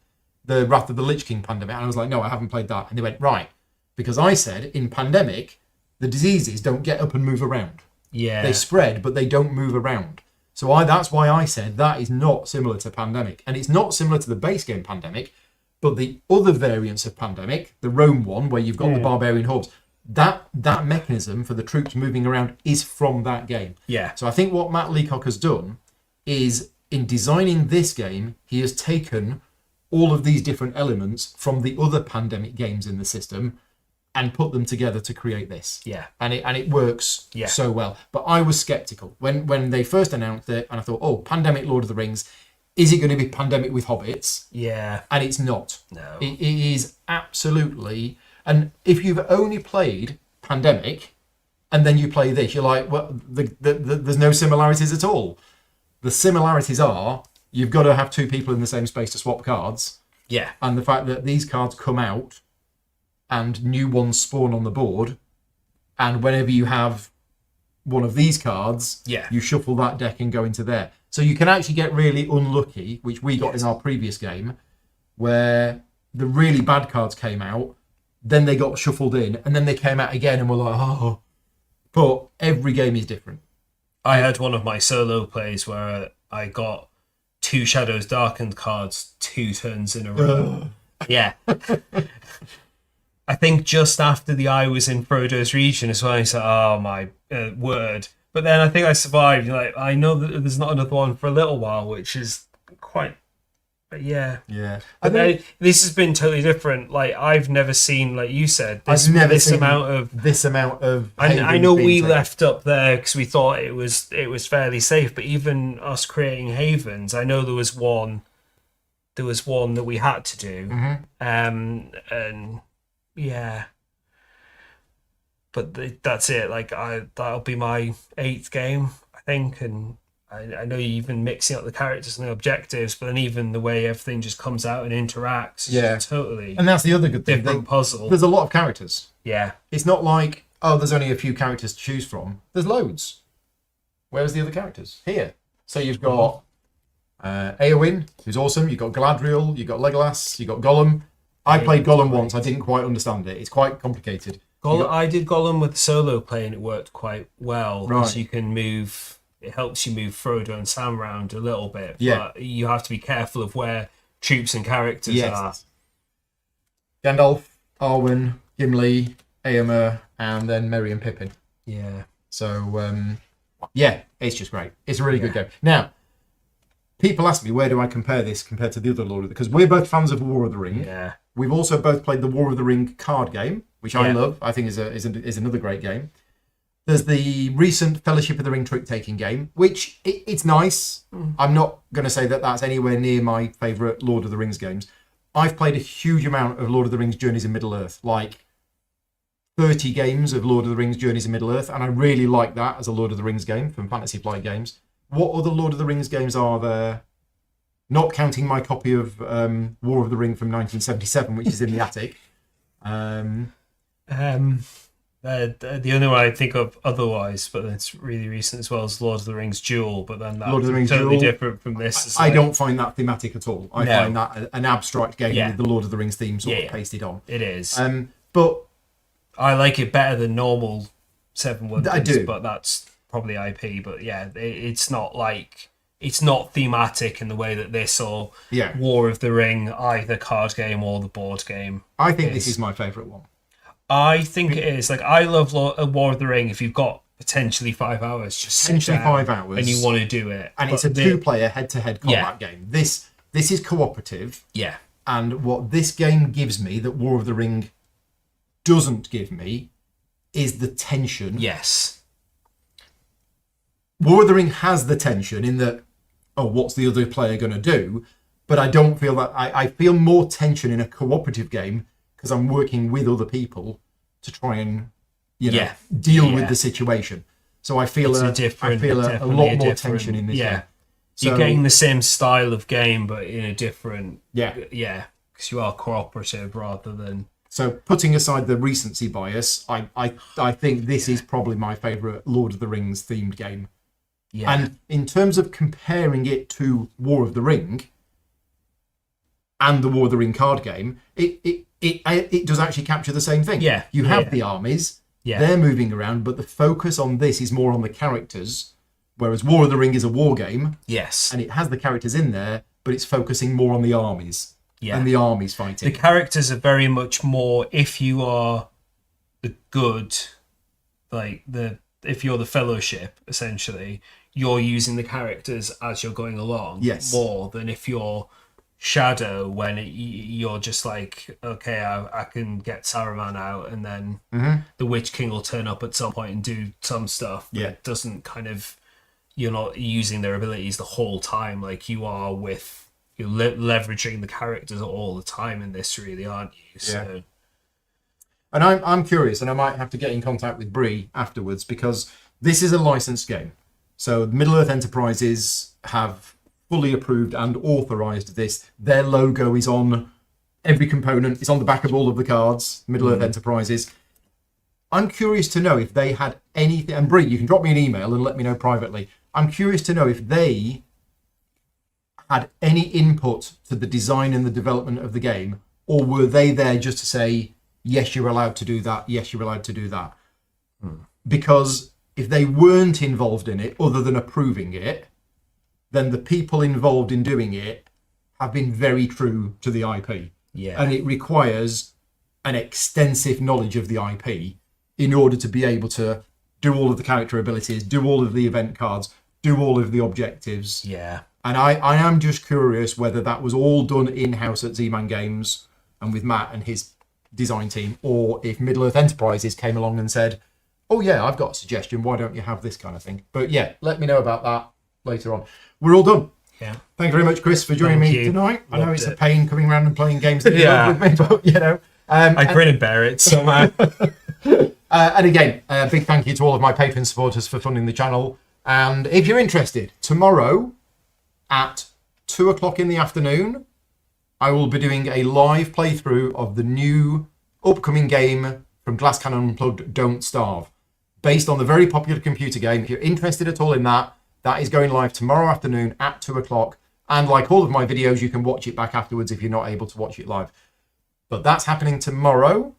the Wrath of the Lich King pandemic? And I was like, no, I haven't played that. And they went, right. Because I said, in pandemic, the diseases don't get up and move around. Yeah. They spread, but they don't move around. So that's why I said that is not similar to Pandemic. And it's not similar to the base game Pandemic, but the other variants of Pandemic, the Rome one, where you've got the barbarian horde, that mechanism for the troops moving around is from that game. Yeah. So I think what Matt Leacock has done is, in designing this game, he has taken all of these different elements from the other Pandemic games in the system and put them together to create this. Yeah. And it works so well. But I was skeptical when they first announced it, and I thought, oh, Pandemic Lord of the Rings, is it going to be Pandemic with hobbits? Yeah. And it's not. No. It is absolutely... And if you've only played Pandemic and then you play this, you're like, well, there's no similarities at all. The similarities are you've got to have 2 people in the same space to swap cards. Yeah. And the fact that these cards come out and new ones spawn on the board, and whenever you have one of these cards, you shuffle that deck and go into there. So you can actually get really unlucky, which we got in our previous game, where the really bad cards came out, then they got shuffled in, and then they came out again, and we're like, oh. But every game is different. I had one of my solo plays where I got 2 Shadows Darkened cards 2 turns in a row. Yeah. I think just after the eye was in Frodo's region as well, I said, oh my word. But then I think I survived. Like, I know that there's not another one for a little while, which is quite... But yeah. But this has been totally different. Like, I've never seen, like you said, this amount of. I know we left up there because we thought it was fairly safe. But even us creating havens, I know there was one that we had to do. And yeah. But that's it. Like, that'll be my 8th game, I think, and. I know you're even mixing up the characters and the objectives, but then even the way everything just comes out and interacts, totally. And that's the other good thing. Different puzzle. There's a lot of characters. Yeah. It's not like, oh, there's only a few characters to choose from. There's loads. Where's the other characters? Here. So you've got Eowyn, who's awesome. You've got Galadriel. You've got Legolas. You've got Gollum. I played Gollum once. I didn't quite understand it. It's quite complicated. I did Gollum with solo play, and it worked quite well. Right. Because you can move. It helps you move Frodo and Sam around a little bit. Yeah. But you have to be careful of where troops and characters are. Gandalf, Arwen, Gimli, Éomer, and then Merry and Pippin. Yeah. So, yeah, it's just great. It's a really good game. Now, people ask me, where do I compare this compared to the other Lord of the... Because we're both fans of War of the Ring. Yeah. We've also both played the War of the Ring card game, which I love. I think is another great game. There's the recent Fellowship of the Ring trick-taking game, which it's nice. I'm not going to say that that's anywhere near my favourite Lord of the Rings games. I've played a huge amount of Lord of the Rings Journeys in Middle-earth, like 30 games of Lord of the Rings Journeys in Middle-earth, and I really like that as a Lord of the Rings game from Fantasy Flight Games. What other Lord of the Rings games are there? Not counting my copy of War of the Ring from 1977, which is in the attic. The only one I think of otherwise, but it's really recent as well, is Lord of the Rings Duel. But then that's Lord of the Rings totally Duel. different from this. It's I like- don't find that thematic at all. I No. find that an abstract game with the Lord of the Rings theme sort of pasted on. It is. But I like it better than normal Seven Wonders. I do. But that's probably IP. But yeah, it's not like... It's not thematic in the way that this or War of the Ring, either card game or the board game. I think this is my favourite one. I think it is. Like, I love War of the Ring. If you've got potentially 5 hours, just sit Potentially down 5 hours. and you want to do it. And But it's a two-player head-to-head combat game. This is cooperative. Yeah. And what this game gives me that War of the Ring doesn't give me is the tension. Yes. War of the Ring has the tension in that, oh, what's the other player going to do? But I don't feel that... I feel more tension in a cooperative game because I'm working with other people to try and, deal with the situation. So I feel a lot more tension in this game. So, you're getting the same style of game, but in a different... Yeah. Yeah, because you are cooperative rather than... So putting aside the recency bias, I think this is probably my favourite Lord of the Rings themed game. Yeah. And in terms of comparing it to War of the Ring and the War of the Ring card game, it does actually capture the same thing. Yeah. You have the armies, they're moving around, but the focus on this is more on the characters, whereas War of the Ring is a war game. Yes. And it has the characters in there, but it's focusing more on the armies. Yeah. And the armies fighting. The characters are very much more, if you are the good, if you're the Fellowship, essentially, you're using the characters as you're going along more than if you're Shadow, when you're just like, okay, I can get Saruman out, and then the Witch King will turn up at some point and do some stuff. But it doesn't you're not using their abilities the whole time like you are with... You're leveraging the characters all the time in this, really, aren't you? So. And I'm curious, and I might have to get in contact with Bree afterwards, because this is a licensed game. So Middle-earth Enterprises have fully approved and authorised this. Their logo is on every component. It's on the back of all of the cards, Middle-earth Enterprises. I'm curious to know if they had anything... And Bree, you can drop me an email and let me know privately. I'm curious to know if they... had any input to the design and the development of the game, or were they there just to say, yes, you're allowed to do that, yes, you're allowed to do that? Because if they weren't involved in it, other than approving it, then the people involved in doing it have been very true to the IP. Yeah. And it requires an extensive knowledge of the IP in order to be able to do all of the character abilities, do all of the event cards, do all of the objectives. Yeah. And I am just curious whether that was all done in-house at Z-Man Games and with Matt and his design team, or if Middle-earth Enterprises came along and said, oh yeah, I've got a suggestion, why don't you have this kind of thing? But yeah, let me know about that later on. We're all done. Yeah. Thank you very much, Chris, for joining me tonight. I know it's a pain coming around and playing games that you love with me, but you know. I grin and bear it somehow. And again, a big thank you to all of my Patreon supporters for funding the channel. And if you're interested, tomorrow at 2:00 in the afternoon, I will be doing a live playthrough of the new upcoming game from Glass Cannon Unplugged, Don't Starve, based on the very popular computer game. If you're interested at all in that, that is going live tomorrow afternoon at 2:00. And like all of my videos, you can watch it back afterwards if you're not able to watch it live. But that's happening tomorrow.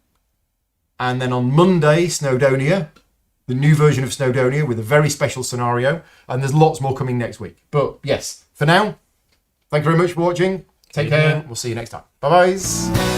And then on Monday, Snowdonia, the new version of Snowdonia with a very special scenario. And there's lots more coming next week. But yes, for now, thank you very much for watching. Take care. We'll see you next time. Bye-bye.